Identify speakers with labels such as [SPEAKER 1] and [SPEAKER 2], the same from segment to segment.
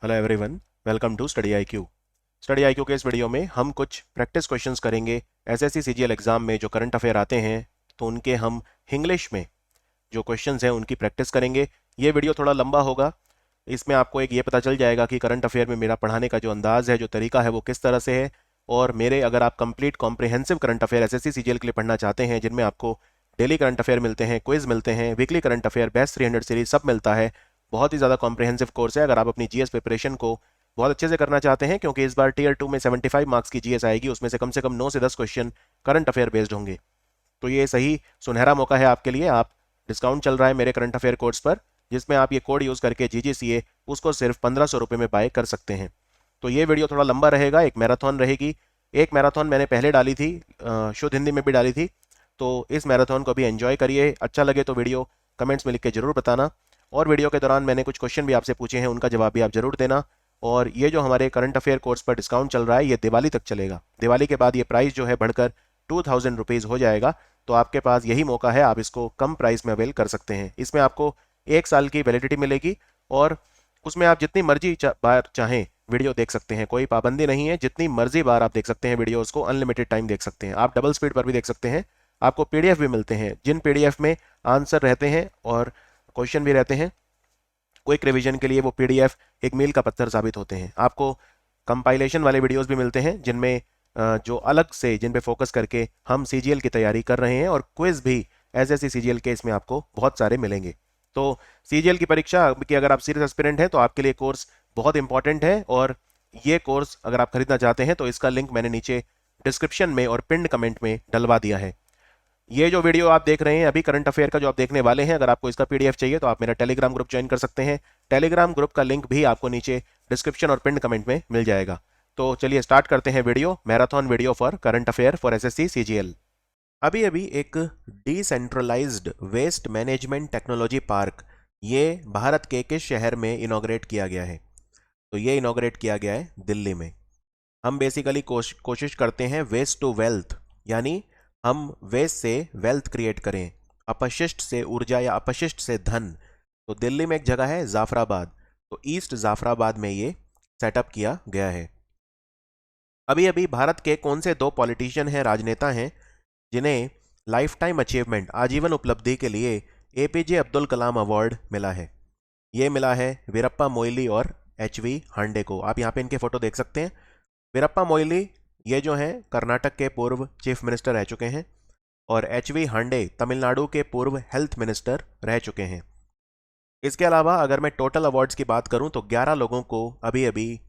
[SPEAKER 1] Hello everyone, welcome to study IQ. Study IQ के इस video में हम कुछ प्रैक्टिस क्वेश्चंस करेंगे। एसएससी सीजीएल एग्जाम में जो करंट अफेयर आते हैं तो उनके हम इंग्लिश में जो क्वेश्चंस हैं उनकी प्रैक्टिस करेंगे। ये वीडियो थोड़ा लंबा होगा। इसमें आपको एक ये पता चल जाएगा कि करंट अफेयर में मेरा पढ़ाने का जो अंदाज़ है, जो तरीका है, वो किस तरह से है। और मेरे अगर आप complete comprehensive current affair SSC CGL के लिए पढ़ना चाहते हैं, जिनमें आपको डेली करंट अफेयर मिलते हैं, क्विज मिलते हैं, weekly current affair, best 300 series सब मिलता है। बहुत ही ज़्यादा कॉम्प्रिहेंसिव कोर्स है। अगर आप अपनी जीएस प्रिपरेशन को बहुत अच्छे से करना चाहते हैं, क्योंकि इस बार टीयर 2 में 75 मार्क्स की जीएस आएगी, उसमें से कम 9 से 10 क्वेश्चन करंट अफेयर बेस्ड होंगे। तो ये सही सुनहरा मौका है आपके लिए। आप डिस्काउंट चल रहा है मेरे करंट अफेयर कोर्स पर, जिसमें आप ये कोड यूज़ करके जीजीसीए उसको सिर्फ 1500 रुपये में बाय कर सकते हैं। तो ये वीडियो थोड़ा लंबा रहेगा, एक मैराथन रहेगी। एक मैराथन मैंने पहले डाली थी, शुद्ध हिंदी में भी डाली थी। तो इस मैराथन को भी एंजॉय करिए। अच्छा लगे तो वीडियो कमेंट्स में लिख के जरूर बताना। और वीडियो के दौरान मैंने कुछ क्वेश्चन भी आपसे पूछे हैं, उनका जवाब भी आप जरूर देना। और ये जो हमारे करंट अफेयर कोर्स पर डिस्काउंट चल रहा है, ये दिवाली तक चलेगा। दिवाली के बाद ये प्राइस जो है बढ़कर 2000 रुपीज़ हो जाएगा। तो आपके पास यही मौका है, आप इसको कम प्राइस में अवेल कर सकते हैं। इसमें आपको 1 साल की वैलिडिटी मिलेगी और उसमें आप जितनी मर्जी बार चाहें वीडियो देख सकते हैं। कोई पाबंदी नहीं है, जितनी मर्जी बार आप देख सकते हैं वीडियो, उसको अनलिमिटेड टाइम देख सकते हैं। आप डबल स्पीड पर भी देख सकते हैं। आपको पीडीएफ भी मिलते हैं, जिन पीडीएफ में आंसर रहते हैं और क्वेश्चन भी रहते हैं। क्विक रिवीजन के लिए वो पीडीएफ एक मील का पत्थर साबित होते हैं। आपको कंपाइलेशन वाले वीडियोस भी मिलते हैं, जिनमें जो अलग से जिन पे फोकस करके हम सीजीएल की तैयारी कर रहे हैं, और क्विज भी एसएससी सीजीएल के इसमें आपको बहुत सारे मिलेंगे। तो सीजीएल की परीक्षा की अगर आप सीरियस एस्पिरेंट हैं तो आपके लिए कोर्स बहुत इंपॉर्टेंट है। और ये कोर्स अगर आप खरीदना चाहते हैं तो इसका लिंक मैंने नीचे डिस्क्रिप्शन में और पिंड कमेंट में डलवा दिया है। ये जो वीडियो आप देख रहे हैं अभी करंट अफेयर का जो आप देखने वाले हैं, अगर आपको इसका पीडीएफ चाहिए तो आप मेरा टेलीग्राम ग्रुप ज्वाइन कर सकते हैं। टेलीग्राम ग्रुप का लिंक भी आपको नीचे डिस्क्रिप्शन और पिन कमेंट में मिल जाएगा। तो चलिए स्टार्ट करते हैं video, marathon video for current affair for SSC CGL. अभी अभी एक decentralised waste management technology park, ये भारत के किस शहर में इनॉग्रेट किया गया है? तो ये इनॉग्रेट किया गया है दिल्ली में। हम बेसिकली कोशिश करते हैं वेस्ट टू वेल्थ, यानी हम वेस्ट से वेल्थ क्रिएट करें, अपशिष्ट से ऊर्जा या अपशिष्ट से धन। तो दिल्ली में एक जगह है जाफराबाद, तो ईस्ट जाफराबाद में ये सेटअप किया गया है। अभी अभी भारत के कौन से 2 पॉलिटिशियन हैं, राजनेता हैं, जिन्हें लाइफ टाइम अचीवमेंट, आजीवन उपलब्धि के लिए एपीजे अब्दुल कलाम अवार्ड मिला है? ये मिला है वीरप्पा मोइली और एचवी हांडे को। आप यहाँ पे इनके फोटो देख सकते हैं। वीरप्पा मोइली ये जो हैं कर्नाटक के पूर्व चीफ मिनिस्टर रह चुके हैं, और एचवी हांडे तमिलनाडु के पूर्व हेल्थ मिनिस्टर रह चुके हैं। इसके अलावा अगर मैं टोटल अवार्ड्स की बात करूं तो 11 लोगों को अभी अभी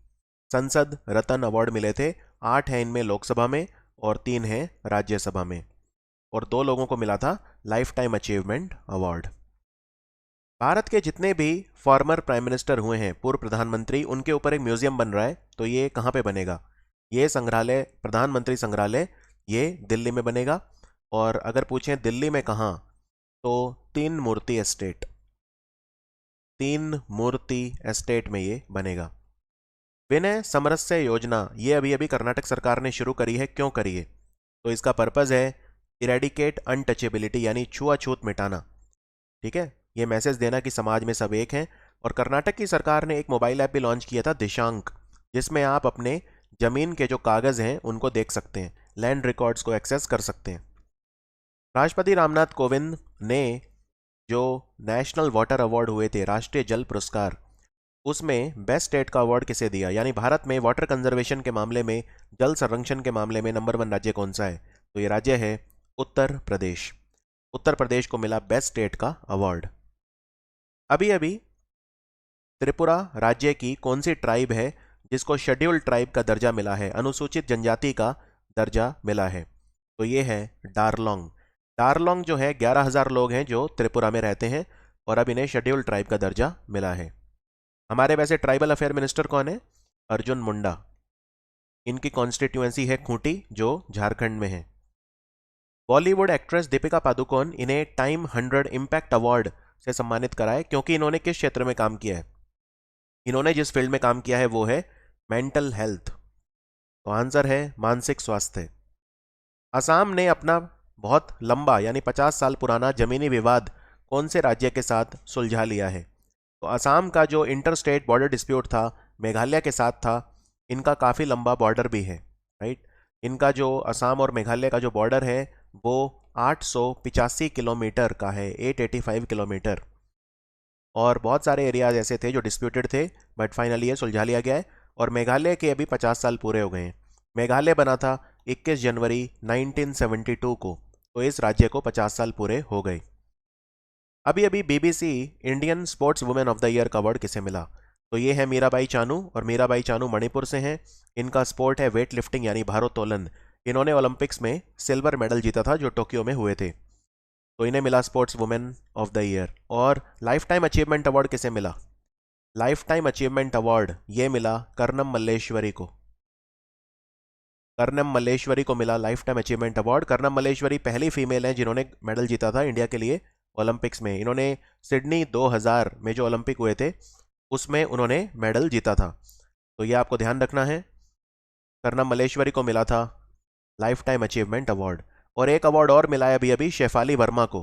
[SPEAKER 1] संसद रत्न अवार्ड मिले थे। 8 हैं इनमें लोकसभा में और 3 हैं राज्यसभा में, और 2 लोगों को मिला था life time achievement award. Bharat के जितने भी फॉर्मर प्राइम मिनिस्टर हुए हैं, पूर्व प्रधानमंत्री, उनके ऊपर एक म्यूजियम बन रहा है। तो ये कहाँ पे बनेगा? ये संग्रहालय, प्रधानमंत्री संग्रहालय, ये दिल्ली में बनेगा। और अगर पूछें दिल्ली में कहाँ, तो 3 मूर्ति एस्टेट में ये बनेगा। विनय समरस्य योजना, ये अभी अभी कर्नाटक सरकार ने शुरू करी है। क्यों करी है? तो इसका पर्पज़ है इरेडिकेट अनटचेबिलिटी, यानी छुआछूत मिटाना। ठीक है, ये मैसेज देना कि समाज में सब एक हैं। और कर्नाटक की सरकार ने एक मोबाइल ऐप भी लॉन्च किया था, दिशांक, जिसमें आप अपने जमीन के जो कागज़ हैं उनको देख सकते हैं, लैंड रिकॉर्ड्स को एक्सेस कर सकते हैं। राष्ट्रपति रामनाथ कोविंद ने जो नेशनल वाटर अवार्ड हुए थे, राष्ट्रीय जल पुरस्कार, उसमें बेस्ट स्टेट का अवार्ड किसे दिया? यानी भारत में वाटर कंजर्वेशन के मामले में, जल संरक्षण के मामले में नंबर 1 राज्य कौन सा है? तो ये राज्य है उत्तर प्रदेश। उत्तर प्रदेश को मिला बेस्ट स्टेट का अवार्ड। अभी अभी त्रिपुरा राज्य की कौन सी ट्राइब है जिसको शेड्यूल्ड ट्राइब का दर्जा मिला है, अनुसूचित जनजाति का दर्जा मिला है? तो ये है डारलोंग। डारलोंग जो है 11,000 लोग हैं जो त्रिपुरा में रहते हैं, और अब इन्हें शेड्यूल्ड ट्राइब का दर्जा मिला है। हमारे वैसे ट्राइबल अफेयर मिनिस्टर कौन है? अर्जुन मुंडा। इनकी कॉन्स्टिट्यूएंसी है खूंटी, जो झारखंड में है। बॉलीवुड एक्ट्रेस दीपिका पादुकोण, इन्हें टाइम 100 इम्पैक्ट अवार्ड से सम्मानित करा है, क्योंकि इन्होंने किस क्षेत्र में काम किया है? इन्होंने जिस फील्ड में काम किया है वो है मेंटल हेल्थ। तो आंसर है मानसिक स्वास्थ्य। असम ने अपना बहुत लंबा, यानी 50 साल पुराना जमीनी विवाद कौन से राज्य के साथ सुलझा लिया है? तो असम का जो इंटर स्टेट बॉर्डर डिस्प्यूट था, मेघालय के साथ था। इनका काफ़ी लंबा बॉर्डर भी है, राइट। इनका जो असम और मेघालय का जो बॉर्डर है वो 885 किलोमीटर का है, 885 किलोमीटर। और बहुत सारे एरियाज ऐसे थे जो डिस्प्यूटेड थे, बट फाइनली ये सुलझा लिया गया है। और मेघालय के अभी 50 साल पूरे हो गए हैं। मेघालय बना था 21 जनवरी 1972 को, तो इस राज्य को 50 साल पूरे हो गए। अभी अभी BBC Indian sports women of the year का अवार्ड किसे मिला? तो ये है मीराबाई चानू, और मीराबाई चानू मणिपुर से हैं। इनका स्पोर्ट है वेट लिफ्टिंग यानी भारोत्तोलन। इन्होंने ओलंपिक्स में सिल्वर मेडल जीता था जो टोक्यो में हुए थे, तो इन्हें मिला sports women of the year. और लाइफ टाइम अचीवमेंट अवार्ड किसे मिला? लाइफ टाइम अचीवमेंट अवार्ड ये मिला कर्नम मल्लेश्वरी को। कर्नम मल्लेश्वरी को मिला life time achievement award. Karnam Malleswari पहली फीमेल हैं जिन्होंने मेडल जीता था इंडिया के लिए ओलंपिक्स में। इन्होंने सिडनी 2000 में जो ओलंपिक हुए थे उसमें उन्होंने मेडल जीता था, तो ये आपको ध्यान रखना है। कर्नम मल्लेश्वरी को मिला था लाइफ टाइम अचीवमेंट अवार्ड। और एक अवार्ड और मिला है अभी अभी शेफाली वर्मा को।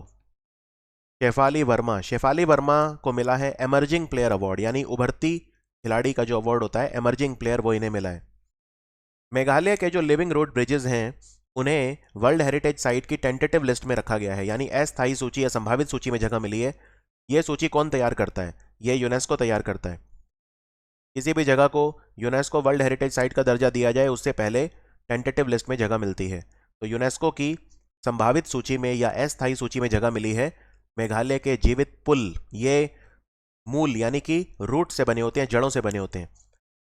[SPEAKER 1] शेफाली वर्मा को मिला है एमर्जिंग प्लेयर अवार्ड, यानी उभरती खिलाड़ी का जो अवार्ड होता है एमर्जिंग प्लेयर, वो इन्हें मिला है। मेघालय के जो लिविंग रूट ब्रिजेस हैं उन्हें वर्ल्ड हेरिटेज साइट की टेंटेटिव लिस्ट में रखा गया है, यानी अस्थायी सूची या संभावित सूची में जगह मिली है। यह सूची कौन तैयार करता है? यह यूनेस्को तैयार करता है। किसी भी जगह को यूनेस्को वर्ल्ड हेरिटेज साइट का दर्जा दिया जाए उससे पहले टेंटेटिव लिस्ट में जगह मिलती है। तो यूनेस्को की संभावित सूची में या अस्थायी सूची में जगह मिली है मेघालय के जीवित पुल। ये मूल यानी कि रूट से बने होते हैं, जड़ों से बने होते हैं।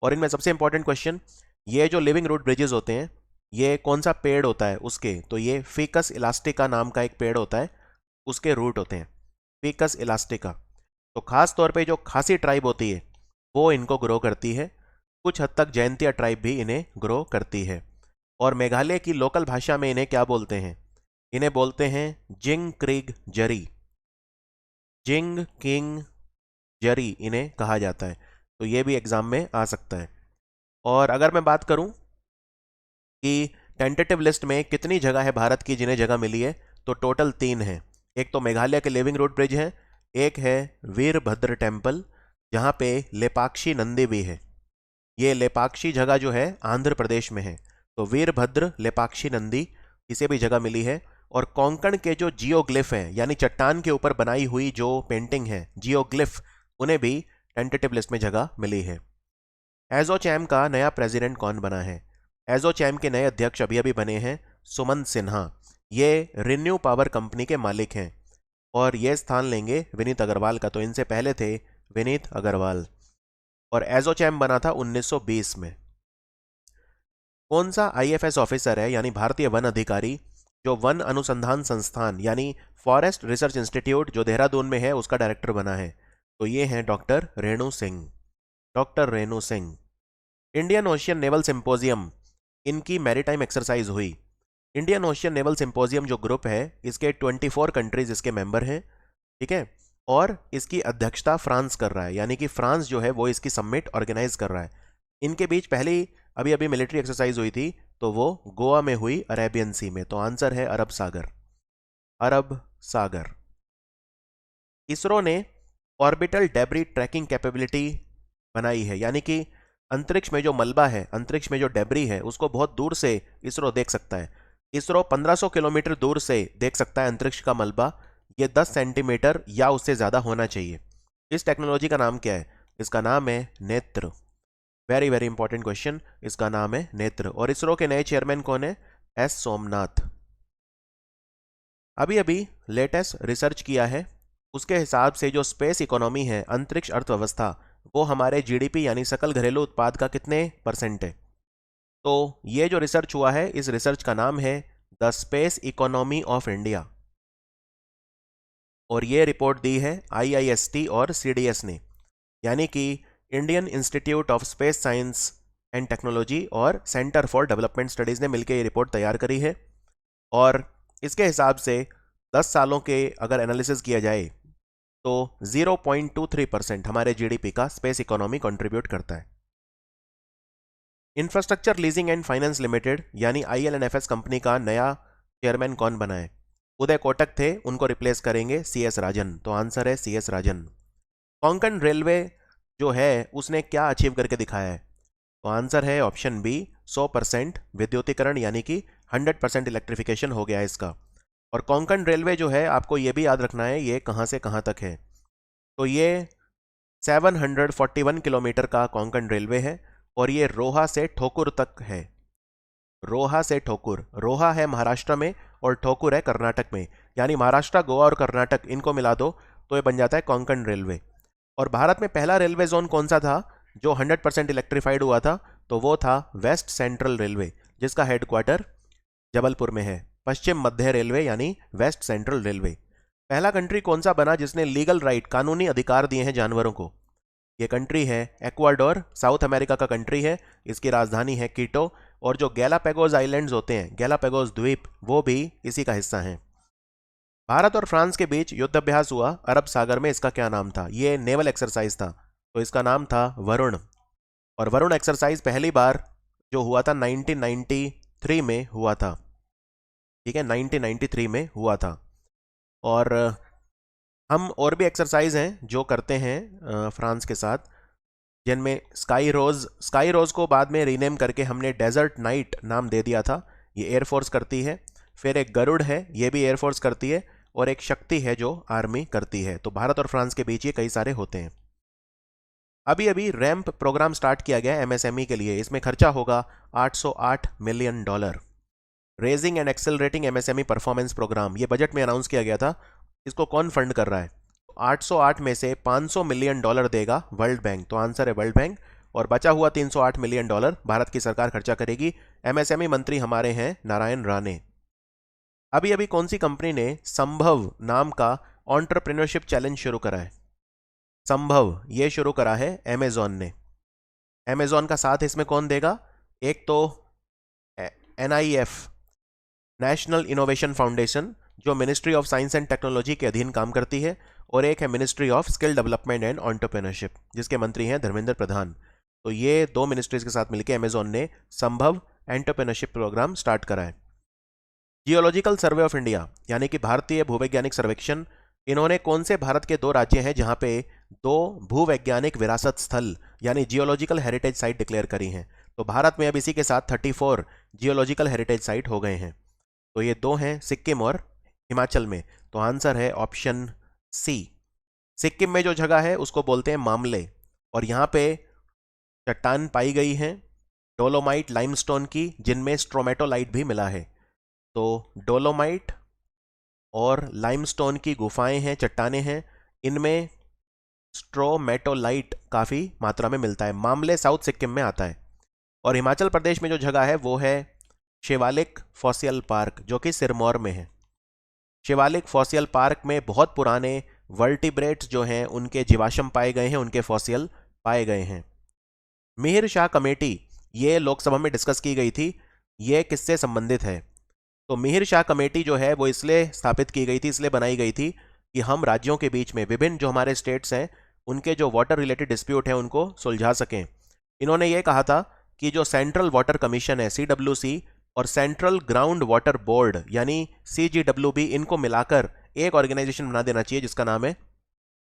[SPEAKER 1] और इनमें सबसे इंपॉर्टेंट क्वेश्चन, ये जो लिविंग रूट ब्रिजेस होते हैं ये कौन सा पेड़ होता है उसके? तो ये फिकस इलास्टिका नाम का एक पेड़ होता है, उसके रूट होते हैं फिकस इलास्टिका। तो खास तौर पे जो खासी ट्राइब होती है वो इनको ग्रो करती है। कुछ हद तक जैंतिया ट्राइब भी इन्हें ग्रो करती है। और मेघालय की लोकल भाषा में इन्हें क्या बोलते हैं? इन्हें बोलते हैं जिंग क्रिग जरी। जिंग किंग जरी इन्हें कहा जाता है। तो ये भी एग्जाम में आ सकता है। और अगर मैं बात करूं कि टेंटेटिव लिस्ट में कितनी जगह है भारत की जिन्हें जगह मिली है, तो टोटल 3 है। एक तो मेघालय के लिविंग रूट ब्रिज है, एक है वीरभद्र टेम्पल जहां पे लेपाक्षी नंदी भी है। ये लेपाक्षी जगह जो है आंध्र प्रदेश में है, तो वीरभद्र लेपाक्षी नंदी इसे भी जगह मिली है। और कोंकण के जो जियोग्लिफ है यानी चट्टान के ऊपर बनाई हुई जो पेंटिंग है जियोग्लिफ, उन्हें भी टेंटेटिव लिस्ट में जगह मिली है। एजोचैम का नया प्रेसिडेंट कौन बना है? एजोचैम के नए अध्यक्ष अभी अभी बने हैं सुमंत सिन्हा। ये रिन्यू पावर कंपनी के मालिक हैं और ये स्थान लेंगे विनीत अग्रवाल का, तो इनसे पहले थे विनीत अग्रवाल। और एजोचैम बना था 1920 में। कौन सा आईएफएस ऑफिसर है यानी भारतीय वन अधिकारी जो वन अनुसंधान संस्थान यानी फॉरेस्ट रिसर्च इंस्टीट्यूट जो देहरादून में है उसका डायरेक्टर बना है? तो ये हैं doctor Renu Singh. Doctor Renu Singh. Indian ocean naval symposium, इनकी मैरीटाइम एक्सरसाइज हुई। इंडियन ओशियन नेवल सिंपोजियम जो ग्रुप है इसके 24 कंट्रीज इसके मेंबर हैं, ठीक है। और इसकी अध्यक्षता फ्रांस कर रहा है, यानी कि फ्रांस जो है वो इसकी समिट ऑर्गेनाइज कर रहा है। इनके बीच पहली अभी अभी मिलिट्री एक्सरसाइज हुई थी, तो वो गोवा में हुई अरेबियन सी में। तो आंसर है अरब सागर। अरब सागर। इसरो ने ऑर्बिटल डेब्री ट्रैकिंग कैपेबिलिटी बनाई है, यानी कि अंतरिक्ष में जो मलबा है, अंतरिक्ष में जो डेब्री है उसको बहुत दूर से इसरो देख सकता है। इसरो 1500 किलोमीटर दूर से देख सकता है अंतरिक्ष का मलबा। ये 10 सेंटीमीटर या उससे ज़्यादा होना चाहिए। इस टेक्नोलॉजी का नाम क्या है? इसका नाम है नेत्र। वेरी वेरी इंपॉर्टेंट क्वेश्चन, इसका नाम है नेत्र। और इसरो के नए चेयरमैन कौन है? एस सोमनाथ। अभी अभी लेटेस्ट रिसर्च किया है, उसके हिसाब से जो स्पेस इकोनॉमी है, अंतरिक्ष अर्थव्यवस्था, वो हमारे जीडीपी यानी सकल घरेलू उत्पाद का कितने % है? तो ये जो रिसर्च हुआ है इस रिसर्च का नाम है the space economy of India. और ये रिपोर्ट दी है आईआईएसटी और सीडीएस ने, यानी कि Indian institute of space science and technology और सेंटर फॉर डेवलपमेंट स्टडीज़ ने मिलकर ये रिपोर्ट तैयार करी है। और इसके हिसाब से 10 सालों के अगर एनालिसिस किया जाए तो 0.23% हमारे जीडीपी का स्पेस इकोनॉमी कंट्रीब्यूट करता है। Infrastructure leasing and finance limited यानी आईएलएनएफएस कंपनी का नया चेयरमैन कौन बना है? उदय कोटक थे, उनको रिप्लेस करेंगे सीएस राजन। तो आंसर है सीएस राजन। कोंकण रेलवे जो है उसने क्या अचीव करके दिखाया है? तो आंसर है ऑप्शन बी, 100% विद्युतीकरण, यानी कि 100% इलेक्ट्रिफिकेशन हो गया है इसका। और कोंकण रेलवे जो है, आपको ये भी याद रखना है ये कहाँ से कहाँ तक है। तो ये 741 किलोमीटर का कोंकण रेलवे है और ये रोहा से ठोकुर तक है। रोहा से ठोकुर, रोहा है महाराष्ट्र में और ठोकुर है कर्नाटक में, यानी महाराष्ट्र, गोवा और कर्नाटक इनको मिला दो तो ये बन जाता है कोंकण रेलवे। और भारत में पहला रेलवे जोन कौन सा था जो 100% इलेक्ट्रीफाइड हुआ था? तो वो था वेस्ट सेंट्रल रेलवे, जिसका हेडक्वार्टर जबलपुर में है। पश्चिम मध्य रेलवे यानी वेस्ट सेंट्रल रेलवे। पहला कंट्री कौन सा बना जिसने लीगल राइट, कानूनी अधिकार दिए हैं जानवरों को? ये कंट्री है एक्वाडोर, साउथ अमेरिका का कंट्री है। इसकी राजधानी है कीटो। और जो गैलापेगोस आइलैंड्स होते हैं, गैलापेगोस द्वीप, वो भी इसी का हिस्सा हैं। भारत और फ्रांस के बीच युद्धाभ्यास हुआ अरब सागर में, इसका क्या नाम था? ये नेवल एक्सरसाइज था, तो इसका नाम था वरुण। और वरुण एक्सरसाइज पहली बार जो हुआ था 1993 में हुआ था। ठीक है, 1993 में हुआ था। और हम और भी एक्सरसाइज हैं जो करते हैं फ्रांस के साथ, जिनमें स्काई रोज को बाद में रीनेम करके हमने डेजर्ट नाइट नाम दे दिया था, ये एयरफोर्स करती है। फिर एक गरुड़ है, ये भी एयरफोर्स करती है। और एक शक्ति है जो आर्मी करती है। तो भारत और फ्रांस के बीच ये कई सारे होते हैं। अभी अभी रैंप प्रोग्राम स्टार्ट किया गया है एमएसएमई के लिए। इसमें खर्चा होगा $808 million. Raising and accelerating MSME performance programme, ये बजट में अनाउंस किया गया था। इसको कौन फंड कर रहा है? 808 में से $500 मिलियन देगा वर्ल्ड बैंक, तो आंसर है वर्ल्ड बैंक। और बचा हुआ $308 मिलियन भारत की सरकार खर्चा करेगी। एमएसएमई मंत्री हमारे हैं नारायण राणे। अभी अभी कौन सी कंपनी ने संभव नाम का एंटरप्रेन्योरशिप चैलेंज शुरू करा है? संभव ये शुरू करा है अमेजॉन ने। अमेजॉन का साथ इसमें कौन देगा? एक तो NIF, नेशनल इनोवेशन फाउंडेशन, जो ministry of science and technology के अधीन काम करती है। और एक है ministry of skill development and entrepreneurship, जिसके मंत्री हैं धर्मेंद्र प्रधान। तो ये दो मिनिस्ट्रीज के साथ मिलकर अमेजॉन ने संभव एंटरप्रेन्योरशिप प्रोग्राम स्टार्ट करा है। जियोलॉजिकल सर्वे ऑफ इंडिया, यानी कि भारतीय भूवैज्ञानिक सर्वेक्षण, इन्होंने कौन से भारत के दो राज्य हैं जहां पे दो भूवैज्ञानिक विरासत स्थल यानी जियोलॉजिकल हेरिटेज साइट डिक्लेयर करी हैं? तो भारत में अब इसी के साथ 34 जियोलॉजिकल हेरिटेज साइट हो गए हैं। तो ये दो हैं सिक्किम और हिमाचल में। तो आंसर है ऑप्शन सी। सिक्किम में जो जगह है उसको बोलते हैं मामले, और यहाँ पे चट्टान पाई गई है डोलोमाइट लाइमस्टोन की, जिनमें स्ट्रोमेटोलाइट भी मिला है। तो डोलोमाइट और लाइमस्टोन की गुफाएं हैं, चट्टानें हैं, इनमें स्ट्रोमेटोलाइट काफ़ी मात्रा में मिलता है। मामले साउथ सिक्किम में आता है। और हिमाचल प्रदेश में जो जगह है वो है शिवालिक फॉसियल पार्क, जो कि सिरमौर में है। शिवालिक फॉसियल पार्क में बहुत पुराने वर्टिब्रेट्स जो हैं उनके जीवाश्म पाए गए हैं, उनके फॉसियल पाए गए हैं। मिहिर शाह कमेटी, ये लोकसभा में डिस्कस की गई थी, ये किससे संबंधित है? तो मिहिर शाह कमेटी जो है वो इसलिए स्थापित की गई थी, इसलिए बनाई गई थी कि हम राज्यों के बीच में, विभिन्न जो हमारे स्टेट्स हैं, उनके जो वाटर रिलेटेड डिस्प्यूट हैं उनको सुलझा सकें। इन्होंने ये कहा था कि जो सेंट्रल वाटर कमीशन है CWC और सेंट्रल ग्राउंड वाटर बोर्ड यानी CGWB, इनको मिलाकर एक ऑर्गेनाइजेशन बना देना चाहिए जिसका नाम है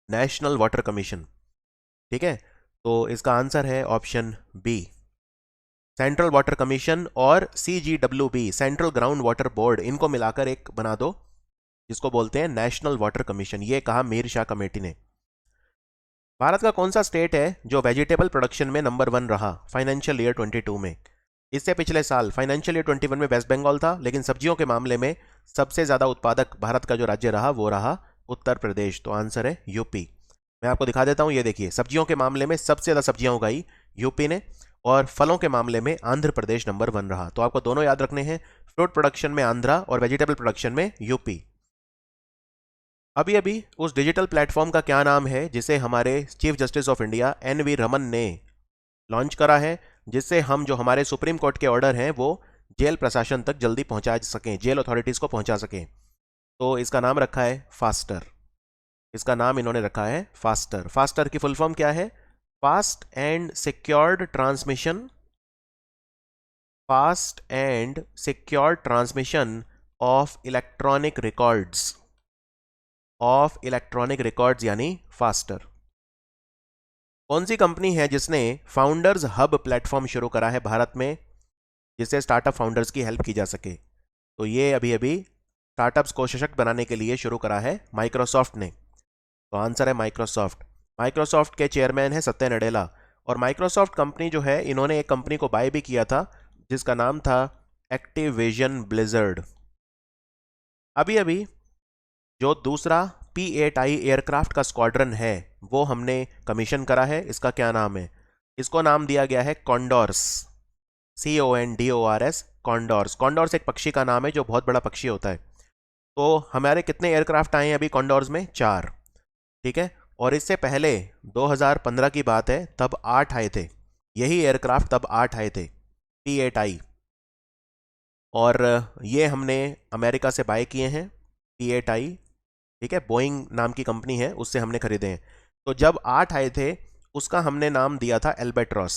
[SPEAKER 1] नेशनल वाटर कमीशन। ठीक है, तो इसका आंसर है option B, central water commission और CGWB, central ground water board, इनको मिलाकर एक बना दो जिसको बोलते हैं नेशनल वाटर कमीशन। ये कहा मिहिर शाह कमेटी ने। भारत का कौन सा स्टेट है जो वेजिटेबल प्रोडक्शन में नंबर 1 रहा फाइनेंशियल ईयर 22 में? इससे पिछले साल फाइनेंशियल ईयर 21 में वेस्ट बंगाल था, लेकिन सब्जियों के मामले में सबसे ज्यादा उत्पादक भारत का जो राज्य रहा वो रहा उत्तर प्रदेश। तो आंसर है यूपी। मैं आपको दिखा देता हूं, ये देखिए, सब्जियों के मामले में सबसे ज्यादा सब्जियां उगाई यूपी ने, और फलों के मामले में आंध्र प्रदेश नंबर 1 रहा। तो आपको दोनों याद रखने हैं, फ्रूट प्रोडक्शन में आंध्रा और वेजिटेबल प्रोडक्शन में यूपी। अभी अभी उस डिजिटल प्लेटफॉर्म का क्या नाम है जिसे हमारे chief justice of India NV Raman ने लॉन्च करा है, जिससे हम जो हमारे सुप्रीम कोर्ट के ऑर्डर हैं वो जेल प्रशासन तक जल्दी पहुंचा सकें, जेल अथॉरिटीज को पहुंचा सकें? तो इसका नाम रखा है फास्टर। इसका नाम इन्होंने रखा है फास्टर। फास्टर की फुल फॉर्म क्या है? Fast and secured transmission, fast and secured transmission of electronic records, of electronic records यानी फास्टर। कौन सी कंपनी है जिसने फाउंडर्स हब प्लेटफॉर्म शुरू करा है भारत में, जिससे स्टार्टअप फाउंडर्स की हेल्प की जा सके? तो ये अभी अभी स्टार्टअप्स को सशक्त बनाने के लिए शुरू करा है माइक्रोसॉफ्ट ने। तो आंसर है माइक्रोसॉफ्ट। माइक्रोसॉफ्ट के चेयरमैन है सत्या नडेला। और माइक्रोसॉफ्ट कंपनी जो है, इन्होंने एक कंपनी को बाय भी किया था जिसका नाम था एक्टिविजन ब्लिजर्ड। अभी अभी जो दूसरा P-8I एयरक्राफ्ट का स्क्वाड्रन है वो हमने कमीशन करा है। इसका क्या नाम है? इसको नाम दिया गया है कॉन्डोर्स, CONDORS, कॉन्डोर्स। कॉन्डोर्स एक पक्षी का नाम है जो बहुत बड़ा पक्षी होता है। तो हमारे कितने एयरक्राफ्ट आए हैं अभी कॉन्डोर्स में? 4। ठीक है। और इससे पहले 2015 की बात है, तब 8 आए थे। यही एयरक्राफ्ट तब 8 आए थे, P-8I। और ये हमने अमेरिका से बाय किए हैं P-8I। ठीक है, बोइंग नाम की कंपनी है, उससे हमने खरीदे हैं। तो जब 8 आए थे उसका हमने नाम दिया था एल्बेट्रॉस।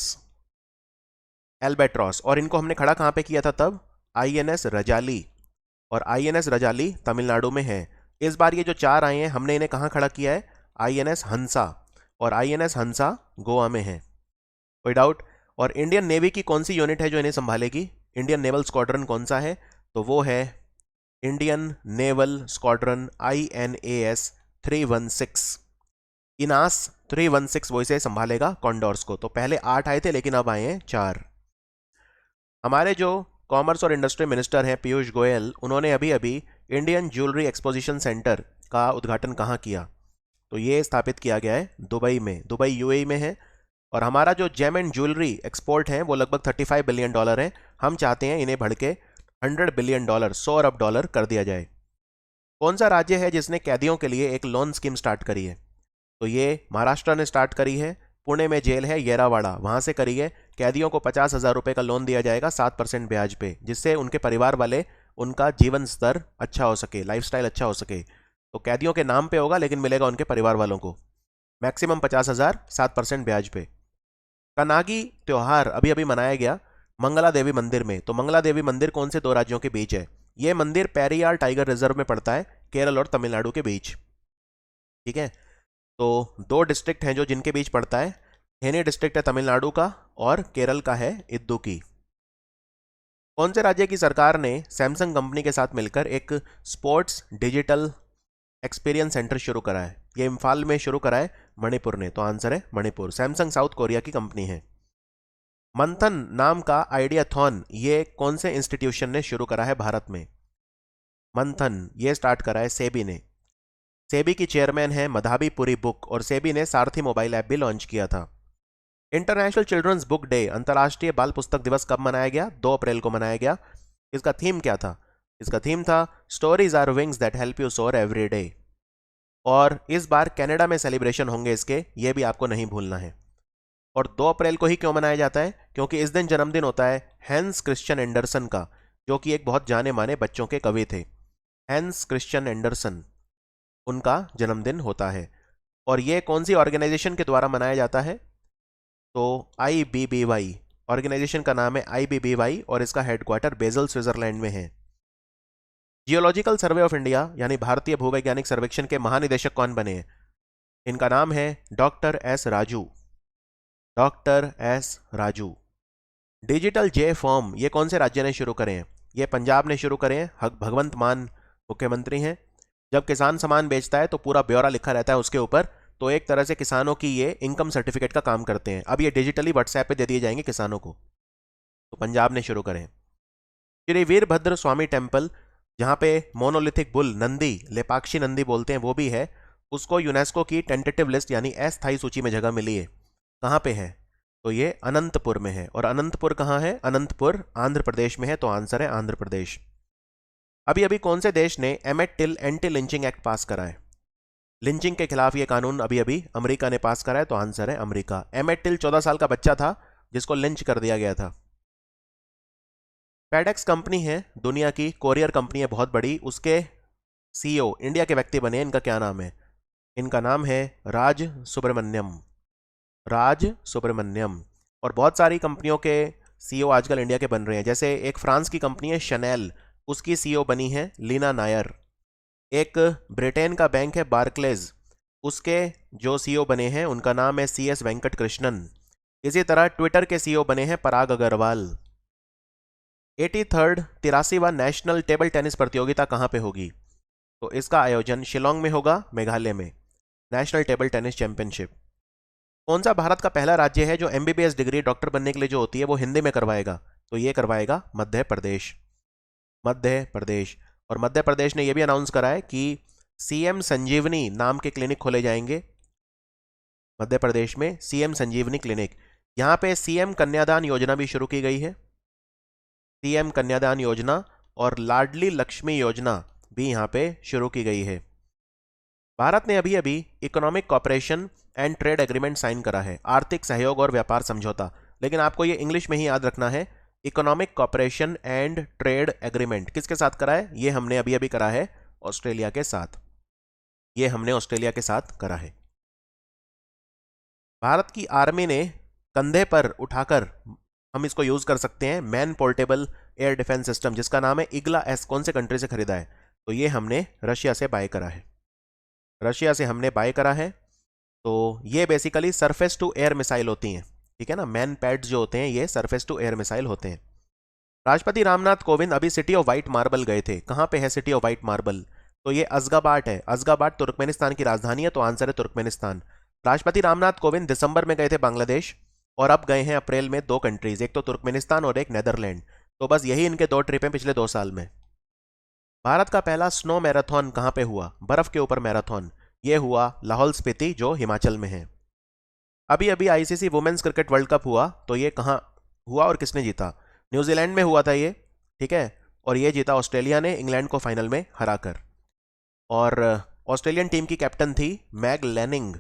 [SPEAKER 1] एल्बेट्रॉस। और इनको हमने खड़ा कहाँ पे किया था तब? INS रजाली। और INS रजाली तमिलनाडु में है। इस बार ये जो 4 आए हैं हमने इन्हें कहाँ खड़ा किया है? INS हंसा। और INS हंसा गोवा में है। कोई डाउट? और इंडियन नेवी की कौन सी यूनिट है जो इन्हें संभालेगी? इंडियन नेवल स्क्वाड्रन कौन सा है? तो वो है इंडियन नेवल स्क्वाड्रन INAS 316। इनास 316 वो इसे संभालेगा कॉन्डोर्स को। तो पहले 8 आए थे लेकिन अब आए हैं 4। हमारे जो कॉमर्स और इंडस्ट्री मिनिस्टर हैं पीयूष गोयल, उन्होंने अभी अभी इंडियन ज्वेलरी एक्सपोजिशन सेंटर का उद्घाटन कहाँ किया? तो ये स्थापित किया गया है दुबई में। दुबई UAE में है। और हमारा जो जेम एंड ज्वेलरी एक्सपोर्ट है वो लगभग $35 बिलियन है। हम चाहते हैं इन्हें बढ़ के $100 बिलियन, 100 अरब डॉलर कर दिया जाए। कौन सा राज्य है जिसने कैदियों के लिए एक लोन स्कीम स्टार्ट करी है? तो ये महाराष्ट्र ने स्टार्ट करी है। पुणे में जेल है येरावाड़ा, वहां से करी है। कैदियों को 50,000 रुपए का लोन दिया जाएगा 7% ब्याज पे, जिससे उनके परिवार वाले, उनका जीवन स्तर अच्छा हो सके, लाइफस्टाइल अच्छा हो सके। तो कैदियों के नाम पे होगा लेकिन मिलेगा उनके परिवार वालों को। मैक्सिमम 50,000, 7% ब्याज पे। कनागी त्योहार अभी अभी मनाया गया मंगला देवी मंदिर में। तो मंगला देवी मंदिर कौन से दो राज्यों के बीच है? यह मंदिर पेरियार टाइगर रिजर्व में पड़ता है, केरल और तमिलनाडु के बीच। ठीक है। तो 2 डिस्ट्रिक्ट हैं जो जिनके बीच पड़ता है। थेनी डिस्ट्रिक्ट है तमिलनाडु का और केरल का है इदुक्की। कौन से राज्य की सरकार ने सैमसंग कंपनी के साथ मिलकर एक स्पोर्ट्स डिजिटल एक्सपीरियंस सेंटर शुरू करा है? ये इम्फाल में शुरू करा है मणिपुर ने। तो आंसर है मणिपुर। सैमसंग साउथ कोरिया की कंपनी है। मंथन नाम का आइडियाथॉन ये कौन से इंस्टीट्यूशन ने शुरू करा है भारत में? मंथन ये स्टार्ट करा है सेबी ने। सेबी की चेयरमैन है मधाबी पुरी बुक। और सेबी ने सारथी मोबाइल ऐप भी लॉन्च किया था। इंटरनेशनल चिल्ड्रंस बुक डे, अंतर्राष्ट्रीय बाल पुस्तक दिवस कब मनाया गया? 2 अप्रैल को मनाया गया। इसका थीम क्या था? इसका थीम था stories are wings that help you soar every day. और इस बार कनाडा में सेलिब्रेशन होंगे इसके, ये भी आपको नहीं भूलना है। और 2 अप्रैल को ही क्यों मनाया जाता है? क्योंकि इस दिन जन्मदिन होता है हैंस क्रिश्चियन एंडरसन का, जो कि एक बहुत जाने माने बच्चों के कवि थे। हैंस क्रिश्चियन एंडरसन, उनका जन्मदिन होता है। और ये कौन सी ऑर्गेनाइजेशन के द्वारा मनाया जाता है? तो IBBY, ऑर्गेनाइजेशन का नाम है IBBY और इसका हेडक्वार्टर बेजल स्विट्जरलैंड में है। जियोलॉजिकल सर्वे ऑफ इंडिया यानी भारतीय भूवैज्ञानिक सर्वेक्षण के महानिदेशक कौन बने हैं? इनका नाम है doctor S Raju. Doctor S Raju. Digital J form ये कौन से राज्य ने शुरू करे हैं? ये पंजाब ने शुरू करे हैं। भगवंत मान मुख्यमंत्री हैं। जब किसान सामान बेचता है तो पूरा ब्यौरा लिखा रहता है उसके ऊपर। तो एक तरह से किसानों की ये इनकम सर्टिफिकेट का काम करते हैं। अब ये डिजिटली व्हाट्सएप पे दे दिए जाएंगे किसानों को। तो पंजाब ने शुरू करें। श्री वीरभद्र स्वामी टेम्पल, जहां पे मोनोलिथिक बुल नंदी, लेपाक्षी नंदी बोलते हैं, वो भी है, उसको यूनेस्को की टेंटेटिव लिस्ट यानी अस्थायी सूची में जगह मिली है। कहाँ पे है? तो ये अनंतपुर में है। और अनंतपुर कहाँ है? अनंतपुर आंध्र प्रदेश में है। तो आंसर है आंध्र प्रदेश। अभी अभी कौन से देश ने एमेट टिल एंटी लिंचिंग एक्ट पास करा है? लिंचिंग के खिलाफ ये कानून अभी अभी अमेरिका ने पास करा है। तो आंसर है अमेरिका। एमेट टिल 14 साल का बच्चा था जिसको लिंच कर दिया गया था। फेडेक्स कंपनी है दुनिया की कोरियर कंपनी है बहुत बड़ी, उसके CEO इंडिया के व्यक्ति बने। इनका क्या नाम है? इनका नाम है राज सुब्रमण्यम। राज सुब्रमण्यम। और बहुत सारी कंपनियों के CEO आजकल इंडिया के बन रहे हैं। जैसे एक फ्रांस की कंपनी है शनेल, उसकी CEO बनी है लीना नायर। एक ब्रिटेन का बैंक है बार्कलेज, उसके जो सीईओ बने हैं उनका नाम है CS वेंकट कृष्णन। इसी तरह ट्विटर के सीईओ बने हैं पराग अग्रवाल। 83rd 83वां नेशनल टेबल टेनिस प्रतियोगिता कहाँ पे होगी? तो इसका आयोजन शिलोंग में होगा, मेघालय में, नेशनल टेबल टेनिस चैंपियनशिप। कौन सा भारत का पहला राज्य है जो MBBS डिग्री डॉक्टर बनने के लिए जो होती है वो हिंदी में करवाएगा? तो ये करवाएगा मध्य प्रदेश। मध्य प्रदेश। और मध्य प्रदेश ने यह भी अनाउंस करा है कि CM संजीवनी नाम के क्लिनिक खोले जाएंगे मध्य प्रदेश में, CM संजीवनी क्लिनिक। यहाँ पे CM कन्यादान योजना भी शुरू की गई है, CM कन्यादान योजना, और लाडली लक्ष्मी योजना भी यहाँ पे शुरू की गई है। भारत ने अभी अभी economic cooperation and trade agreement sign करा है, आर्थिक सहयोग और व्यापार समझौता। लेकिन आपको ये इंग्लिश में ही याद रखना है, economic cooperation and trade agreement किसके साथ करा है? ये हमने अभी अभी करा है ऑस्ट्रेलिया के साथ। ये हमने ऑस्ट्रेलिया के साथ करा है। भारत की आर्मी ने कंधे पर उठाकर, हम इसको यूज कर सकते हैं, man portable air defence system जिसका नाम है इग्ला एस, कौन से कंट्री से खरीदा है? तो ये हमने रशिया से बाय करा है। रशिया से हमने बाय करा है। तो ये basically surface to air missile होती हैं, ठीक है ना। मैन पैड्स जो होते हैं ये सरफेस टू एयर मिसाइल होते हैं। राष्ट्रपति रामनाथ कोविंद अभी सिटी ऑफ व्हाइट मार्बल गए थे। कहां पे है सिटी ऑफ व्हाइट मार्बल? तो ये अज़गाबाट है। अज़गाबाट तुर्कमेनिस्तान की राजधानी है, तो आंसर है तुर्कमेनिस्तान। राष्ट्रपति रामनाथ कोविंद दिसंबर में गए थे बांग्लादेश, और अब गए हैं अप्रैल में 2 कंट्रीज, एक तो तुर्कमेनिस्तान और एक नेदरलैंड। तो बस यही इनके 2 ट्रिप हैं पिछले 2 साल में। भारत का पहला स्नो मैराथन कहां पे हुआ? बर्फ के ऊपर मैराथन। ये हुआ लाहौल स्पीति जो हिमाचल में है। अभी अभी ICC women's cricket world cup हुआ, तो ये कहां हुआ और किसने जीता? न्यूजीलैंड में हुआ था ये, ठीक है। और ये जीता ऑस्ट्रेलिया ने इंग्लैंड को फाइनल में हराकर। और ऑस्ट्रेलियन टीम की कैप्टन थी मैग लैनिंग,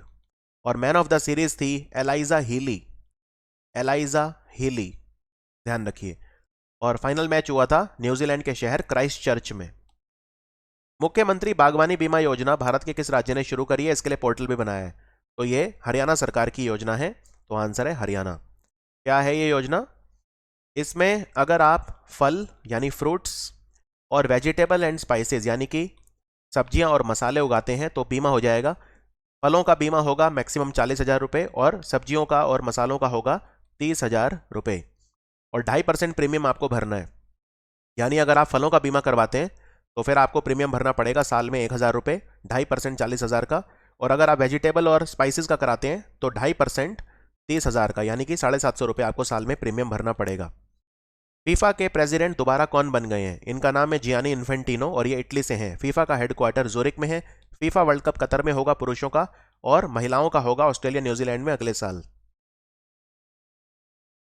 [SPEAKER 1] और मैन ऑफ द सीरीज थी एलाइजा हीली। एलाइजा हीली, ध्यान रखिए। और फाइनल मैच हुआ था न्यूजीलैंड के शहर क्राइस्ट चर्च में। मुख्यमंत्री बागवानी बीमा योजना भारत के किस राज्य ने शुरू करी है? इसके लिए पोर्टल भी बनाया है। तो ये हरियाणा सरकार की योजना है, तो आंसर है हरियाणा। क्या है ये योजना? इसमें अगर आप फल यानी फ्रूट्स और वेजिटेबल एंड स्पाइसेस यानी कि सब्जियां और मसाले उगाते हैं तो बीमा हो जाएगा। फलों का बीमा होगा मैक्सिमम 40,000 रुपये, और सब्जियों का और मसालों का होगा 30,000 रुपये, और 2.5% प्रीमियम आपको भरना है। यानी अगर आप फलों का बीमा करवाते हैं तो फिर आपको प्रीमियम भरना पड़ेगा साल में 1,000 रुपये, 2.5% 40,000 का। और अगर आप वेजिटेबल और स्पाइसेस का कराते हैं तो 2.5% 30,000 का, यानी कि 750 रुपये आपको साल में प्रीमियम भरना पड़ेगा। फीफा के प्रेसिडेंट दोबारा कौन बन गए हैं? इनका नाम है जियानी इन्फेंटिनो, और ये इटली से हैं। फीफा का हेडक्वार्टर ज़ुरिक में है। फीफा वर्ल्ड कप कतर में होगा पुरुषों का, और महिलाओं का होगा ऑस्ट्रेलिया न्यूजीलैंड में अगले साल।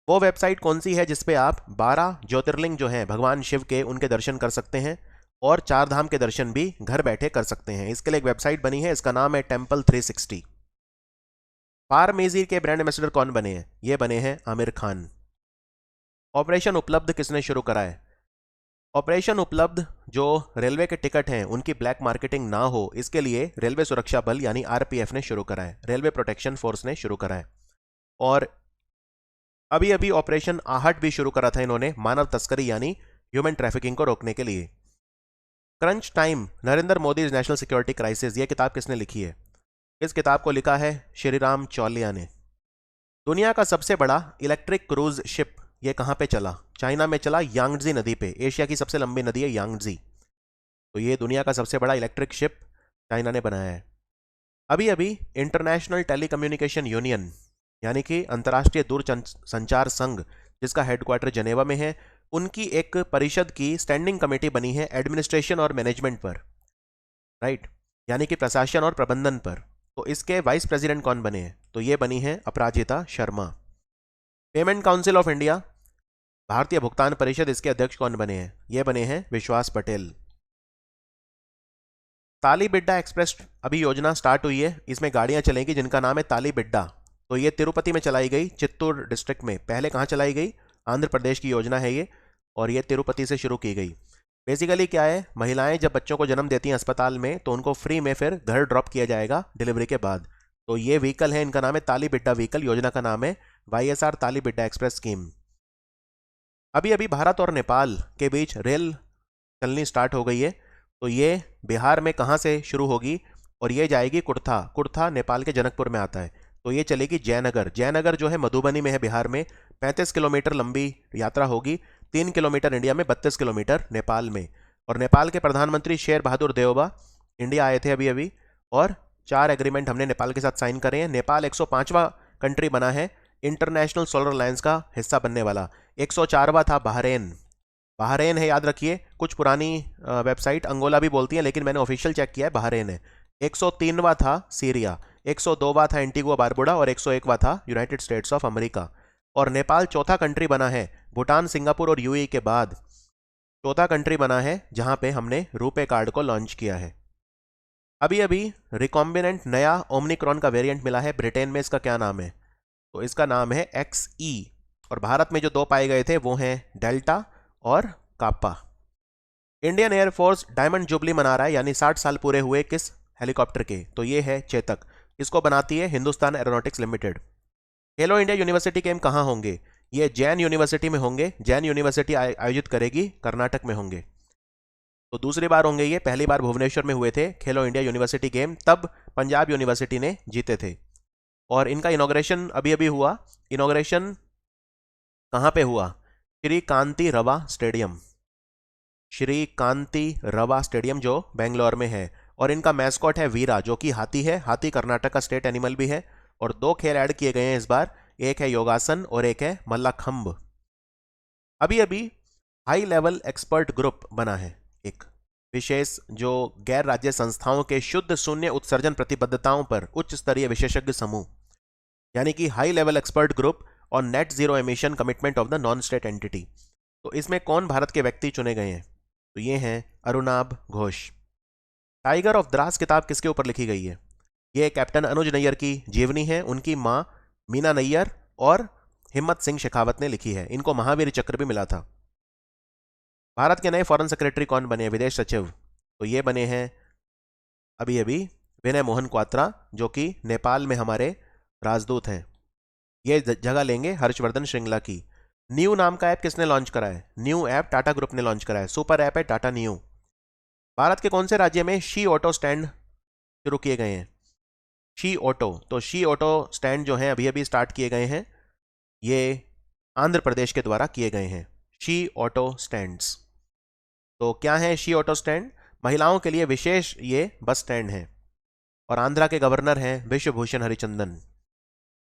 [SPEAKER 1] वो वेबसाइट कौन सी है जिसपे आप 12 ज्योतिर्लिंग जो हैं भगवान शिव के, उनके दर्शन कर सकते हैं, और 4 धाम के दर्शन भी घर बैठे कर सकते हैं? इसके लिए एक वेबसाइट बनी है, इसका नाम है टेम्पल 360। फार्मेजी के ब्रांड एम्बेसडर कौन बने हैं? ये बने हैं आमिर खान। ऑपरेशन उपलब्ध किसने शुरू करा है? ऑपरेशन उपलब्ध जो रेलवे के टिकट हैं उनकी ब्लैक मार्केटिंग ना हो, इसके लिए रेलवे सुरक्षा बल यानी RPF ने शुरू करा है, रेलवे प्रोटेक्शन फोर्स ने शुरू करा है। और अभी अभी ऑपरेशन आहट भी शुरू करा था इन्होंने, मानव तस्करी यानी ह्यूमन ट्रैफिकिंग को रोकने के लिए। Crunch time Narendra Modi national security crisis, ये किताब किसने लिखी है? इस किताब को लिखा है श्रीराम चौलिया ने। दुनिया का सबसे बड़ा इलेक्ट्रिक क्रूज शिप ये कहाँ पे चला? चाइना में चला, यांगजी नदी पे। एशिया की सबसे लंबी नदी है यांगजी। तो ये दुनिया का सबसे बड़ा इलेक्ट्रिक शिप चाइना ने बनाया है। अभी अभी इंटरनेशनल टेलीकम्युनिकेशन यूनियन यानी कि अंतर्राष्ट्रीय दूरसंचार संघ, जिसका हेडक्वार्टर जनेवा में है, उनकी एक परिषद की स्टैंडिंग कमेटी बनी है एडमिनिस्ट्रेशन और मैनेजमेंट पर, राइट, यानी कि प्रशासन और प्रबंधन पर। तो इसके वाइस प्रेसिडेंट कौन बने हैं? तो ये बनी है Aparajita Sharma. Payment council of India, भारतीय भुगतान परिषद, इसके अध्यक्ष कौन बने हैं? ये बने हैं विश्वास पटेल। ताली बिड्डा एक्सप्रेस अभी योजना स्टार्ट हुई है, इसमें गाड़ियां चलेंगी जिनका नाम है ताली बिड्डा। तो ये तिरुपति में चलाई गई, चित्तूर डिस्ट्रिक्ट में। पहले कहाँ चलाई गई? आंध्र प्रदेश की योजना है ये, और ये तिरुपति से शुरू की गई। बेसिकली क्या है, महिलाएं जब बच्चों को जन्म देती हैं अस्पताल में तो उनको फ्री में फिर घर ड्रॉप किया जाएगा डिलीवरी के बाद। तो ये व्हीकल है, इनका नाम है ताली बिड्डा व्हीकल, योजना का नाम है YSR ताली बिड्डा एक्सप्रेस स्कीम। अभी अभी भारत और नेपाल के बीच रेल चलनी स्टार्ट हो गई है। तो ये बिहार में कहाँ से शुरू होगी? और ये जाएगी कुर्था। कुर्था नेपाल के जनकपुर में आता है, तो ये चलेगी जयनगर। जयनगर जो है मधुबनी में है, बिहार में। 35 किलोमीटर लंबी यात्रा होगी, 3 किलोमीटर इंडिया में, 32 किलोमीटर नेपाल में। और नेपाल के प्रधानमंत्री शेर बहादुर देउबा इंडिया आए थे अभी अभी, और 4 एग्रीमेंट हमने नेपाल के साथ साइन करे हैं। नेपाल 105वां कंट्री बना है इंटरनेशनल सोलर अलायंस का हिस्सा बनने वाला। 104वां था बहरेन। बहरेन है, याद रखिए। कुछ पुरानी वेबसाइट अंगोला भी बोलती है, लेकिन मैंने ऑफिशियल चेक किया है, बहरेन है। 103वां था सीरिया, 102वां था एंटीगुआ बारबुडा, और 101वां था यूनाइटेड स्टेट्स ऑफ अमेरिका। और नेपाल चौथा कंट्री बना है भूटान, सिंगापुर और यूएई के बाद। चौथा कंट्री बना है जहां पे हमने रुपे कार्ड को लॉन्च किया है। अभी अभी रिकॉम्बिनेंट नया ओमनिक्रॉन का वेरिएंट मिला है ब्रिटेन में। इसका क्या नाम है? तो इसका नाम है XE। और भारत में जो 2 पाए गए थे वो हैं डेल्टा और कापा। इंडियन एयरफोर्स डायमंड जुबली मना रहा है, यानी 60 साल पूरे हुए किस हेलीकॉप्टर के? तो ये है चेतक। इसको बनाती है हिंदुस्तान एरोनॉटिक्स लिमिटेड। खेलो इंडिया यूनिवर्सिटी गेम कहाँ होंगे? ये जैन यूनिवर्सिटी में होंगे। जैन यूनिवर्सिटी आयोजित करेगी, कर्नाटक में होंगे। तो दूसरी बार होंगे ये, पहली बार भुवनेश्वर में हुए थे खेलो इंडिया यूनिवर्सिटी गेम, तब पंजाब यूनिवर्सिटी ने जीते थे। और इनका इनॉग्रेशन अभी अभी हुआ। इनॉग्रेशन कहाँ पे हुआ? श्री कांति रवा स्टेडियम। श्री कांति रवा स्टेडियम जो बेंगलोर में है। और इनका मैस्कॉट है वीरा, जो कि हाथी है। हाथी कर्नाटक का स्टेट एनिमल भी है। और 2 खेल ऐड किए गए हैं इस बार, एक है योगासन और एक है मल्लाखंब। अभी अभी हाई लेवल एक्सपर्ट ग्रुप बना है, एक विशेष जो गैर राज्य संस्थाओं के शुद्ध शून्य उत्सर्जन प्रतिबद्धताओं पर उच्च स्तरीय विशेषज्ञ समूह, यानी कि high level expert group on net zero emission commitment of the non state entity. तो इसमें कौन भारत के व्यक्ति चुने गए हैं? तो ये हैं अरुणाभ घोष। टाइगर ऑफ द्रास किताब किसके ऊपर लिखी गई है? ये कैप्टन अनुज नैयर की जीवनी है। उनकी मां मीना नैयर और हिम्मत सिंह शेखावत ने लिखी है। इनको महावीर चक्र भी मिला था। भारत के नए फॉरेन सेक्रेटरी कौन बने, विदेश सचिव? तो ये बने हैं अभी अभी विनय मोहन क्वात्रा, जो कि नेपाल में हमारे राजदूत हैं। ये जगह लेंगे हर्षवर्धन श्रृंगला की। न्यू नाम का ऐप किसने लॉन्च करा है? न्यू ऐप टाटा ग्रुप ने लॉन्च करा है। सुपर ऐप है टाटा न्यू। भारत के कौन से राज्य में शी ऑटो स्टैंड शुरू किए गए हैं? शी ऑटो, तो शी ऑटो स्टैंड जो हैं अभी अभी स्टार्ट किए गए हैं, ये आंध्र प्रदेश के द्वारा किए गए हैं शी ऑटो स्टैंड्स। तो क्या है शी ऑटो स्टैंड? महिलाओं के लिए विशेष ये बस स्टैंड है। और आंध्रा के गवर्नर हैं विश्वभूषण हरिचंदन।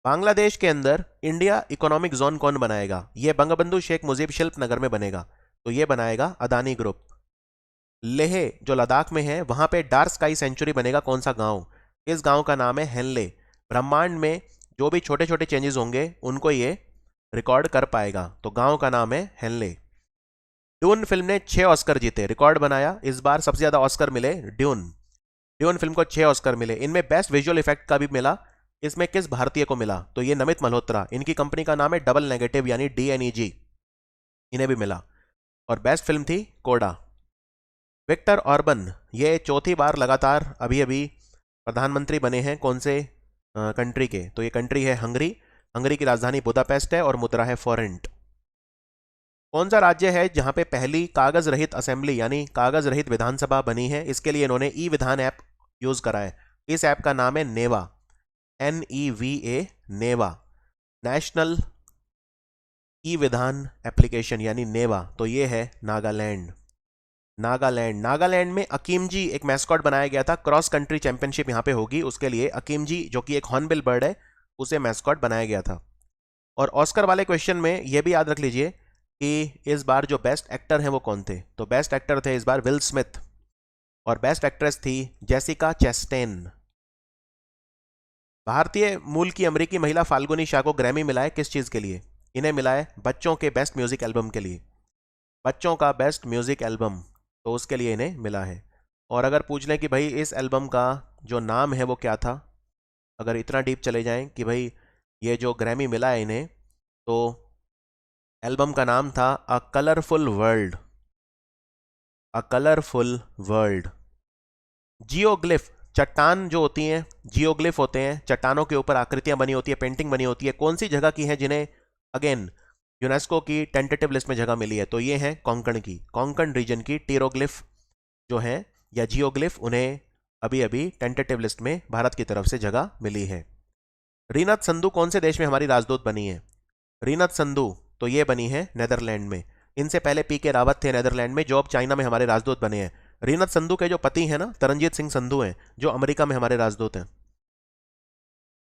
[SPEAKER 1] बांग्लादेश के अंदर इंडिया इकोनॉमिक जोन कौन बनाएगा? ये बंगबंधु शेख मुजीब शिल्प नगर में बनेगा। तो ये बनाएगा अदानी ग्रुप। लेह जो लद्दाख में है, वहां पे डार्क स्काई सेंचुरी बनेगा। कौन सा गांव? इस गांव का नाम है हेनले। ब्रह्मांड में जो भी छोटे छोटे चेंजेस होंगे उनको ये रिकॉर्ड कर पाएगा। तो गांव का नाम है हेनले। ड्यून फिल्म ने 6 ऑस्कर जीते, रिकॉर्ड बनाया। इस बार सबसे ज्यादा ऑस्कर मिले ड्यून फिल्म को 6 ऑस्कर मिले। इनमें बेस्ट विजुअल इफेक्ट का भी मिला। इसमें किस भारतीय को मिला? तो ये नमित मल्होत्रा। इनकी कंपनी का नाम है डबल नेगेटिव यानी DNEG, इन्हें भी मिला। और बेस्ट फिल्म थी कोडा। विक्टर ऑर्बन ये चौथी बार लगातार अभी अभी प्रधानमंत्री बने हैं। कौन से कंट्री के? तो ये कंट्री है हंगरी। हंगरी की राजधानी बुदापेस्ट है और मुद्रा है फॉरेंट। कौन सा राज्य है जहां पे पहली कागज रहित असेंबली यानी कागज रहित विधानसभा बनी है? इसके लिए इन्होंने ई विधान ऐप यूज करा है। इस ऐप का नाम है नेवा, NEVA, नेवा, नेशनल ई विधान एप्लीकेशन यानी नेवा। तो ये है नागालैंड। नागालैंड में अकीमजी एक मैस्कॉट बनाया गया था। क्रॉस कंट्री चैंपियनशिप यहां पे होगी, उसके लिए अकीमजी जो कि एक हॉर्नबिल बर्ड है उसे मैस्कॉट बनाया गया था। और ऑस्कर वाले क्वेश्चन में यह भी याद रख लीजिए कि इस बार जो बेस्ट एक्टर हैं वो कौन थे? तो बेस्ट एक्टर थे इस बार विल स्मिथ और बेस्ट एक्ट्रेस थी जेसिका चेस्टेन। भारतीय मूल की अमेरिकी महिला फाल्गुनी शाह को ग्रैमी मिला है किस चीज के लिए? इन्हें मिला है बच्चों के बेस्ट म्यूजिक एल्बम के लिए। बच्चों का बेस्ट म्यूजिक एल्बम, तो उसके लिए इन्हें मिला है। और अगर पूछ लें कि भाई इस एल्बम का जो नाम है वो क्या था, अगर इतना डीप चले जाएं कि भाई ये जो ग्रैमी मिला है इन्हें, तो एल्बम का नाम था अ कलरफुल वर्ल्ड। अ कलरफुल वर्ल्ड। जियोग्लिफ, चट्टान जो होती हैं, जियोग्लिफ होते हैं, चट्टानों के ऊपर आकृतियां बनी होती है, पेंटिंग बनी होती है। कौन सी जगह की है जिन्हें अगेन यूनेस्को की टेंटेटिव लिस्ट में जगह मिली है? तो ये है कोंकण की, कोंकण रीजन की टीरोग्लिफ जो है या जियोग्लिफ, उन्हें अभी अभी टेंटेटिव लिस्ट में भारत की तरफ से जगह मिली है। रीनत संधू कौन से देश में हमारी राजदूत बनी है? रीनत संधू तो ये बनी है नेदरलैंड में। इनसे पहले पी के रावत थे नेदरलैंड में, जो अब चाइना में हमारे राजदूत बने हैं। रीनत संधू के जो पति हैं ना, तरनजीत सिंह संधू हैं, जो अमेरिका में हमारे राजदूत हैं।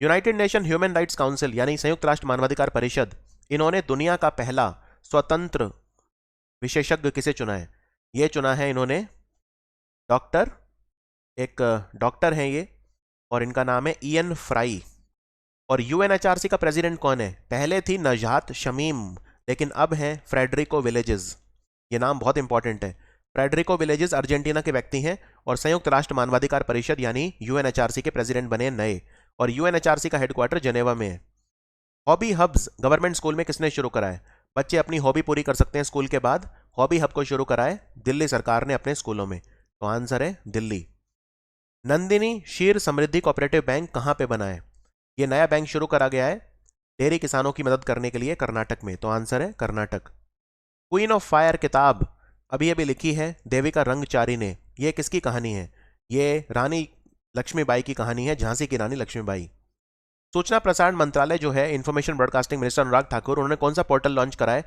[SPEAKER 1] United nation human rights council यानी संयुक्त राष्ट्र मानवाधिकार परिषद, इन्होंने दुनिया का पहला स्वतंत्र विशेषज्ञ किसे चुना है? ये चुना है इन्होंने डॉक्टर, एक डॉक्टर हैं ये, और इनका नाम है इयन फ्राई। और यूएनएचआरसी का प्रेसिडेंट कौन है? पहले थी नजात शमीम, लेकिन अब हैं फ्रेडरिको विलेजेस। ये नाम बहुत इंपॉर्टेंट है। फ्रेडरिको विलेजेस अर्जेंटीना के व्यक्ति हैं और संयुक्त राष्ट्र मानवाधिकार परिषद यानी यूएनएचआरसी के प्रेसिडेंट बने हैं नए। और यूएनएचआरसी का हेडक्वार्टर जेनेवा में है। हॉबी हब्स गवर्नमेंट स्कूल में किसने शुरू कराए? बच्चे अपनी हॉबी पूरी कर सकते हैं स्कूल के बाद। हॉबी हब को शुरू कराए दिल्ली सरकार ने अपने स्कूलों में। तो आंसर है दिल्ली। नंदिनी क्षीर समृद्धि कोऑपरेटिव बैंक कहां पे बना है? ये नया बैंक शुरू करा गया है डेयरी किसानों की मदद करने के लिए कर्नाटक में। तो आंसर है कर्नाटक। क्वीन ऑफ फायर किताब अभी अभी लिखी है देविका रंगचारी ने। ये किसकी कहानी है? ये रानी लक्ष्मीबाई की कहानी है, झांसी की रानी लक्ष्मीबाई। सूचना प्रसारण मंत्रालय जो है, information broadcasting minister Anurag Thakur, उन्होंने कौन सा पोर्टल लॉन्च करा है?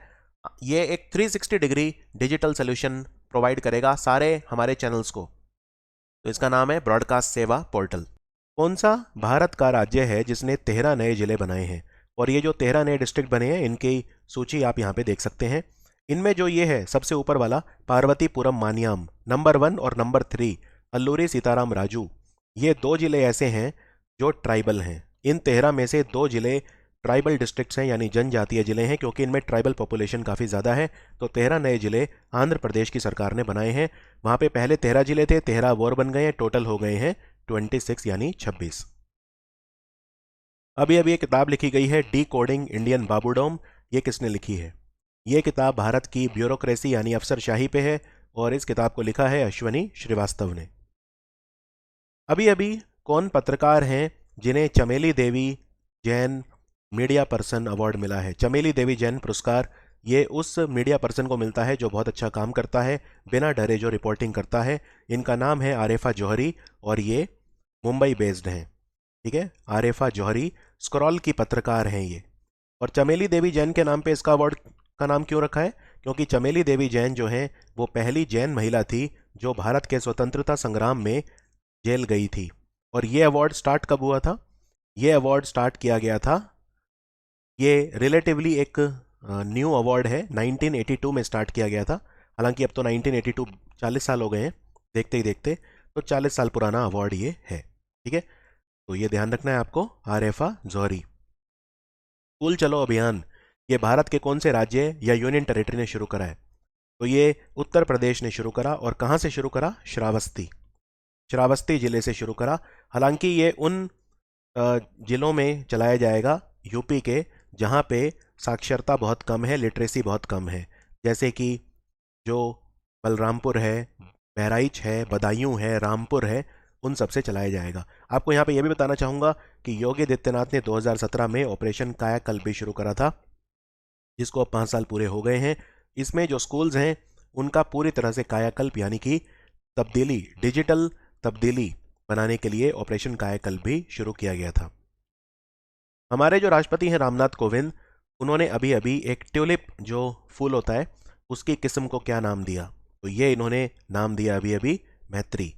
[SPEAKER 1] ये एक 360 डिग्री डिजिटल सोल्यूशन प्रोवाइड करेगा सारे हमारे चैनल्स को। तो इसका नाम है ब्रॉडकास्ट सेवा पोर्टल। कौन सा भारत का राज्य है जिसने 13 नए जिले बनाए हैं? और ये जो 13 नए डिस्ट्रिक्ट बने हैं, इनकी सूची आप यहाँ पे देख सकते हैं। इनमें जो ये है सबसे ऊपर वाला पार्वतीपुरम मानियाम, नंबर 1 और नंबर 3 अल्लूरी सीताराम राजू, ये 2 जिले ऐसे हैं जो ट्राइबल हैं। इन 13 में से 2 जिले ट्राइबल डिस्ट्रिक्ट्स हैं यानी जनजातीय जिले हैं, क्योंकि इनमें ट्राइबल पॉपुलेशन काफ़ी ज़्यादा है। तो 13 नए जिले आंध्र प्रदेश की सरकार ने बनाए हैं। वहाँ पे पहले 13 जिले थे, 13 और बन गए हैं, टोटल हो गए हैं 26 यानी 26। अभी अभी एक किताब लिखी गई है डी कोडिंग इंडियन बाबूडोम। ये किसने लिखी है? ये किताब भारत की ब्यूरोक्रेसी यानी अफसरशाही पे है और इस किताब को लिखा है अश्वनी श्रीवास्तव ने। अभी अभी कौन पत्रकार हैं जिन्हें चमेली देवी जैन मीडिया पर्सन अवार्ड मिला है? चमेली देवी जैन पुरस्कार ये उस मीडिया पर्सन को मिलता है जो बहुत अच्छा काम करता है, बिना डरे जो रिपोर्टिंग करता है। इनका नाम है आरिफा जौहरी और ये मुंबई बेस्ड हैं। ठीक है, आरिफा जौहरी स्क्रॉल की पत्रकार हैं ये। और चमेली देवी जैन के नाम पे इसका अवार्ड का नाम क्यों रखा है? क्योंकि चमेली देवी जैन जो हैं वो पहली जैन महिला थी जो भारत के स्वतंत्रता संग्राम में जेल गई थी। और ये अवार्ड स्टार्ट कब हुआ था? ये अवार्ड स्टार्ट किया गया था, ये रिलेटिवली एक न्यू अवार्ड है, 1982 में स्टार्ट किया गया था। हालांकि अब तो 1982 40 साल हो गए हैं देखते ही देखते, तो 40 साल पुराना अवार्ड ये है। ठीक है, तो ये ध्यान रखना है आपको। आरिफा जौहरी। स्कूल चलो अभियान ये भारत के कौन से राज्य या यूनियन टेरिटरी ने शुरू करा है? तो ये उत्तर प्रदेश ने शुरू करा। और कहाँ से शुरू करा? श्रावस्ती, श्रावस्ती जिले से शुरू करा। हालांकि ये उन जिलों में चलाया जाएगा यूपी के जहाँ पे साक्षरता बहुत कम है, लिटरेसी बहुत कम है, जैसे कि जो बलरामपुर है, बहराइच है, बदायूं है, रामपुर है, उन सब से चलाया जाएगा। आपको यहाँ पे यह भी बताना चाहूँगा कि योगी आदित्यनाथ ने 2017 में ऑपरेशन कायाकल्प भी शुरू करा था, जिसको अब 5 साल पूरे हो गए हैं। इसमें जो स्कूल्स हैं उनका पूरी तरह से कायाकल्प यानी कि तब्दीली, डिजिटल तब्दीली बनाने के लिए ऑपरेशन कायाकल्प भी शुरू किया गया था। हमारे जो राष्ट्रपति हैं रामनाथ कोविंद, उन्होंने अभी अभी एक ट्यूलिप जो फूल होता है उसकी किस्म को क्या नाम दिया? तो ये इन्होंने नाम दिया अभी अभी मैत्री।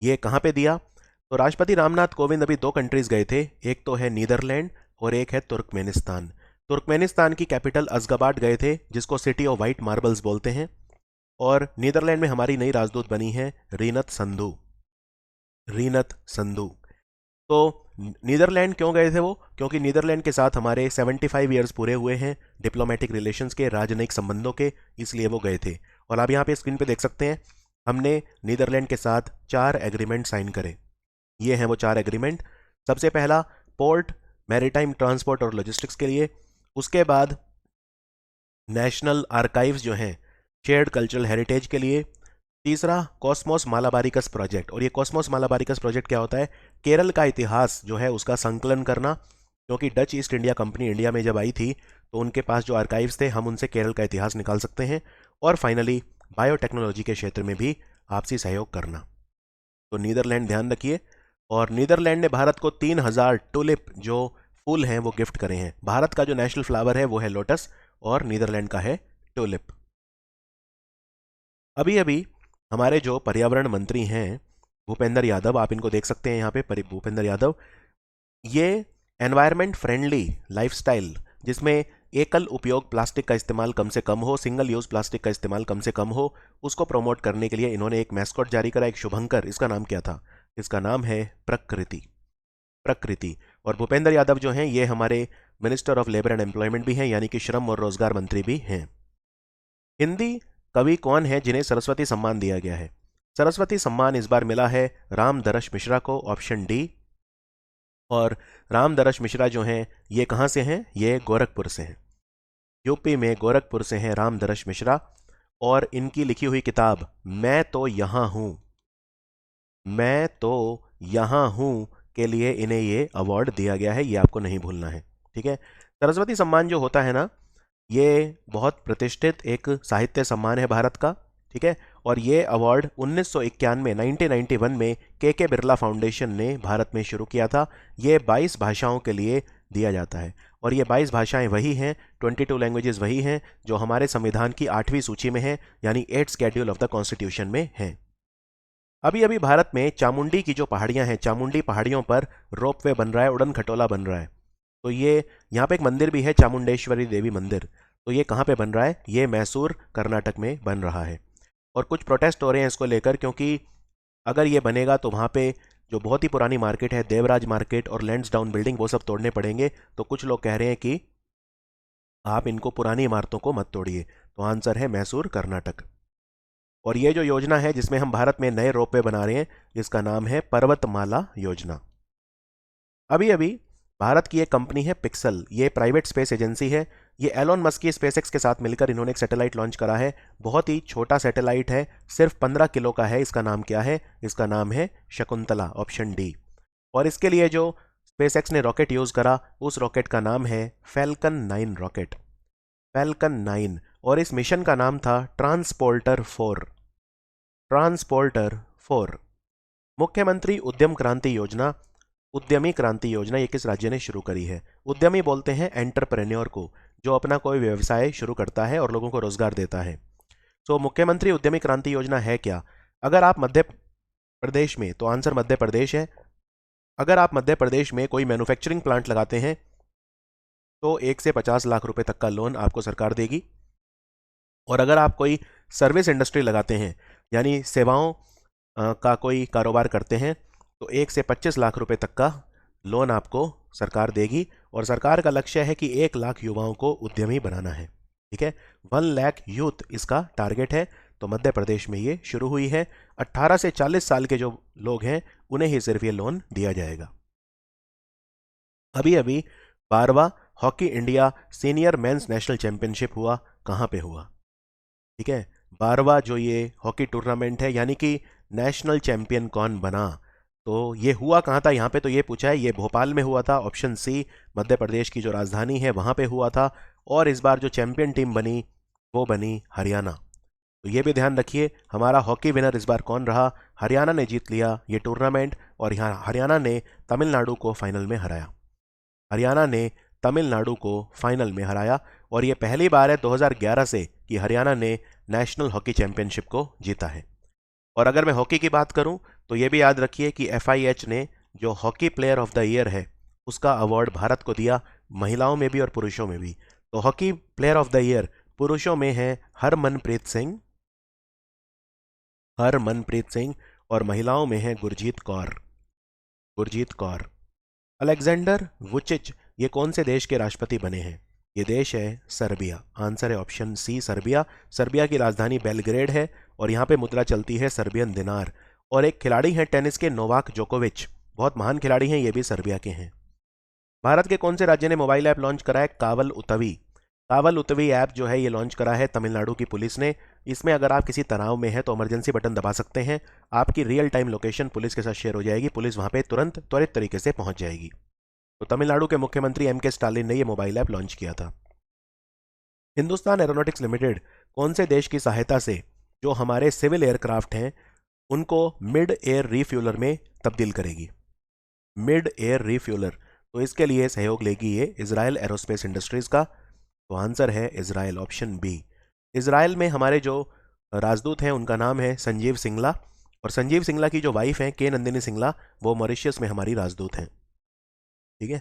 [SPEAKER 1] ये कहाँ पे दिया? तो राष्ट्रपति रामनाथ कोविंद अभी 2 कंट्रीज गए थे, एक तो है नीदरलैंड और एक है तुर्कमेनिस्तान। तुर्कमेनिस्तान की कैपिटल अशगाबाद गए थे, जिसको सिटी ऑफ वाइट मार्बल्स बोलते हैं। और नीदरलैंड में हमारी नई राजदूत बनी है रीनत संधू, रीनत संधू। तो नीदरलैंड क्यों गए थे वो? क्योंकि नीदरलैंड के साथ हमारे 75 ईयर्स पूरे हुए हैं डिप्लोमेटिक रिलेशंस के, राजनयिक संबंधों के, इसलिए वो गए थे। और आप यहाँ पे स्क्रीन पे देख सकते हैं हमने नीदरलैंड के साथ 4 एग्रीमेंट साइन करे। ये हैं वो 4 एग्रीमेंट। सबसे पहला पोर्ट, मैरीटाइम ट्रांसपोर्ट और लॉजिस्टिक्स के लिए। उसके बाद नेशनल आर्काइव्स जो हैं शेयर्ड कल्चरल हेरिटेज के लिए। तीसरा कॉस्मोस मालाबारिकस प्रोजेक्ट। और ये कॉस्मोस मालाबारिकस प्रोजेक्ट क्या होता है? केरल का इतिहास जो है उसका संकलन करना, क्योंकि Dutch east India company India में जब आई थी तो उनके पास जो आर्काइव्स थे हम उनसे केरल का इतिहास निकाल सकते हैं। और फाइनली बायोटेक्नोलॉजी के क्षेत्र में भी आपसी सहयोग करना। तो नीदरलैंड ध्यान रखिए। और नीदरलैंड ने भारत को 3000 टुलिप जो फूल हैं वो गिफ्ट करे हैं। भारत का जो नेशनल फ्लावर है वो है लोटस और नीदरलैंड का है टुलिप। अभी अभी हमारे जो पर्यावरण मंत्री हैं भूपेंद्र यादव, आप इनको देख सकते हैं यहाँ पे, भूपेंद्र यादव, ये एनवायरमेंट फ्रेंडली लाइफस्टाइल जिसमें एकल उपयोग प्लास्टिक का इस्तेमाल कम से कम हो, सिंगल यूज प्लास्टिक का इस्तेमाल कम से कम हो, उसको प्रमोट करने के लिए इन्होंने एक मैस्कॉट जारी करा, एक शुभंकर। इसका नाम क्या था? इसका नाम है प्रकृति। प्रकृति। और भूपेंद्र यादव जो हैं ये हमारे minister of labour and employment भी हैं, यानी कि श्रम और रोजगार मंत्री भी हैं। हिंदी कवि कौन है जिन्हें सरस्वती सम्मान दिया गया है? सरस्वती सम्मान इस बार मिला है रामदरश मिश्रा को, ऑप्शन डी। और रामदरश मिश्रा जो हैं ये कहाँ से हैं? ये गोरखपुर से हैं, यूपी में गोरखपुर से हैं रामदरश मिश्रा। और इनकी लिखी हुई किताब मैं तो यहाँ हूँ, मैं तो यहाँ हूँ के लिए इन्हें ये अवार्ड दिया गया है, ये आपको नहीं भूलना है, ठीक है। सरस्वती सम्मान जो होता है ना, ये बहुत प्रतिष्ठित एक साहित्य सम्मान है भारत का, ठीक है। और ये अवार्ड 1991 में के बिरला फाउंडेशन ने भारत में शुरू किया था। ये 22 भाषाओं के लिए दिया जाता है और ये 22 भाषाएं वही हैं, 22 लैंग्वेजेस वही हैं जो हमारे संविधान की 8वीं सूची में है, यानी 8th schedule of the constitution में है। अभी अभी भारत में चामुंडी की जो पहाड़ियां हैं, चामुंडी पहाड़ियों पर रोपवे बन रहा है, उड़न खटोला बन रहा है। तो ये यहाँ पे एक मंदिर भी है, चामुंडेश्वरी देवी मंदिर। तो ये कहाँ पे बन रहा है? ये मैसूर कर्नाटक में बन रहा है। और कुछ प्रोटेस्ट हो रहे हैं इसको लेकर, क्योंकि अगर ये बनेगा तो वहाँ पे जो बहुत ही पुरानी मार्केट है, देवराज मार्केट और लैंड्सडाउन बिल्डिंग, वो सब तोड़ने पड़ेंगे। तो कुछ लोग कह रहे हैं कि आप इनको पुरानी इमारतों को मत तोड़िए। तो आंसर है मैसूर कर्नाटक। और ये जो योजना है जिसमें हम भारत में नए रोपवे बना रहे हैं, इसका नाम है पर्वतमाला योजना। अभी अभी भारत की एक कंपनी है पिक्सल, ये प्राइवेट स्पेस एजेंसी है। ये एलोन मस्क की स्पेसएक्स के साथ मिलकर इन्होंने एक सैटेलाइट लॉन्च करा है। बहुत ही छोटा सैटेलाइट है, सिर्फ 15 किलो का है। इसका नाम क्या है? इसका नाम है शकुंतला, ऑप्शन डी। और इसके लिए जो स्पेसएक्स ने रॉकेट यूज करा, उस रॉकेट का नाम है फैल्कन 9 रॉकेट, फैल्कन 9। और इस मिशन का नाम था ट्रांसपोर्टर 4, ट्रांसपोर्टर 4। मुख्यमंत्री उद्यम क्रांति योजना, उद्यमी क्रांति योजना, ये किस राज्य ने शुरू करी है? उद्यमी बोलते हैं एंटरप्रेन्योर को, जो अपना कोई व्यवसाय शुरू करता है और लोगों को रोजगार देता है। तो मुख्यमंत्री उद्यमी क्रांति योजना है क्या? अगर आप मध्य प्रदेश में, तो आंसर मध्य प्रदेश है। अगर आप मध्य प्रदेश में कोई मैन्युफैक्चरिंग प्लांट लगाते हैं तो 1 से 50 लाख रुपए तक का लोन आपको सरकार देगी। और अगर आप कोई सर्विस इंडस्ट्री लगाते हैं, यानी सेवाओं का कोई कारोबार करते हैं, तो 1 से 25 लाख रुपए तक का लोन आपको सरकार देगी। और सरकार का लक्ष्य है कि 1 लाख युवाओं को उद्यमी बनाना है, ठीक है। 1 लाख यूथ इसका टारगेट है। तो मध्य प्रदेश में ये शुरू हुई है। 18 से 40 साल के जो लोग हैं उन्हें ही सिर्फ ये लोन दिया जाएगा। अभी अभी 12वां hockey India senior men's national championship हुआ, कहाँ पे हुआ? ठीक है, 12वां जो ये हॉकी टूर्नामेंट है, यानी कि नेशनल चैंपियन कौन बना, तो ये हुआ कहाँ था? यहाँ पे तो ये पूछा है, ये भोपाल में हुआ था, ऑप्शन सी। मध्य प्रदेश की जो राजधानी है वहाँ पे हुआ था। और इस बार जो चैंपियन टीम बनी वो बनी हरियाणा। तो ये भी ध्यान रखिए, हमारा हॉकी विनर इस बार कौन रहा? हरियाणा ने जीत लिया ये टूर्नामेंट। और यहाँ हरियाणा ने तमिलनाडु को फाइनल में हराया, हरियाणा ने तमिलनाडु को फाइनल में हराया। और ये पहली बार है 2011 से कि हरियाणा ने नेशनल हॉकी चैंपियनशिप को जीता है। और अगर मैं हॉकी की बात करूं तो ये भी याद रखिए कि FIH ने जो hockey player of the year है उसका अवार्ड भारत को दिया, महिलाओं में भी और पुरुषों में भी। तो hockey player of the year पुरुषों में है हरमनप्रीत सिंह, हरमनप्रीत सिंह, और महिलाओं में है गुरजीत कौर, गुरजीत कौर। अलेक्जेंडर वुचिच ये कौन से देश के राष्ट्रपति बने हैं? ये देश है सर्बिया, आंसर है ऑप्शन सी सर्बिया। सर्बिया की राजधानी बेलग्रेड है और यहाँ पे मुद्रा चलती है सर्बियन दिनार। और एक खिलाड़ी हैं टेनिस के नोवाक जोकोविच, बहुत महान खिलाड़ी हैं, ये भी सर्बिया के हैं। भारत के कौन से राज्य ने मोबाइल ऐप लॉन्च करा है? कावल उतवी, कावल उतवी ऐप जो है ये लॉन्च करा है तमिलनाडु की पुलिस ने। इसमें अगर आप किसी तनाव में हैं तो इमरजेंसी बटन दबा सकते हैं, आपकी रियल टाइम लोकेशन पुलिस के साथ शेयर हो जाएगी, पुलिस वहां पे तुरंत त्वरित तरीके से पहुंच जाएगी। तो तमिलनाडु के मुख्यमंत्री MK स्टालिन ने यह मोबाइल ऐप लॉन्च किया था। हिंदुस्तान एरोनॉटिक्स लिमिटेड कौन से देश की सहायता से जो हमारे सिविल एयरक्राफ्ट हैं उनको मिड एयर रिफ्यूलर में तब्दील करेगी। मिड एयर रिफ्यूलर, तो इसके लिए सहयोग लेगी ये इजराइल एरोस्पेस इंडस्ट्रीज का। तो आंसर है इजराइल, ऑप्शन बी। इजराइल में हमारे जो राजदूत हैं उनका नाम है संजीव सिंगला, और संजीव सिंगला की जो वाइफ हैं के नंदिनी सिंगला, वो मॉरिशस में हमारी राजदूत हैं। ठीक है,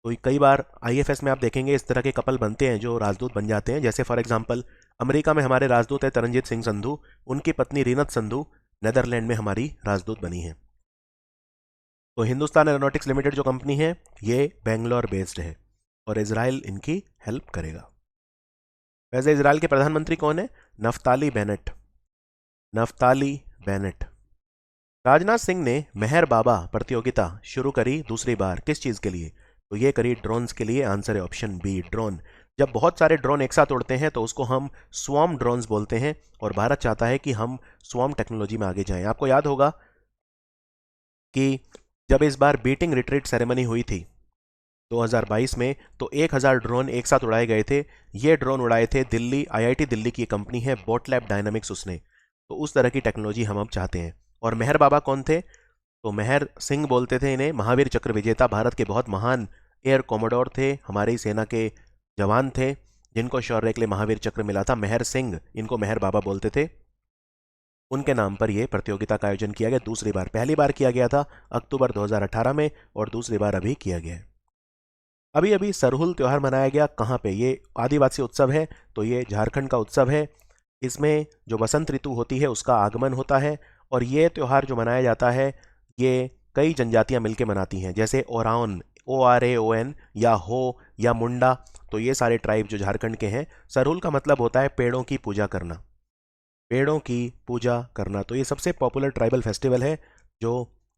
[SPEAKER 1] तो कई बार आईएफएस में आप देखेंगे इस तरह के कपल बनते हैं जो राजदूत बन जाते हैं। जैसे फॉर एग्जांपल अमेरिका में हमारे राजदूत है तरनजीत सिंह संधू, उनकी पत्नी रीनत संधू नेदरलैंड में हमारी राजदूत बनी है। तो हिंदुस्तान एरोनॉटिक्स लिमिटेड जो कंपनी है ये बेंगलोर बेस्ड है और इजराइल इनकी हेल्प करेगा। वैसे इजराइल के प्रधानमंत्री कौन है? Naftali Bennett, Naftali Bennett. Rajnath Singh ने मेहर बाबा प्रतियोगिता शुरू करी दूसरी बार, किस चीज के लिए? तो ये करी ड्रोन्स के लिए, आंसर है ऑप्शन बी ड्रोन। जब बहुत सारे ड्रोन एक साथ उड़ते हैं तो उसको हम स्वॉर्म ड्रोन्स बोलते हैं, और भारत चाहता है कि हम स्वॉर्म टेक्नोलॉजी में आगे जाएं। आपको याद होगा कि जब इस बार बीटिंग रिट्रीट सेरेमनी हुई थी 2022 में, तो 1000 ड्रोन एक साथ उड़ाए गए थे। ये ड्रोन उड़ाए थे दिल्ली, आईआईटी दिल्ली की कंपनी है बोटलैब डायनामिक्स उसने। तो उस तरह की टेक्नोलॉजी हम अब चाहते हैं। और मेहर बाबा कौन थे? तो मेहर सिंह बोलते थे इन्हें, महावीर चक्र विजेता, भारत के बहुत महान एयर कोमोडोर थे, हमारी सेना के जवान थे जिनको शौर्य के लिए महावीर चक्र मिला था। मेहर सिंह, इनको मेहर बाबा बोलते थे। उनके नाम पर यह प्रतियोगिता का आयोजन किया गया दूसरी बार। पहली बार किया गया था अक्टूबर 2018 में, और दूसरी बार अभी किया गया है। अभी अभी सरहुल त्योहार मनाया गया, कहाँ पे? ये आदिवासी उत्सव है, तो ये झारखंड का उत्सव है। इसमें जो बसंत ऋतु होती है उसका आगमन होता है, और ये त्यौहार जो मनाया जाता है ये कई जनजातियां मिलकर मनाती हैं, जैसे ओराओन, ORAON, या हो या मुंडा। तो ये सारे ट्राइब जो झारखंड के हैं। सरहुल का मतलब होता है पेड़ों की पूजा करना, पेड़ों की पूजा करना। तो ये सबसे पॉपुलर ट्राइबल फेस्टिवल है जो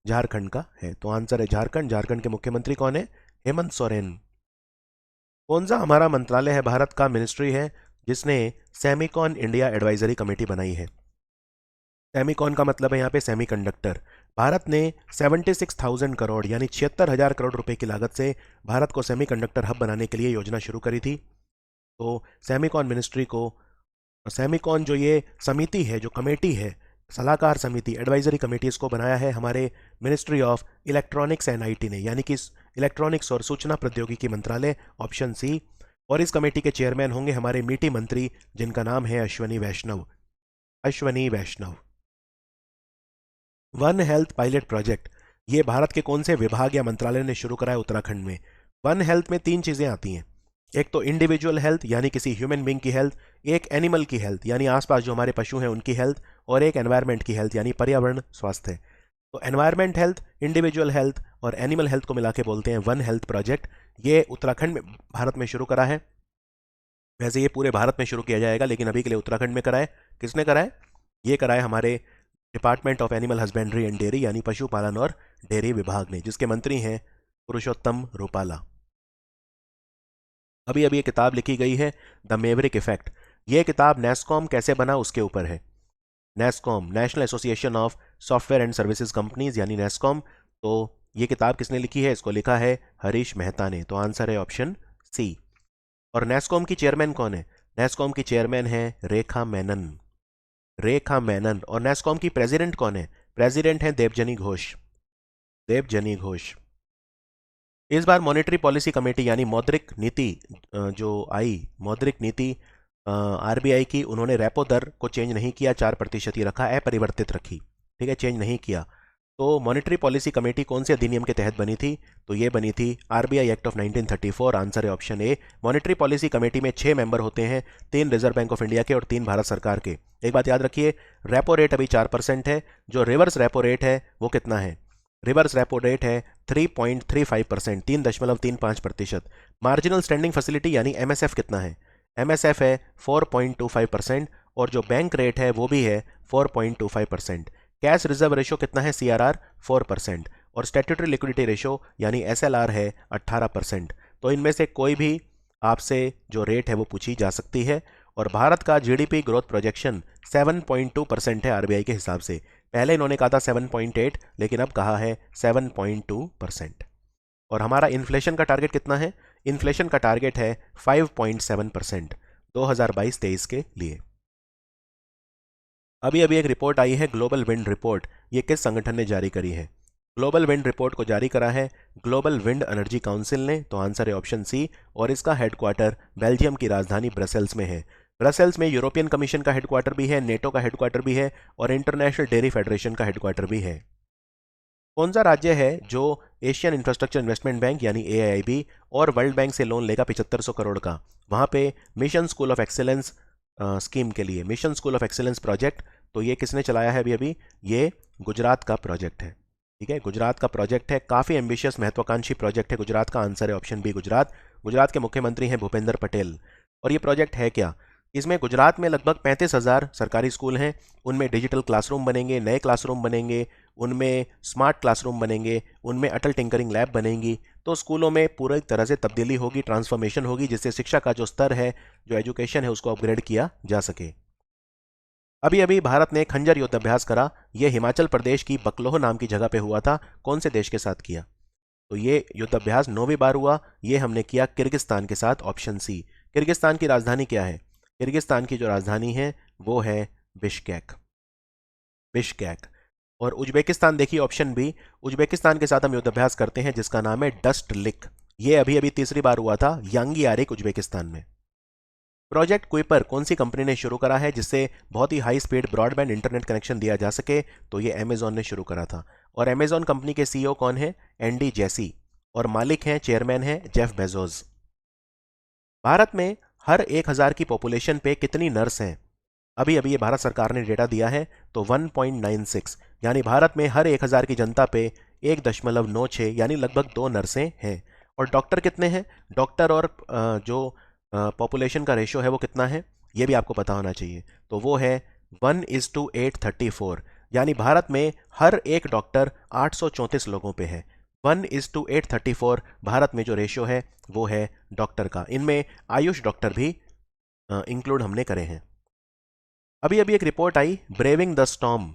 [SPEAKER 1] झारखंड का है। तो आंसर है झारखंड। झारखंड के मुख्यमंत्री कौन है? हेमंत सोरेन। कौन सा हमारा मंत्रालय है भारत का, मिनिस्ट्री है, जिसने सेमिकॉन इंडिया एडवाइजरी कमेटी बनाई है? सेमिकॉन का मतलब है यहाँ पे सेमीकंडक्टर। भारत ने 76,000 करोड़ यानी 76,000 करोड़ रुपए की लागत से भारत को सेमीकंडक्टर हब बनाने के लिए योजना शुरू करी थी। तो सेमिकॉन मिनिस्ट्री को, सेमिकॉन जो ये समिति है, जो कमेटी है, सलाहकार समिति, एडवाइजरी कमेटी, इसको बनाया है हमारे ministry of electronics and IT ने, यानी कि इलेक्ट्रॉनिक्स और सूचना प्रौद्योगिकी मंत्रालय, ऑप्शन सी। और इस कमेटी के चेयरमैन होंगे हमारे मीटी मंत्री जिनका नाम है अश्वनी वैष्णव, अश्वनी वैष्णव। वन हेल्थ पायलट प्रोजेक्ट, ये भारत के कौन से विभाग या मंत्रालय ने शुरू करा है उत्तराखंड में? वन हेल्थ में 3 चीजें आती हैं, एक तो इंडिविजुअल हेल्थ यानी किसी ह्यूमन बींग की हेल्थ, एक एनिमल की हेल्थ यानी आसपास जो हमारे पशु हैं उनकी हेल्थ, और एक एनवायरमेंट की हेल्थ यानी पर्यावरण स्वास्थ्य। तो एनवायरमेंट हेल्थ, इंडिविजुअल हेल्थ और एनिमल हेल्थ को मिला के बोलते हैं वन हेल्थ प्रोजेक्ट। ये उत्तराखंड में, भारत में शुरू करा है। वैसे ये पूरे भारत में शुरू किया जाएगा, लेकिन अभी के लिए उत्तराखंड में कराए। किसने कराए? ये कराए हमारे department of animal husbandry and dairy यानी पशुपालन और डेयरी विभाग ने, जिसके मंत्री हैं पुरुषोत्तम रूपाला। अभी अभी ये किताब लिखी गई है द मेवरिक इफेक्ट। ये किताब नेस्कॉम कैसे बना उसके ऊपर है। NASSCOM, national association of software and services companies यानी नेस्कॉम। तो ये किताब किसने लिखी है? इसको लिखा है हरीश मेहता ने। तो आंसर है ऑप्शन सी। और नेस्कॉम की चेयरमैन कौन है? नेस्कॉम की चेयरमैन है रेखा मेनन, रेखा मेनन। और नेस्कॉम की प्रेसिडेंट कौन है? प्रेसिडेंट है देवजनी घोष, देवजनी घोष। इस बार मॉनेटरी पॉलिसी कमेटी यानी मौद्रिक नीति जो आई, मौद्रिक नीति आरबीआई की, उन्होंने रेपो दर को चेंज नहीं किया, 4% ही रखा, अपरिवर्तित रखी। ठीक है, चेंज नहीं किया। तो मॉनेटरी पॉलिसी कमेटी कौन से अधिनियम के तहत बनी थी? तो ये बनी थी आरबीआई एक्ट ऑफ 1934। आंसर है option A. Monetary policy committee में 6 मेंबर होते हैं, 3 रिजर्व बैंक ऑफ इंडिया के और 3 भारत सरकार के। एक बात याद रखिए, रेपो रेट अभी 4% है, जो रिवर्स रेपो रेट है वो कितना है? रिवर्स रेपो रेट है 3.35%, 3.35%। मार्जिनल स्टैंडिंग फैसिलिटी यानी एमएसएफ कितना है? एमएसएफ है 4.25%, और जो बैंक रेट है वो भी है 4.25%। कैश रिजर्व रेशो कितना है? सीआरआर 4%, और स्टैट्यूटरी लिक्विडिटी रेशो यानी एसएलआर है 18%। तो इनमें से कोई भी आपसे जो रेट है वो पूछी जा सकती है। और भारत का जीडीपी ग्रोथ प्रोजेक्शन 7.2% है आरबीआई के हिसाब से। पहले इन्होंने कहा था 7.8, लेकिन अब कहा है 7.2%। और हमारा इन्फ्लेशन का टारगेट कितना है? इन्फ्लेशन का टारगेट है 5.7% 2022-23 के लिए। अभी अभी एक रिपोर्ट आई है ग्लोबल विंड रिपोर्ट। ये किस संगठन ने जारी करी है? ग्लोबल विंड रिपोर्ट को जारी करा है ग्लोबल विंड एनर्जी काउंसिल ने। तो आंसर है ऑप्शन सी, और इसका हेडक्वार्टर बेल्जियम की राजधानी ब्रसेल्स में है। ब्रसेल्स में यूरोपियन कमीशन का हेडक्वार्टर भी है, नेटो का हेडक्वार्टर भी है, और इंटरनेशनल डेयरी फेडरेशन का हेडक्वार्टर भी है। कौन सा राज्य है जो एशियन इंफ्रास्ट्रक्चर इन्वेस्टमेंट बैंक यानी एआईआईबी और वर्ल्ड बैंक से लोन लेगा 7500 करोड़ का? वहां पे mission school of excellence scheme के लिए, mission school of excellence project, तो ये किसने चलाया है अभी अभी? ये गुजरात का प्रोजेक्ट है। ठीक है, गुजरात का प्रोजेक्ट है, काफी एम्बिशियस महत्वाकांक्षी प्रोजेक्ट है गुजरात का। आंसर है ऑप्शन बी, गुजरात। गुजरात के मुख्यमंत्री हैं भूपेंद्र पटेल। और ये प्रोजेक्ट है क्या? इसमें गुजरात में लगभग 35,000 सरकारी स्कूल हैं, उनमें डिजिटल क्लासरूम बनेंगे, नए क्लासरूम बनेंगे, उनमें स्मार्ट क्लासरूम बनेंगे, उनमें अटल टिंकरिंग लैब बनेंगी। तो स्कूलों में पूरी तरह से तब्दीली होगी, ट्रांसफॉर्मेशन होगी, जिससे शिक्षा का जो स्तर है, जो एजुकेशन है, उसको अपग्रेड किया जा सके। अभी अभी भारत ने खंजर युद्ध अभ्यास करा। यह हिमाचल प्रदेश की बकलोह नाम की जगह पे हुआ था। कौन से देश के साथ किया? तो ये युद्ध अभ्यास 9वीं बार हुआ। ये हमने किया किर्गिस्तान के साथ, ऑप्शन सी। किर्गिस्तान की राजधानी क्या है? किर्गिस्तान की जो राजधानी है वो है बिश्केक। बिश्केक। और उज्बेकिस्तान देखिए, ऑप्शन बी। उज्बेकिस्तान के साथ हम युद्ध अभ्यास करते हैं जिसका नाम है डस्ट लिक। ये अभी अभी तीसरी बार हुआ था यांगी आरिक उज्बेकिस्तान में। प्रोजेक्ट कुइपर कौन सी कंपनी ने शुरू करा है जिससे बहुत ही high speed broadband internet connection दिया जा सके? तो ये अमेजॉन ने शुरू करा था। और अमेजॉन कंपनी के सीईओ कौन है? Andy Jassy. और मालिक हैं, चेयरमैन हैं जेफ बेजोस। भारत में हर 1000 की पॉपुलेशन पे कितनी नर्स हैं? अभी अभी ये भारत सरकार ने डेटा दिया है, तो 1.96, यानी भारत में हर 1000 की जनता पे 1.96 यानी लगभग 2 नर्सें हैं। और डॉक्टर कितने हैं? डॉक्टर और जो पॉपुलेशन का रेशियो है वो कितना है, ये भी आपको पता होना चाहिए। तो वो है 1:834, यानी भारत में हर एक डॉक्टर 834 लोगों पे है। 1:834 भारत में जो रेशियो है वो है डॉक्टर का। इनमें आयुष डॉक्टर भी इंक्लूड हमने करे हैं। अभी अभी एक report I braving the storm,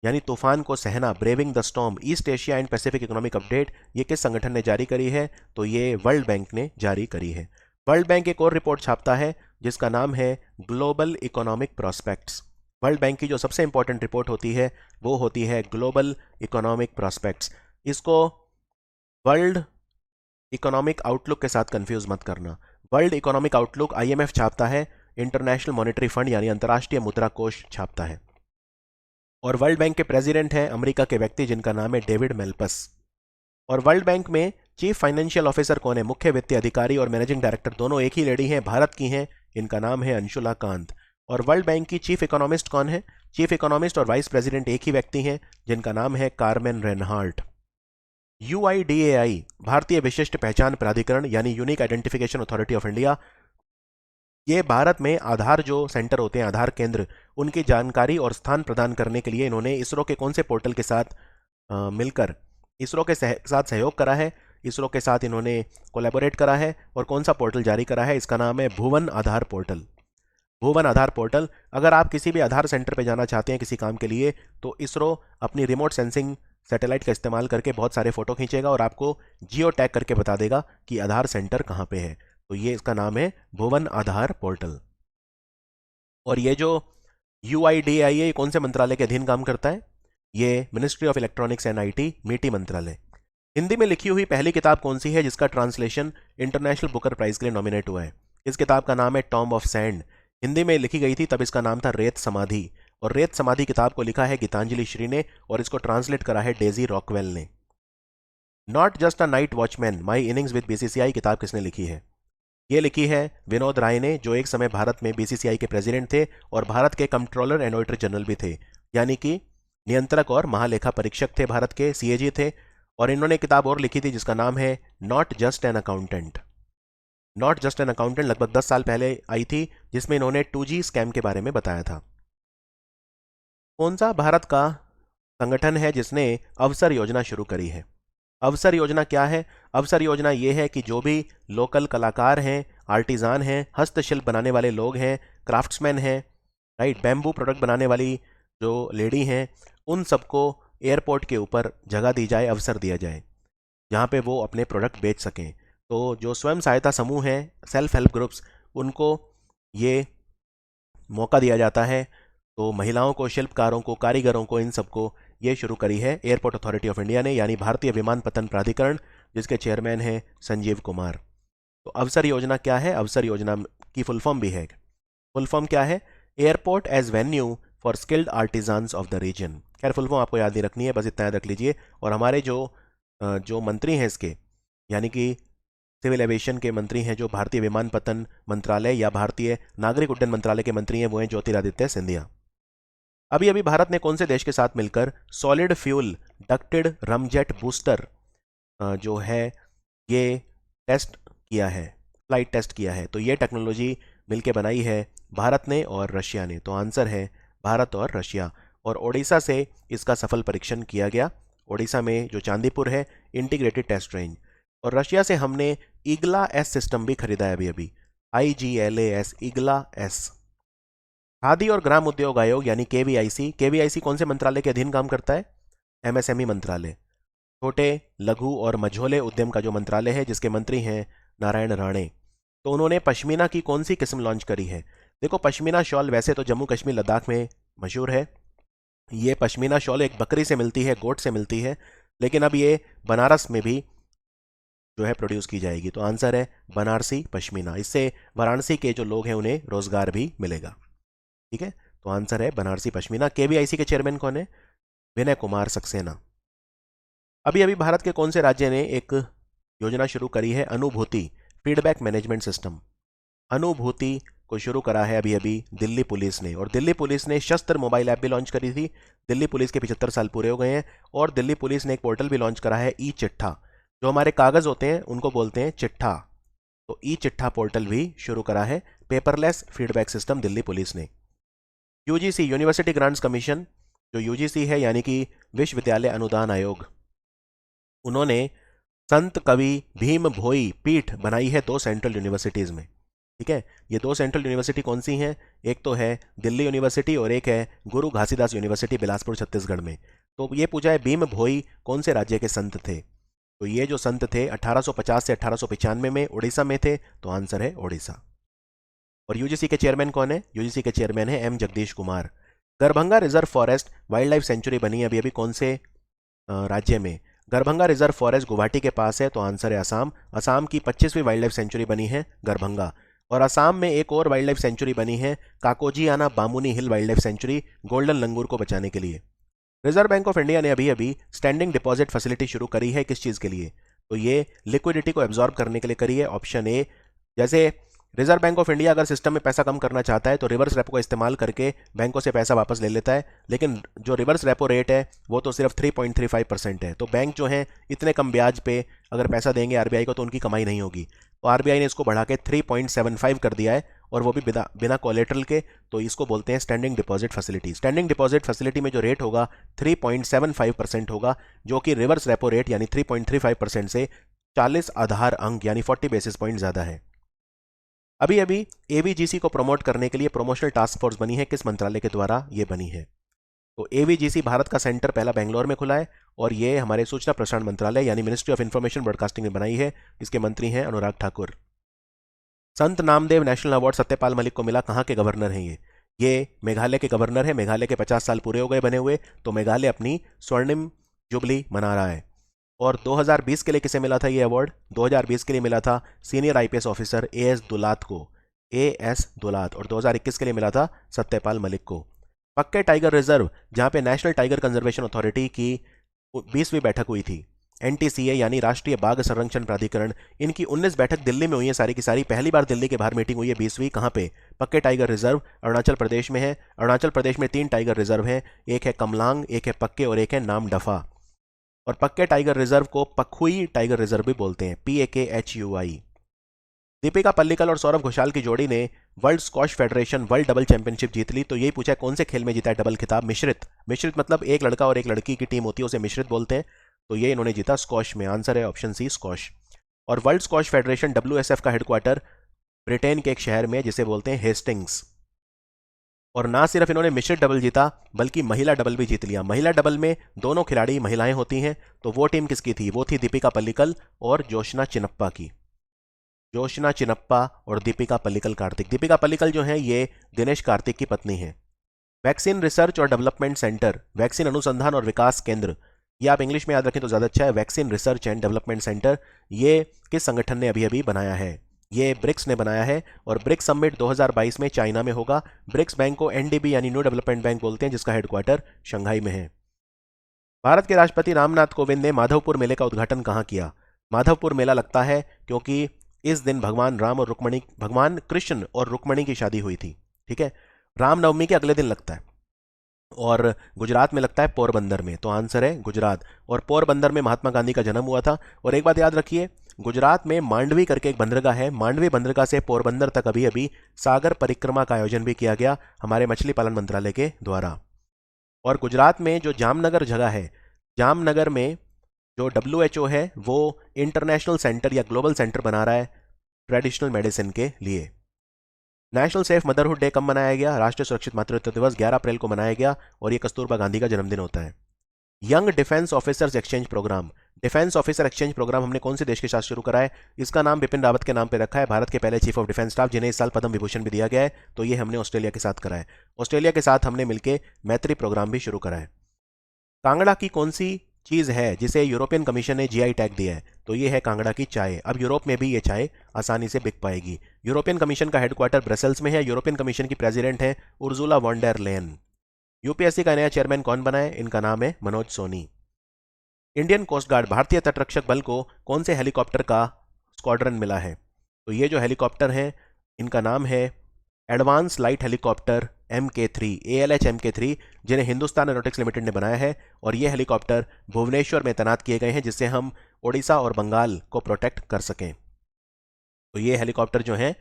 [SPEAKER 1] यानी तूफान को सहना, braving the storm, east Asia and Pacific economic update. ये किस संगठन ने जारी करी है? तो ये वर्ल्ड बैंक ने जारी करी है। वर्ल्ड बैंक एक और रिपोर्ट छापता है जिसका नाम है global economic prospects. World bank की जो सबसे इंपॉर्टेंट रिपोर्ट होती है वो होती है ग्लोबल इकोनॉमिक प्रॉस्पेक्ट्स। इसको वर्ल्ड इकोनॉमिक आउटलुक के साथ कंफ्यूज मत करना। वर्ल्ड इकोनॉमिक आउटलुक आईएमएफ छापता है, इंटरनेशनल मॉनेटरी फंड यानी अंतर्राष्ट्रीय मुद्रा कोष छापता है। और वर्ल्ड बैंक के प्रेसिडेंट हैं अमेरिका के व्यक्ति जिनका नाम है डेविड मेल्पस। और वर्ल्ड बैंक में चीफ फाइनेंशियल ऑफिसर कौन है? मुख्य वित्तीय अधिकारी और मैनेजिंग डायरेक्टर दोनों एक ही लेडी हैं, भारत की हैं, इनका नाम है अंशुला कांत। और वर्ल्ड बैंक की चीफ इकोनॉमिस्ट कौन है? चीफ इकोनॉमिस्ट और वाइस प्रेसिडेंट एक ही व्यक्ति हैं जिनका नाम है कार्मेन रेनहार्ट। UIDAI भारतीय विशिष्ट पहचान प्राधिकरण यानी unique identification authority of India, ये भारत में आधार जो सेंटर होते हैं, आधार केंद्र, उनकी जानकारी और स्थान प्रदान करने के लिए इन्होंने इसरो के कौन से पोर्टल के साथ मिलकर इसरो के साथ सहयोग करा है? इसरो के साथ इन्होंने कोलैबोरेट करा है और कौन सा पोर्टल जारी करा है? इसका नाम है भुवन आधार पोर्टल। भुवन आधार पोर्टल। अगर आप किसी भी आधार सेंटर पे जाना चाहते हैं किसी काम के लिए, तो इसरो अपनी रिमोट सेंसिंग सैटेलाइट का इस्तेमाल करके बहुत सारे फोटो खींचेगा और आपको जियो टैग करके बता देगा कि आधार सेंटर कहाँ पे है। तो ये इसका नाम है भुवन आधार पोर्टल। और ये जो UIDAI है, कौन से मंत्रालय के अधीन काम करता है? ये ministry of electronics and IT, मीटी मंत्रालय। हिंदी में लिखी हुई पहली किताब कौन सी है जिसका ट्रांसलेशन इंटरनेशनल बुकर प्राइज के लिए नॉमिनेट हुआ है? इस किताब का नाम है टॉम्ब ऑफ सैंड। हिंदी में लिखी गई थी तब इसका नाम था रेत समाधि। और रेत समाधि किताब को लिखा है गीतांजलि श्री ने और इसको ट्रांसलेट करा है डेजी रॉकवेल ने। Not just a night watchman, my innings with BCCI किताब किसने लिखी है? ये लिखी है विनोद राय ने, जो एक समय भारत में BCCI के प्रेसिडेंट थे और भारत के कंट्रोलर एंड ऑडिटर जनरल भी थे, यानी कि नियंत्रक और महालेखा परीक्षक थे, भारत के CAG थे। और इन्होंने किताब और लिखी थी जिसका नाम है not just an accountant. Not just an accountant लगभग 10 साल पहले आई थी, जिसमें इन्होंने 2G स्कैम के बारे में बताया था। कौन सा भारत का संगठन है जिसने अवसर योजना शुरू करी है? अवसर योजना क्या है? अवसर योजना ये है कि जो भी लोकल कलाकार हैं, आर्टिजान हैं, हस्तशिल्प बनाने वाले लोग हैं, क्राफ्ट्समैन हैं, राइट, बैम्बू प्रोडक्ट बनाने वाली जो लेडी हैं, उन सबको एयरपोर्ट के ऊपर जगह दी जाए, अवसर दिया जाए जहाँ पे वो अपने प्रोडक्ट बेच सकें। तो जो स्वयं सहायता समूह हैं, सेल्फ हेल्प ग्रुप्स, उनको ये मौका दिया जाता है तो महिलाओं को, शिल्पकारों को, कारीगरों को, इन सबको ये शुरू करी है एयरपोर्ट अथॉरिटी ऑफ इंडिया ने, यानी भारतीय विमानपत्तन प्राधिकरण, जिसके चेयरमैन हैं संजीव कुमार। तो अवसर योजना क्या है? अवसर योजना की फुल फॉर्म भी है। फुल फॉर्म क्या है? Airport as venue for skilled artisans of the region. खैर फुल फॉर्म आपको याद नहीं रखनी है, बस इतना याद रख लीजिए। और हमारे जो मंत्री हैं इसके, यानी कि सिविल एविएशन के मंत्री हैं, जो भारतीय विमानपत्तन मंत्रालय या भारतीय नागरिक उड्डयन मंत्रालय के मंत्री हैं, वो हैं ज्योतिरादित्य सिंधिया। अभी अभी भारत ने कौन से देश के साथ मिलकर सॉलिड फ्यूल डक्टेड रमजेट बूस्टर जो है ये टेस्ट किया है, फ्लाइट टेस्ट किया है? तो ये टेक्नोलॉजी मिलके बनाई है भारत ने और रशिया ने। तो आंसर है भारत और रशिया। और ओडिशा से इसका सफल परीक्षण किया गया। ओडिशा में जो चांदीपुर है, इंटीग्रेटेड टेस्ट रेंज। और रशिया से हमने ईगला एस सिस्टम भी खरीदा है अभी अभी, IGLAS, ईगला एस। खादी और ग्राम उद्योग आयोग यानी केवीआईसी कौन से मंत्रालय के अधीन काम करता है? MSME मंत्रालय। छोटे, लघु और मझोले उद्यम का जो मंत्रालय है, जिसके मंत्री हैं नारायण राणे। तो उन्होंने पश्मीना की कौन सी किस्म लॉन्च करी है? देखो, पश्मीना शॉल वैसे तो जम्मू कश्मीर लद्दाख में मशहूर है। ये पश्मीना शॉल एक बकरी से मिलती है, गोट से मिलती है, लेकिन अब ये बनारस में भी जो है प्रोड्यूस की जाएगी। तो आंसर है बनारसी पश्मीना। इससे वाराणसी के जो लोग हैं उन्हें रोजगार भी मिलेगा। ठीक है, तो आंसर है बनारसी पश्मीना। केवीआईसी के चेयरमैन कौन है? विनय कुमार सक्सेना। अभी अभी भारत के कौन से राज्य ने एक योजना शुरू करी है, अनुभूति फीडबैक मैनेजमेंट सिस्टम? अनुभूति को शुरू करा है अभी अभी दिल्ली पुलिस ने। और दिल्ली पुलिस ने शस्त्र मोबाइल ऐप भी लॉन्च करी थी। दिल्ली पुलिस के 75 साल पूरे हो गए हैं। और दिल्ली पुलिस ने एक पोर्टल भी लॉन्च करा है, ई चिट्ठा। जो हमारे कागज होते हैं उनको बोलते हैं चिट्ठा, तो ई चिट्ठा पोर्टल भी शुरू करा है। Paperless feedback system Delhi police ने। यूजीसी यूनिवर्सिटी ग्रांट्स कमीशन, जो यूजीसी है यानी कि विश्वविद्यालय अनुदान आयोग, उन्होंने संत कवि भीम भोई पीठ बनाई है 2 सेंट्रल यूनिवर्सिटीज में। ठीक है, ये 2 सेंट्रल यूनिवर्सिटी कौन सी हैं? एक तो है दिल्ली यूनिवर्सिटी और एक है गुरु घासीदास यूनिवर्सिटी बिलासपुर छत्तीसगढ़ में। तो ये पूछा है भीम भोई कौन से राज्य के संत थे? तो ये जो संत थे 1850 से 1895 में उड़ीसा में थे। तो आंसर है उड़ीसा। और यूजीसी के चेयरमैन कौन है? यूजीसी के चेयरमैन है M Jagadish Kumar. Garbhanga reserve forest wild life sanctuary बनी अभी अभी कौन से राज्य में? गरभंगा रिजर्व फॉरेस्ट गुवाहाटी के पास है। तो आंसर है असम। असम की 25वीं वाइल्ड लाइफ सेंचुरी बनी है गरभंगा। और असम में एक और वाइल्ड लाइफ सेंचुरी बनी है काकोजीआना बामुनी हिल वाइल्ड लाइफ सेंचुरी, गोल्डन लंगूर को बचाने के लिए। रिजर्व बैंक ऑफ इंडिया ने अभी अभी स्टैंडिंग डिपॉजिट फैसिलिटी शुरू करी है, किस चीज़ के लिए? तो ये लिक्विडिटी को एब्जॉर्ब करने के लिए करी है। ऑप्शन ए, जैसे रिजर्व बैंक ऑफ इंडिया अगर सिस्टम में पैसा कम करना चाहता है तो रिवर्स रेपो का इस्तेमाल करके बैंकों से पैसा वापस ले लेता है, लेकिन जो रिवर्स रेपो रेट है वो तो सिर्फ 3.35% है। तो बैंक जो है इतने कम ब्याज पे अगर पैसा देंगे आरबीआई को तो उनकी कमाई नहीं होगी। तो आरबीआई ने इसको बढ़ा के 3.75 कर दिया है, और वो भी बिना कोलेट्रल के। तो इसको बोलते हैं standing deposit facility. Standing deposit facility में जो रेट होगा 3.75% होगा, जो कि रिवर्स रेपो रेट यानी 3.35% से 40 आधार अंक यानी 40 बेसिस पॉइंट ज़्यादा है। अभी अभी एवीजीसी को प्रमोट करने के लिए प्रोमोशनल टास्क फोर्स बनी है, किस मंत्रालय के द्वारा ये बनी है? तो एवीजीसी भारत का सेंटर पहला बेंगलोर में खुला है, और ये हमारे सूचना प्रसारण मंत्रालय यानी मिनिस्ट्री ऑफ इंफॉर्मेशन ब्रॉडकास्टिंग में बनाई है। इसके मंत्री हैं अनुराग ठाकुर। संत नामदेव नेशनल अवार्ड सत्यपाल मलिक को मिला, कहाँ के गवर्नर हैं ये मेघालय के गवर्नर है। मेघालय के 50 साल पूरे हो गए बने हुए, तो मेघालय अपनी स्वर्णिम जुबली मना रहा है। और 2020 के लिए किसे मिला था ये अवार्ड? 2020 के लिए मिला था सीनियर आईपीएस ऑफिसर AS दुलात को, AS दुलात। और 2021 के लिए मिला था सत्यपाल मलिक को। पक्के टाइगर रिजर्व, जहां पे नेशनल टाइगर कंजर्वेशन अथॉरिटी की 20वीं बैठक हुई थी, NTCA यानी राष्ट्रीय बाघ संरक्षण प्राधिकरण, इनकी 19 बैठक दिल्ली में हुई है सारी की सारी। पहली बार दिल्ली के बाहर मीटिंग हुई है 20वीं। कहाँ पे? पक्के टाइगर रिजर्व अरुणाचल प्रदेश में है। अरुणाचल प्रदेश में 3 टाइगर रिजर्व हैं, एक है कमलांग, एक है पक्के और एक है नामडफा। और पक्के टाइगर रिजर्व को पखुई टाइगर रिजर्व भी बोलते हैं, PAKHUI। दीपिका पल्लिकल और सौरभ घोषाल की जोड़ी ने world squash federation world double championship जीत ली। तो यही पूछा है कौन से खेल में जीता है डबल खिताब? मिश्रित मतलब एक लड़का और एक लड़की की टीम होती है, उसे मिश्रित बोलते हैं। तो ये इन्होंने जीता स्क्वॉश में। आंसर है ऑप्शन सी, स्क्वॉश। और वर्ल्ड स्क्वॉश फेडरेशन WSF का हेडक्वार्टर ब्रिटेन के एक शहर में, जिसे बोलते हैं हेस्टिंग्स। और ना सिर्फ इन्होंने मिश्रित डबल जीता, बल्कि महिला डबल भी जीत लिया। महिला डबल में दोनों खिलाड़ी महिलाएं होती हैं। तो वो टीम किसकी थी? वो थी दीपिका पल्लिकल और जोशना चिनप्पा की। जोशना चिनप्पा और दीपिका पल्लिकल कार्तिक। दीपिका पल्लिकल जो है ये दिनेश कार्तिक की पत्नी है। वैक्सीन रिसर्च और डेवलपमेंट सेंटर, वैक्सीन अनुसंधान और विकास केंद्र, ये आप इंग्लिश में याद रखें तो ज़्यादा अच्छा है। Vaccine research and development centre, ये किस संगठन ने अभी अभी बनाया है? ये ब्रिक्स ने बनाया है। और ब्रिक्स समिट 2022 में चाइना में होगा। ब्रिक्स बैंक को एनडीबी यानी न्यू डेवलपमेंट बैंक बोलते हैं, जिसका हेडक्वार्टर शंघाई में है। भारत के राष्ट्रपति रामनाथ कोविंद ने माधवपुर मेले का उद्घाटन कहाँ किया? माधवपुर मेला लगता है क्योंकि इस दिन भगवान कृष्ण और रुक्मणी की शादी हुई थी। ठीक है, रामनवमी के अगले दिन लगता है और गुजरात में लगता है पोरबंदर में, तो आंसर है गुजरात। और पोरबंदर में महात्मा गांधी का जन्म हुआ था। और एक बात याद रखिए, गुजरात में मांडवी करके एक बंदरगाह है, मांडवी बंदरगाह से पोरबंदर तक अभी अभी सागर परिक्रमा का आयोजन भी किया गया हमारे मछली पालन मंत्रालय के द्वारा। और गुजरात में जो जामनगर जगह है, जामनगर में जो WHO है वो इंटरनेशनल सेंटर या ग्लोबल सेंटर बना रहा है ट्रेडिशनल मेडिसिन के लिए। नेशनल सेफ मदरहुड डे कब मनाया गया? राष्ट्रीय सुरक्षित मातृत्व दिवस 11 अप्रैल को मनाया गया और ये कस्तूरबा गांधी का जन्मदिन होता है। Young defence officers exchange programme, defence officer exchange programme हमने कौन से देश के साथ शुरू करा है? इसका नाम बिपिन रावत के नाम पे रखा है, भारत के पहले चीफ ऑफ डिफेंस स्टाफ, जिन्हें इस साल पद्म विभूषण भी दिया गया है। तो ये हमने ऑस्ट्रेलिया के साथ करा है। ऑस्ट्रेलिया के साथ हमने मिलकर मैत्री प्रोग्राम भी शुरू करा है। कांगड़ा की कौन सी चीज है जिसे यूरोपियन कमीशन ने GI टैग दिया है? तो ये है कांगड़ा की चाय। अब यूरोप में भी ये चाय आसानी से बिक पाएगी। यूरोपियन कमीशन का हेडक्वार्टर ब्रसेल्स में है। यूरोपियन कमीशन की प्रेसिडेंट है Ursula von der Leyen. UPSC का नया चेयरमैन कौन बना है? इनका नाम है Manoj Soni. Indian coast guard, भारतीय तटरक्षक बल को कौन से हेलीकॉप्टर का स्क्वाड्रन मिला है? तो ये जो हेलीकॉप्टर हैं इनका नाम है advance light helicopter MK3, ALH MK3, जिन्हें हिंदुस्तान एरोनॉटिक्स लिमिटेड ने बनाया है। और ये हेलीकॉप्टर भुवनेश्वर में तैनात किए गए हैं जिससे हम ओडिशा और बंगाल को प्रोटेक्ट कर सकें। तो ये हेलीकॉप्टर जो हैं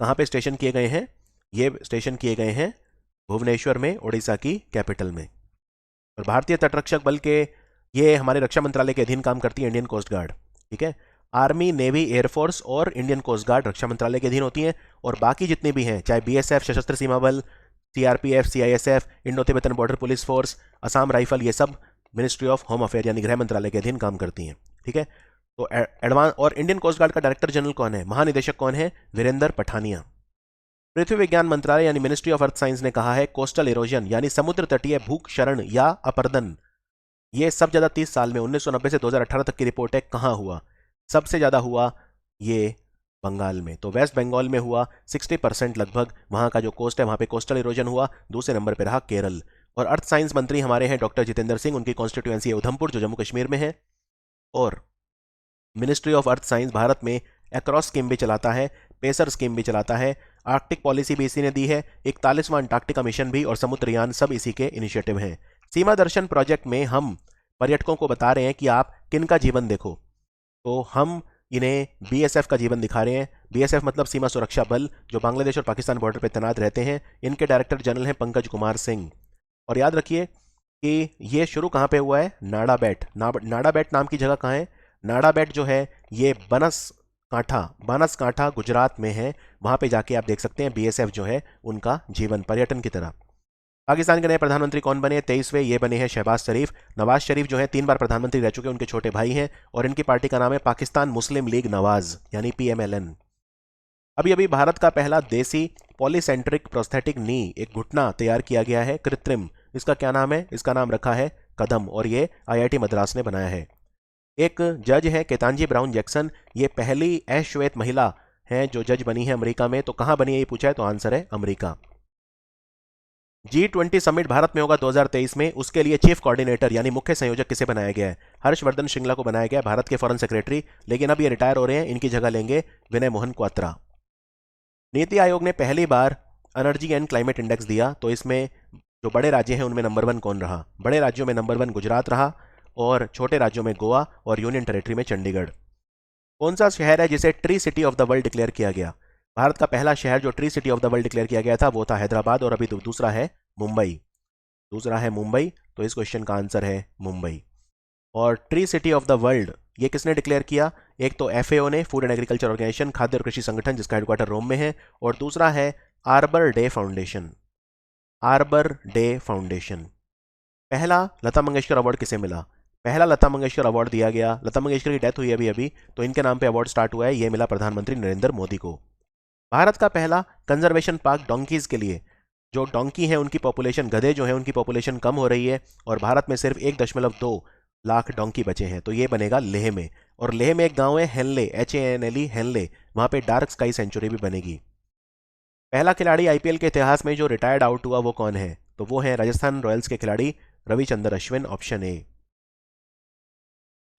[SPEAKER 1] कहाँ पे स्टेशन किए गए हैं? ये स्टेशन किए गए हैं भुवनेश्वर में, ओडिशा की कैपिटल में। और भारतीय तटरक्षक बल के ये हमारे रक्षा मंत्रालय के अधीन काम करती है इंडियन कोस्ट गार्ड। ठीक है, आर्मी, नेवी, एयरफोर्स और इंडियन कोस्ट गार्ड रक्षा मंत्रालय के अधीन होती हैं। और बाकी जितने भी हैं, चाहे BSF सशस्त्र सीमा बल, CRPF, CISF, Indo Tibetan border police force, Assam rifle, ये सब मिनिस्ट्री ऑफ होम अफेयर यानी गृह मंत्रालय के अधीन काम करती हैं। ठीक है, तो एडवांस और इंडियन कोस्ट गार्ड का डायरेक्टर जनरल कौन है? महानिदेशक कौन है? वीरेंद्र पठानिया। पृथ्वी विज्ञान मंत्रालय यानी मिनिस्ट्री ऑफ अर्थ साइंस ने कहा है कोस्टल इरोजन यानी समुद्र तटीय भूक्षरण या अपरदन, ये सब ज्यादा 30 साल में 1990 से 2018 तक की रिपोर्ट है, कहाँ हुआ? सबसे ज्यादा हुआ ये बंगाल में। तो वेस्ट बंगाल में हुआ 60% लगभग, वहां का जो कोस्ट है वहां पे कोस्टल इरोजन हुआ। दूसरे नंबर पे रहा केरल। और अर्थ साइंस मंत्री हमारे हैं डॉक्टर जितेंद्र सिंह, उनकी कॉन्स्टिट्यूएंसी है उधमपुर जो जम्मू कश्मीर में है। और ministry of earth science Bharat में एक्रॉस स्कीम भी चलाता है, पेसर स्कीम भी चलाता है, आर्कटिक पॉलिसी भी इसी ने दी है, 41वां अंटार्कटिका मिशन भी और समुद्रयान सब इसी के इनिशिएटिव हैं। सीमा दर्शन प्रोजेक्ट में हम पर्यटकों को बता रहे हैं कि आप किन का जीवन देखो, तो हम इन्हें BSF का जीवन दिखा रहे हैं। BSF मतलब सीमा सुरक्षा बल, जो बांग्लादेश और पाकिस्तान बॉर्डर पर तैनात रहते हैं। इनके डायरेक्टर जनरल हैं पंकज कुमार सिंह। और याद रखिए कि ये शुरू कहाँ पे हुआ है? नाड़ाबैट। नाड़ाबैट नाम की जगह कहाँ है? नाड़ाबैट जो है ये बनासकांठा गुजरात में है। वहां पे जाके आप देख सकते हैं BSF जो है उनका जीवन पर्यटन की तरह। पाकिस्तान के नए प्रधानमंत्री कौन बने? 23वें ये बने हैं शहबाज शरीफ। नवाज शरीफ जो है 3 बार प्रधानमंत्री रह चुके हैं, उनके छोटे भाई हैं। और इनकी पार्टी का नाम है पाकिस्तान मुस्लिम लीग नवाज यानी PMLN। अभी अभी भारत का पहला देसी पॉलीसेंट्रिक प्रोस्थेटिक नी, एक घुटना तैयार किया गया है कृत्रिम। इसका क्या नाम है? इसका नाम रखा है कदम और ये IIT मद्रास ने बनाया है। एक जज है केतांजी ब्राउन जैक्सन, ये पहली अश्वेत महिला है जो जज बनी है अमेरिका में। तो कहां बनी है ये पूछा है, तो आंसर है अमेरिका। G20 समिट भारत में होगा 2023 में, उसके लिए चीफ कोऑर्डिनेटर यानी मुख्य संयोजक किसे बनाया गया है? हर्षवर्धन श्रृंगला को बनाया गया है, भारत के फॉरेन सेक्रेटरी, लेकिन अब ये रिटायर हो रहे हैं, इनकी जगह लेंगे विनय मोहन क्वात्रा। नीति आयोग ने पहली बार एनर्जी एंड क्लाइमेट इंडेक्स दिया, तो इसमें जो बड़े राज्य हैं उनमें नंबर 1 कौन रहा? बड़े राज्यों में नंबर 1 गुजरात रहा और छोटे राज्यों में गोवा और यूनियन टेरिटरी में चंडीगढ़। कौन सा शहर है जिसे tree city of the world declare किया गया? भारत का पहला शहर जो tree city of the world declare किया गया था वो था हैदराबाद, और अभी दूसरा है मुंबई। तो इस क्वेश्चन का आंसर है मुंबई। और tree city of the world ये किसने डिक्लेयर किया? एक तो FAO ने, फूड एंड एग्रीकल्चर ऑर्गेनाइजेशन, खाद्य और कृषि संगठन, जिसका हेडक्वार्टर रोम में है। और दूसरा है आर्बर डे फाउंडेशन। पहला लता मंगेशकर अवार्ड किसे मिला? पहला लता मंगेशकर अवार्ड दिया गया, लता मंगेशकर की डेथ हुई अभी तो इनके नाम पे अवार्ड स्टार्ट हुआ है, ये मिला प्रधानमंत्री नरेंद्र मोदी को। भारत का पहला कंजर्वेशन पार्क डोंकीज के लिए जो डोंकी हैं उनकी पॉपुलेशन, गधे जो हैं उनकी पॉपुलेशन कम हो रही है और भारत में सिर्फ 1.2 लाख डोंकी बचे हैं, तो ये बनेगा लेह में। और लेह में एक गांव है हेनले, HANLE, हेनले, वहां पे डार्क स्काई सेंचुरी भी बनेगी। पहला खिलाड़ी आईपीएल के इतिहास में जो रिटायर्ड आउट हुआ वो कौन है? तो वो है राजस्थान रॉयल्स के खिलाड़ी Ravichandra Ashwin, option A.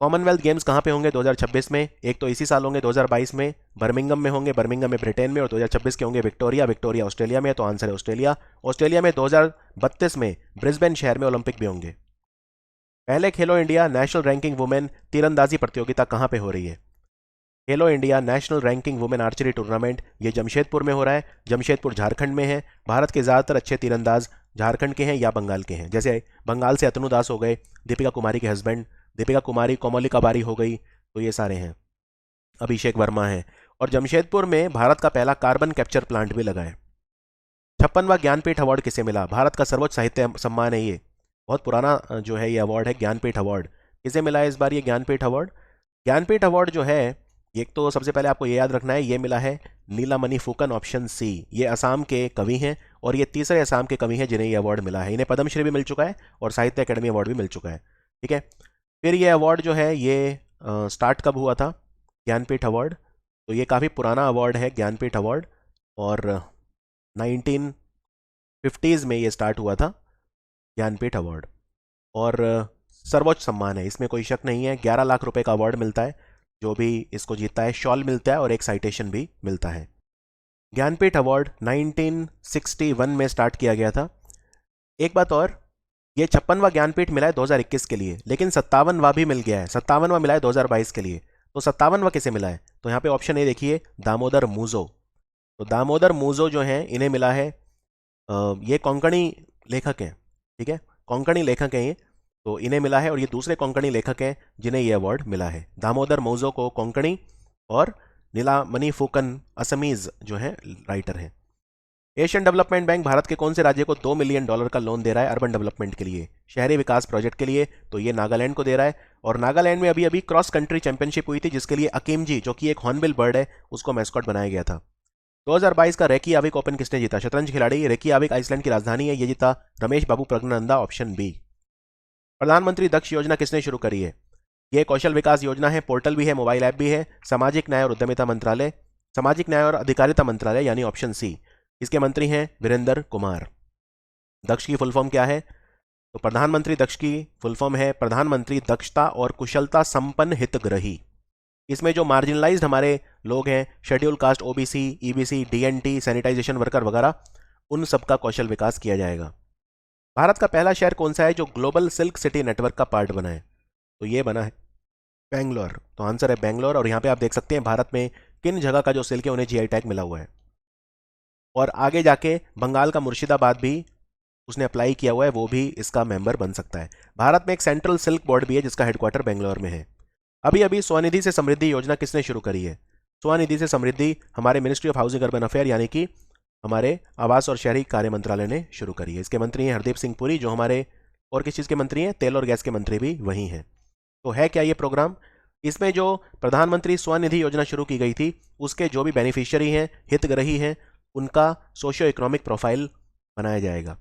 [SPEAKER 1] Commonwealth Games कहाँ पे होंगे 2026 में? एक तो इसी साल होंगे 2022 में, बर्मिंगम में होंगे, बर्मिंगम में ब्रिटेन में, और 2026 के होंगे विक्टोरिया, विक्टोरिया ऑस्ट्रेलिया में, तो आंसर है ऑस्ट्रेलिया। ऑस्ट्रेलिया में 2032 में ब्रिस्बेन शहर में ओलंपिक भी होंगे। पहले खेलो इंडिया नेशनल रैंकिंग वुमेन तीरंदाजी प्रतियोगिता कहाँ पे हो रही है? खेलो India national ranking women archery tournament, ये जमशेदपुर में हो रहा है। जमशेदपुर झारखंड में है। भारत के ज़्यादातर अच्छे तीरंदाज झारखंड के हैं या बंगाल के हैं, जैसे बंगाल से अतनु दास हो गए, दीपिका कुमारी के हस्बैंड, दीपिका कुमारी, कोमलिका बारी हो गई, तो ये सारे हैं। अभिषेक वर्मा है। और जमशेदपुर में भारत का पहला कार्बन कैप्चर प्लांट भी लगा है। 56वां ज्ञानपीठ अवार्ड किसे मिला? भारत का सर्वोच्च साहित्य सम्मान है ये, बहुत पुराना जो है ये अवार्ड है, ज्ञानपीठ अवार्ड। किसे मिला है इस बार ये ज्ञानपीठ अवार्ड? ज्ञानपीठ अवार्ड जो है, एक तो सबसे पहले आपको ये याद रखना है, ये मिला है नीलामणि फुकन, ऑप्शन सी। ये असम के कवि हैं और ये तीसरे असम के कवि हैं जिन्हें ये अवार्ड मिला है। इन्हें पद्मश्री भी मिल चुका है और साहित्य अकेडमी अवार्ड भी मिल चुका है। ठीक है, फिर ये अवार्ड जो है ये स्टार्ट कब हुआ था ज्ञानपीठ अवार्ड? तो ये काफ़ी पुराना अवार्ड है ज्ञानपीठ अवार्ड, और 1950s में ये स्टार्ट हुआ था ज्ञानपीठ अवार्ड। और सर्वोच्च सम्मान है, इसमें कोई शक नहीं है। 11 लाख रुपए का अवार्ड मिलता है जो भी इसको जीतता है, शॉल मिलता है और एक साइटेशन भी मिलता है। ज्ञानपीठ अवार्ड 1961 में स्टार्ट किया गया था। एक बात और, ये 56वां ज्ञानपीठ मिला है 2021 के लिए, लेकिन 57वां भी मिल गया है, 57वां मिला है 2022 के लिए। तो 57वां किसे मिला है? तो यहाँ पे ऑप्शन ए देखिए, दामोदर मूजो। तो दामोदर मूजो जो हैं इन्हें मिला है, ये कोंकणी लेखक हैं, ठीक है, कोंकणी लेखक हैं ये, तो इन्हें मिला है। और ये दूसरे कोंकणी लेखक हैं जिन्हें ये अवार्ड मिला है। दामोदर मूजो को कोंकणी और नीलामणि फुकन असमीज जो है राइटर हैं। एशियन डेवलपमेंट बैंक भारत के कौन से राज्य को $2 मिलियन का लोन दे रहा है अर्बन डेवलपमेंट के लिए, शहरी विकास प्रोजेक्ट के लिए? तो ये नागालैंड को दे रहा है। और नागालैंड में अभी अभी क्रॉस कंट्री चैंपियनशिप हुई थी जिसके लिए अकीम जी, जो कि एक हॉर्नबिल बर्ड है, उसको मैस्कॉट बनाया गया था। 2022 का रेकीयाविक ओपन किसने जीता? शतरंज खिलाड़ी, रेकीयाविक आइसलैंड की राजधानी है, ये जीता रमेश बाबू प्रज्ञानंदा, ऑप्शन बी। प्रधानमंत्री दक्ष योजना किसने शुरू करी है? ये कौशल विकास योजना है, पोर्टल भी है, मोबाइल ऐप भी है। सामाजिक न्याय और उद्यमिता मंत्रालय, सामाजिक न्याय और अधिकारिता मंत्रालय, यानी ऑप्शन सी। इसके मंत्री हैं वीरेंद्र कुमार। दक्ष की फुल फॉर्म क्या है? तो प्रधानमंत्री दक्ष की फुल फॉर्म है प्रधानमंत्री दक्षता और कुशलता संपन्न हितग्राही। इसमें जो मार्जिनलाइज्ड हमारे लोग हैं, schedule caste, OBC, EBC, DNT, sanitisation worker वगैरह, उन सबका कौशल विकास किया जाएगा। भारत का पहला शहर कौन सा है जो ग्लोबल सिल्क सिटी नेटवर्क का पार्ट बना है? तो ये बना है बेंगलोर, तो आंसर है बेंगलोर। और यहाँ पे आप देख सकते हैं भारत में किन जगह का जो सिल्क है उन्हें जीआई टैग मिला हुआ है। और आगे जाके बंगाल का मुर्शिदाबाद भी उसने अप्लाई किया हुआ है, वो भी इसका मेंबर बन सकता है। भारत में एक सेंट्रल सिल्क बोर्ड भी है जिसका हेडक्वार्टर बेंगलोर में है। अभी अभी स्वनिधि से समृद्धि योजना किसने शुरू करी है? स्वनिधि से समृद्धि हमारे ministry of housing urban affair, यानी कि हमारे आवास और शहरी कार्य मंत्रालय ने शुरू करी है। इसके मंत्री हैं हरदीप सिंह पुरी, जो हमारे और किस चीज़ के मंत्री हैं? तेल और गैस के मंत्री भी वही हैं। तो है क्या ये प्रोग्राम? इसमें जो प्रधानमंत्री स्वनिधि योजना शुरू की गई थी उसके जो भी बेनिफिशियरी हैं, हितग्राही हैं, उनका सोशियो इकोनॉमिक प्रोफाइल बनाया जाएगा।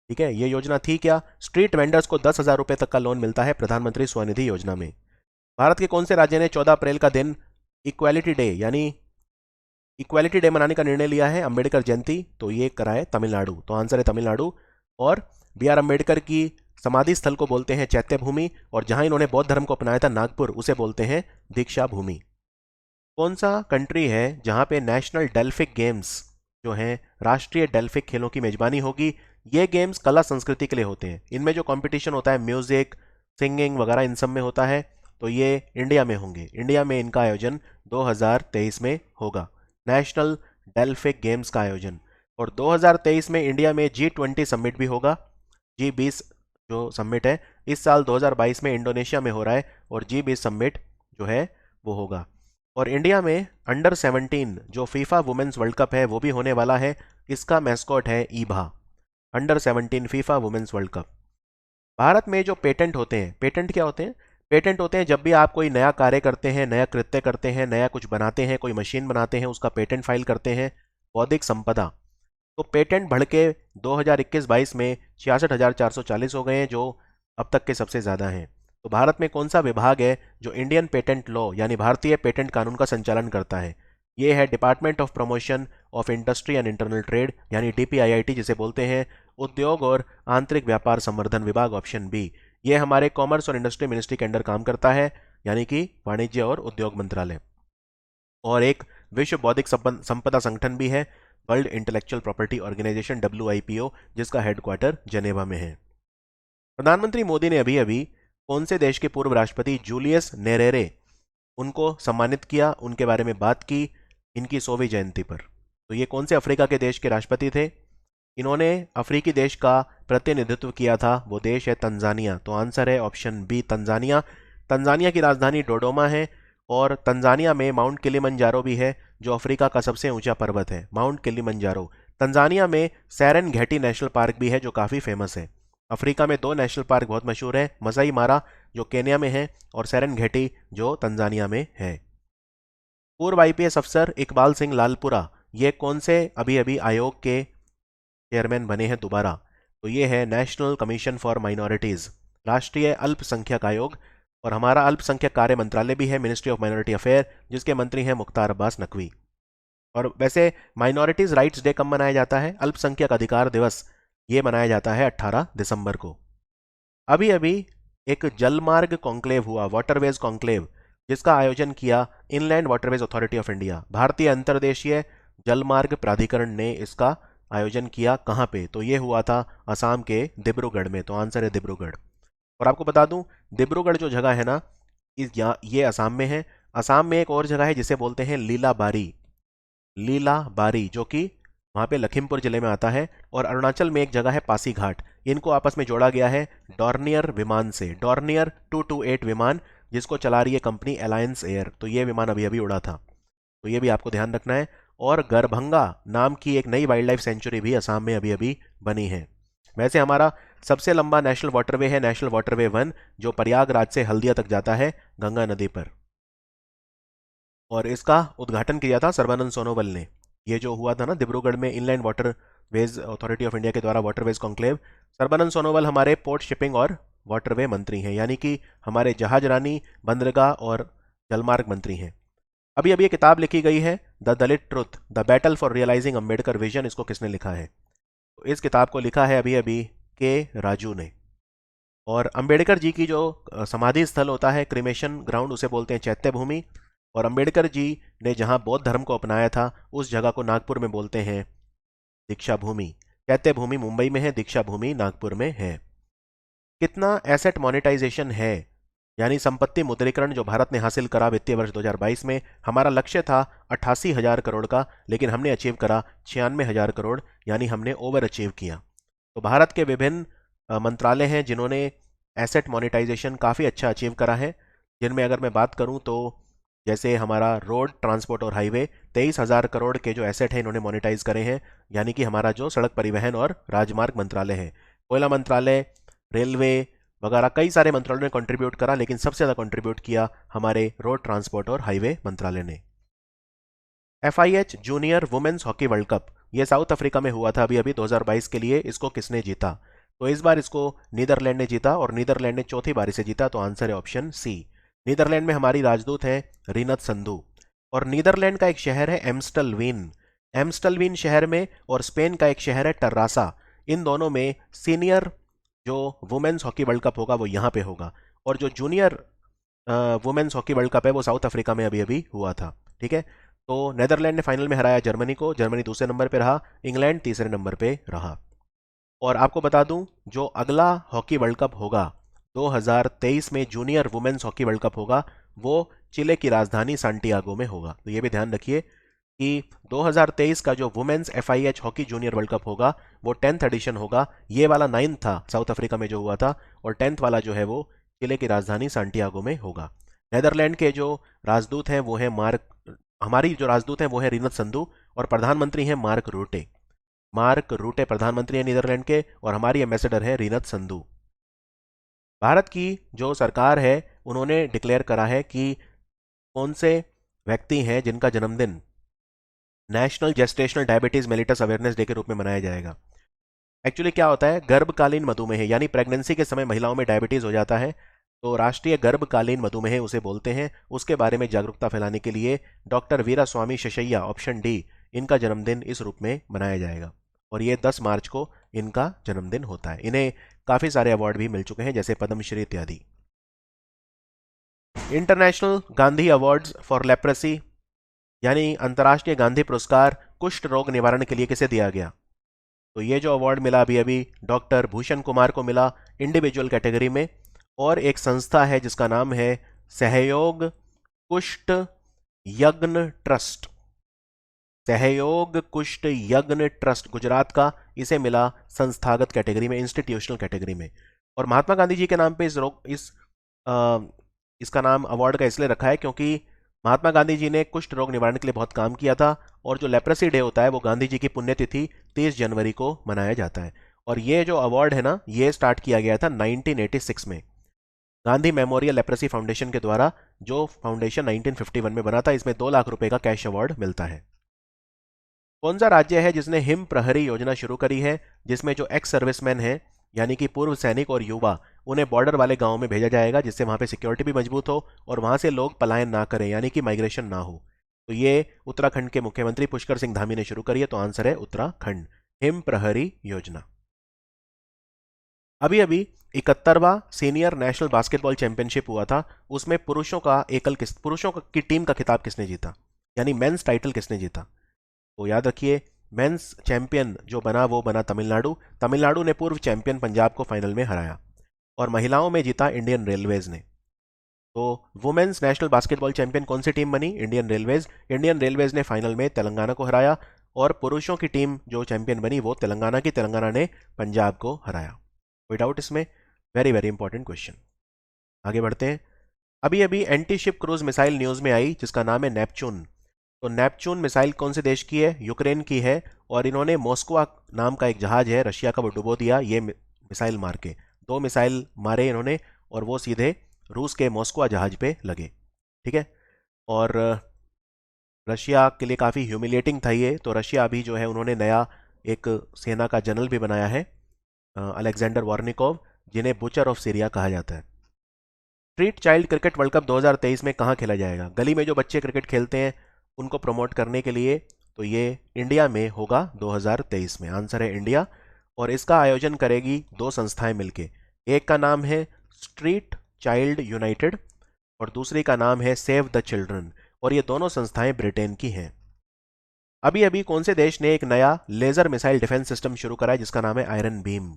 [SPEAKER 1] ठीक है, ये योजना थी क्या? स्ट्रीट वेंडर्स को 10,000 रुपये तक का लोन मिलता है प्रधानमंत्री स्वनिधि योजना में। भारत के कौन से राज्य ने 14 अप्रैल का दिन इक्वालिटी डे, यानी इक्वालिटी डे मनाने का निर्णय लिया है, अंबेडकर जयंती? तो ये करा है तमिलनाडु, तो आंसर है तमिलनाडु। और B.R. अम्बेडकर की समाधि स्थल को बोलते हैं चैत्य भूमि, और जहां इन्होंने बौद्ध धर्म को अपनाया था नागपुर, उसे बोलते हैं दीक्षा भूमि। कौन सा कंट्री है जहां पे नेशनल डेल्फिक गेम्स जो हैं, राष्ट्रीय डेल्फिक खेलों की मेजबानी होगी? ये गेम्स कला संस्कृति के लिए होते हैं, इनमें जो कंपटीशन होता है म्यूजिक, सिंगिंग वगैरह, इन सब में होता है, तो ये इंडिया में होंगे। इंडिया में इनका आयोजन 2023 में होगा, नेशनल डेल्फिक गेम्स का आयोजन। और 2023 में इंडिया में G20 समिट भी होगा। G20 जो समिट है इस साल 2022 में इंडोनेशिया में हो रहा है, और G20 समिट जो है वो होगा। और इंडिया में अंडर 17 जो फीफा वुमेन्स वर्ल्ड कप है वो भी होने वाला है। इसका मैस्कॉट है Ibha, under 17 FIFA women's world cup. Bharat में जो पेटेंट होते हैं, पेटेंट क्या होते हैं? पेटेंट होते हैं जब भी आप कोई नया कार्य करते हैं, नया कृत्य करते हैं, नया कुछ बनाते हैं, कोई मशीन बनाते हैं, उसका पेटेंट फाइल करते हैं। बौद्धिक संपदा, तो पेटेंट बढ़ के 2021-22 में 66,440 हो गए हैं, जो अब तक के सबसे ज़्यादा हैं। तो भारत में कौन सा विभाग है जो इंडियन पेटेंट लॉ यानी भारतीय पेटेंट कानून का संचालन करता है? ये है department of promotion of industry and internal trade यानी DPIIT जिसे बोलते हैं, उद्योग और आंतरिक व्यापार संवर्धन विभाग ऑप्शन बी। ये हमारे कॉमर्स और इंडस्ट्री मिनिस्ट्री के अंडर काम करता है, यानी कि वाणिज्य और उद्योग मंत्रालय। और एक विश्व बौद्धिक संपदा संगठन भी है, World Intellectual Property Organisation WIPO, जिसका हेडक्वार्टर जेनेवा में है। प्रधानमंत्री मोदी ने अभी अभी कौन से देश के पूर्व राष्ट्रपति जूलियस नेरेरे उनको सम्मानित किया, उनके बारे में बात की इनकी 100वीं जयंती पर। तो ये कौन से अफ्रीका के देश के राष्ट्रपति थे? इन्होंने अफ्रीकी देश का प्रतिनिधित्व किया था, वो देश है तंजानिया। तो आंसर है ऑप्शन बी, तंजानिया। तंजानिया की राजधानी डोडोमा है और तंजानिया में माउंट किलिमंजारो भी है, जो अफ्रीका का सबसे ऊंचा पर्वत है, माउंट किलिमंजारो। तंजानिया में सैरन घेटी नेशनल पार्क भी है, जो काफ़ी फेमस है। अफ्रीका में 2 नेशनल पार्क बहुत मशहूर है, मसाई मारा जो केन्या में है और सैरन घेटी जो तंजानिया में है। पूर्व IPS अफसर इकबाल सिंह लालपुरा ये कौन से अभी अभी आयोग के चेयरमैन बने हैं दोबारा? तो ये है नेशनल कमीशन फॉर माइनॉरिटीज़, राष्ट्रीय अल्पसंख्यक आयोग। और हमारा अल्पसंख्यक कार्य मंत्रालय भी है, मिनिस्ट्री ऑफ माइनॉरिटी अफेयर, जिसके मंत्री हैं मुख्तार अब्बास नकवी। और वैसे माइनॉरिटीज राइट्स डे कब मनाया जाता है? अल्पसंख्यक अधिकार दिवस, ये मनाया जाता है 18 दिसंबर को। अभी अभी एक जलमार्ग कॉन्क्लेव हुआ, वाटरवेज कॉन्क्लेव, जिसका आयोजन किया inland waterways authority of India, भारतीय अंतर्देशीय जलमार्ग प्राधिकरण ने इसका आयोजन किया। कहाँ पे? तो ये हुआ था असम के डिब्रूगढ़ में। तो आंसर है डिब्रूगढ़। और आपको बता दूं, डिब्रूगढ़ जो जगह है ना, ये असम में है। असम में एक और जगह है जिसे बोलते हैं लीलाबारी, लीलाबारी, जो कि वहाँ पे लखीमपुर जिले में आता है। और अरुणाचल में एक जगह है पासीघाट। इनको आपस में जोड़ा गया है डॉर्नियर विमान से, डॉर्नियर 228 विमान, जिसको चला रही है कंपनी अलायंस एयर। तो ये विमान अभी अभी उड़ा था, तो ये भी आपको ध्यान रखना है। और गरभंगा नाम की एक नई वाइल्ड लाइफ सेंचुरी भी असम में अभी अभी बनी है। वैसे हमारा सबसे लंबा नेशनल वाटरवे है नेशनल वाटरवे 1, जो प्रयागराज से हल्दिया तक जाता है गंगा नदी पर। और इसका उद्घाटन किया था सर्बानंद सोनोवाल ने। ये जो हुआ था ना डिब्रूगढ़ में inland waterways authority of India के द्वारा वाटरवेज कॉन्क्लेव, सर्बानंद सोनोवाल हमारे पोर्ट शिपिंग और वाटरवे मंत्री हैं, यानी कि हमारे जहाजरानी, बंदरगाह और जलमार्ग मंत्री हैं। अभी अभी ये किताब लिखी गई है the Dalit truth, the battle for realising Ambedkar vision. इसको किसने लिखा है? तो इस किताब को लिखा है अभी अभी के राजू ने। और अंबेडकर जी की जो समाधि स्थल होता है, क्रिमेशन ग्राउंड, उसे बोलते हैं चैत्य भूमि। और अंबेडकर जी ने जहां बौद्ध धर्म को अपनाया था, उस जगह को नागपुर में बोलते हैं दीक्षा भूमि। चैत्य भूमि मुंबई में है, दीक्षा भूमि नागपुर में है। कितना एसेट मोनेटाइजेशन है यानी संपत्ति मुद्रीकरण जो भारत ने हासिल करा वित्तीय वर्ष 2022 में? हमारा लक्ष्य था 88,000 करोड़ का, लेकिन हमने अचीव करा 96,000 करोड़, यानी हमने ओवर अचीव किया। तो भारत के विभिन्न मंत्रालय हैं जिन्होंने एसेट मोनेटाइजेशन काफ़ी अच्छा अचीव करा है, जिनमें अगर मैं बात करूं तो जैसे हमारा रोड ट्रांसपोर्ट और हाईवे 23,000 करोड़ के जो एसेट हैं इन्होंने मोनेटाइज करे हैं, यानी कि हमारा जो सड़क परिवहन और राजमार्ग मंत्रालय है, कोयला मंत्रालय, रेलवे वगैरह कई सारे मंत्रालयों ने कंट्रीब्यूट करा, लेकिन सबसे ज़्यादा कंट्रीब्यूट किया हमारे रोड ट्रांसपोर्ट और हाईवे मंत्रालय ने। FIH junior women's hockey world cup, ये साउथ अफ्रीका में हुआ था अभी अभी 2022 के लिए। इसको किसने जीता? तो इस बार इसको नीदरलैंड ने जीता, और नीदरलैंड ने चौथी बारी से जीता। तो आंसर है ऑप्शन सी। नीदरलैंड में हमारी राजदूत है रीनत संधू। और नीदरलैंड का एक शहर है एम्स्टलवीन, एम्स्टलवीन शहर में, और स्पेन का एक शहर है टर्रासा। इन दोनों में सीनियर जो वुमेन्स हॉकी वर्ल्ड कप होगा वो यहाँ पे होगा, और जो junior women's hockey world cup है वो साउथ अफ्रीका में अभी अभी हुआ था। ठीक है, तो नेदरलैंड ने फाइनल में हराया जर्मनी को, जर्मनी दूसरे नंबर पे रहा, इंग्लैंड तीसरे नंबर पे रहा। और आपको बता दूं, जो अगला हॉकी वर्ल्ड कप होगा 2023 में, junior women's hockey world cup होगा, वो चिले की राजधानी सांटियागो में होगा। तो ये भी ध्यान रखिए कि 2023 का जो women's FIH hockey junior world cup होगा वो 10th एडिशन होगा। ये वाला 9th था साउथ अफ्रीका में जो हुआ था, और 10th वाला जो है वो चिले की राजधानी सांटियागो में होगा। नेदरलैंड के जो राजदूत हैं वो हैं हमारी जो राजदूत हैं वो है रीनत संधू, और प्रधानमंत्री हैं मार्क रूटे। मार्क रूटे प्रधानमंत्री हैं नीदरलैंड के, और हमारी एम्बेसडर है रीनत संधू। भारत की जो सरकार है उन्होंने डिक्लेयर करा है कि कौन से व्यक्ति हैं जिनका जन्मदिन national gestational diabetes mellitus awareness day के रूप में मनाया जाएगा। एक्चुअली क्या होता है, गर्भकालीन मधुमेह यानी प्रेगनेंसी के समय महिलाओं में डायबिटीज हो जाता है, तो राष्ट्रीय गर्भकालीन मधुमेह उसे बोलते हैं। उसके बारे में जागरूकता फैलाने के लिए डॉक्टर वीरा स्वामी शेषैया, ऑप्शन डी, इनका जन्मदिन इस रूप में मनाया जाएगा। और ये 10 मार्च को इनका जन्मदिन होता है। इन्हें काफी सारे अवार्ड भी मिल चुके हैं, जैसे पद्मश्री इत्यादि। International Gandhi awards for leprosy यानी अंतर्राष्ट्रीय गांधी पुरस्कार कुष्ठ रोग निवारण के लिए किसे दिया गया? तो ये जो अवार्ड मिला अभी अभी डॉक्टर भूषण कुमार को मिला इंडिविजुअल कैटेगरी में। और एक संस्था है जिसका नाम है सहयोग कुष्ठ यज्ञ ट्रस्ट। सहयोग कुष्ठ यज्ञ ट्रस्ट गुजरात का, इसे मिला संस्थागत कैटेगरी में, इंस्टीट्यूशनल कैटेगरी में। और महात्मा गांधी जी के नाम पे इसका नाम अवार्ड का इसलिए रखा है क्योंकि महात्मा गांधी जी ने कुष्ठ रोग निवारण के लिए बहुत काम किया था। और जो लेप्रेसी डे होता है वो गांधी जी की पुण्यतिथि 30 जनवरी को मनाया जाता है। और ये जो अवार्ड है ना, ये स्टार्ट किया गया था 1986 में गांधी मेमोरियल लेप्रेसी फाउंडेशन के द्वारा, जो फाउंडेशन 1951 में बना था। इसमें 2 लाख रुपए का कैश अवार्ड मिलता है। कौन सा राज्य है जिसने हिम प्रहरी योजना शुरू करी है, जिसमें जो एक्स सर्विसमैन है यानी कि पूर्व सैनिक और युवा, उन्हें बॉर्डर वाले गांवों में भेजा जाएगा, जिससे वहां पे सिक्योरिटी भी मजबूत हो और वहां से लोग पलायन ना करें, यानी कि माइग्रेशन ना हो। तो ये उत्तराखंड के मुख्यमंत्री पुष्कर सिंह धामी ने शुरू करी है, तो आंसर है उत्तराखंड, हिम प्रहरी योजना। अभी अभी 71वां सीनियर नेशनल बास्केटबॉल चैंपियनशिप हुआ था। उसमें पुरुषों की टीम का खिताब किसने जीता, यानी मेंस टाइटल किसने जीता? तो याद रखिए, मेंस चैंपियन जो बना वो बना तमिलनाडु। तमिलनाडु ने पूर्व चैंपियन पंजाब को फाइनल में हराया। और महिलाओं में जीता इंडियन रेलवेज ने। तो वुमेन्स नेशनल बास्केटबॉल चैंपियन कौन सी टीम बनी? Indian railways. इंडियन रेलवेज ने फाइनल में तेलंगाना को हराया। और पुरुषों की टीम जो चैंपियन बनी वो तेलंगाना ने पंजाब को हराया। कोई डाउट इसमें? Very very important question. आगे बढ़ते हैं। अभी अभी anti ship cruise missile news में आई जिसका नाम है नेपच्यून। तो नेपच्यून मिसाइल कौन से देश की है? यूक्रेन की है। और इन्होंने मॉस्को नाम का एक जहाज है रशिया का, वो डुबो दिया ये मिसाइल मार के। 2 मिसाइल मारे इन्होंने और वो सीधे रूस के मॉस्को जहाज पे लगे। ठीक है। और रशिया के लिए काफ़ी ह्यूमिलेटिंग था ये। तो रशिया अभी जो है उन्होंने नया एक सेना का जनरल भी बनाया है, अलेक्जेंडर वार्निकोव, जिन्हें बुचर ऑफ सीरिया कहा जाता है। Street child cricket world cup 2023 में कहाँ खेला जाएगा? गली में जो बच्चे क्रिकेट खेलते हैं उनको प्रमोट करने के लिए, तो ये इंडिया में होगा 2023 में। आंसर है इंडिया। और इसका आयोजन करेगी 2 संस्थाएं मिलके। एक का नाम है स्ट्रीट चाइल्ड यूनाइटेड और दूसरी का नाम है सेव द चिल्ड्रन। और ये दोनों संस्थाएं ब्रिटेन की हैं। अभी अभी कौन से देश ने एक नया लेजर मिसाइल डिफेंस सिस्टम शुरू करा है जिसका नाम है आयरन बीम?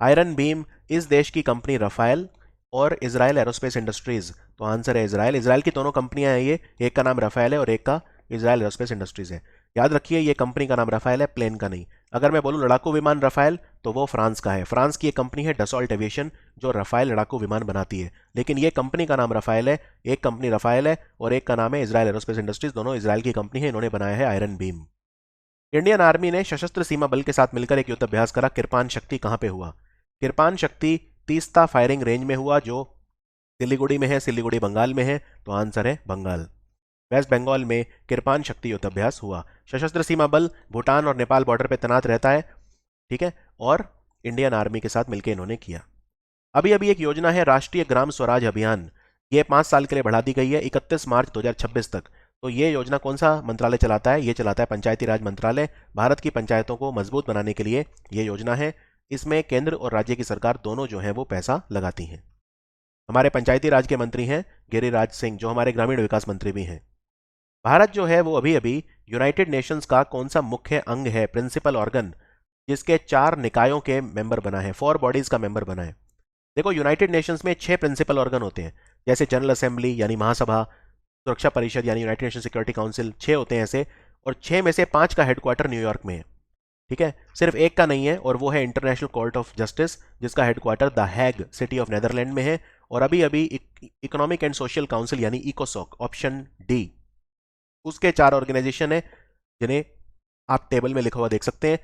[SPEAKER 1] आयरन बीम इस देश की कंपनी रफाइल और इजराइल एरोस्पेस इंडस्ट्रीज। तो आंसर है इजराइल। इजराइल की दोनों कंपनियां हैं ये, एक का नाम रफाइल है और एक का इजराइल एरोस्पेस इंडस्ट्रीज है। याद रखिए ये कंपनी का नाम रफाइल है, प्लेन का नहीं। अगर मैं बोलूं लड़ाकू विमान रफाइल, तो वो फ्रांस का है। फ्रांस की एक कंपनी है डसॉल्ट एविएशन जो रफाइल लड़ाकू विमान बनाती है। लेकिन ये कंपनी का नाम रफाइल है, एक कंपनी रफाइल है और एक का नाम है इजराइल एरोस्पेस इंडस्ट्रीज। दोनों इजराइल की कंपनी है, इन्होंने बनाया है आयरन बीम। इंडियन आर्मी ने सशस्त्र सीमा बल के साथ मिलकर एक युद्ध अभ्यास करा। किरपान शक्ति कहां पे हुआ? किरपान शक्ति तीस्ता फायरिंग रेंज में हुआ, जो सिलीगुड़ी में है। सिलीगुड़ी बंगाल में है, तो आंसर है बंगाल। वेस्ट बंगाल में किरपान शक्ति युद्ध अभ्यास हुआ। सशस्त्र सीमा बल भूटान और नेपाल बॉर्डर पर तैनात रहता है। ठीक है। और इंडियन आर्मी के साथ मिलकर इन्होंने किया। अभी अभी एक योजना है राष्ट्रीय ग्राम स्वराज अभियान। ये 5 साल के लिए बढ़ा दी गई है 31 मार्च 2026 तक। तो ये योजना कौन सा मंत्रालय चलाता है? ये चलाता है पंचायती राज मंत्रालय। भारत की पंचायतों को मजबूत बनाने के लिए ये योजना है। इसमें केंद्र और राज्य की सरकार दोनों जो है वो पैसा लगाती हैं। हमारे पंचायती राज के मंत्री हैं गिरिराज सिंह, जो हमारे ग्रामीण विकास मंत्री भी हैं। भारत जो है वो अभी अभी यूनाइटेड नेशंस का कौन सा मुख्य अंग है, प्रिंसिपल ऑर्गन, जिसके 4 निकायों के मेंबर बना है, 4 बॉडीज का मेंबर बना है। देखो यूनाइटेड नेशंस में 6 प्रिंसिपल ऑर्गन होते हैं, जैसे जनरल असेंबली यानी महासभा, सुरक्षा परिषद यानी यूनाइटेड नेशन सिक्योरिटी काउंसिल, 6 होते हैं ऐसे। और 6 में से 5 का हेडक्वार्टर न्यूयॉर्क में है। ठीक है। सिर्फ एक का नहीं है और वो है इंटरनेशनल कोर्ट ऑफ जस्टिस, जिसका headquarter the Hague city of Netherland में है। और अभी अभी इकोनॉमिक एंड सोशल काउंसिल यानी इकोसॉक, ऑप्शन डी, उसके 4 ऑर्गेनाइजेशन है जिन्हें आप टेबल में लिखा हुआ देख सकते हैं।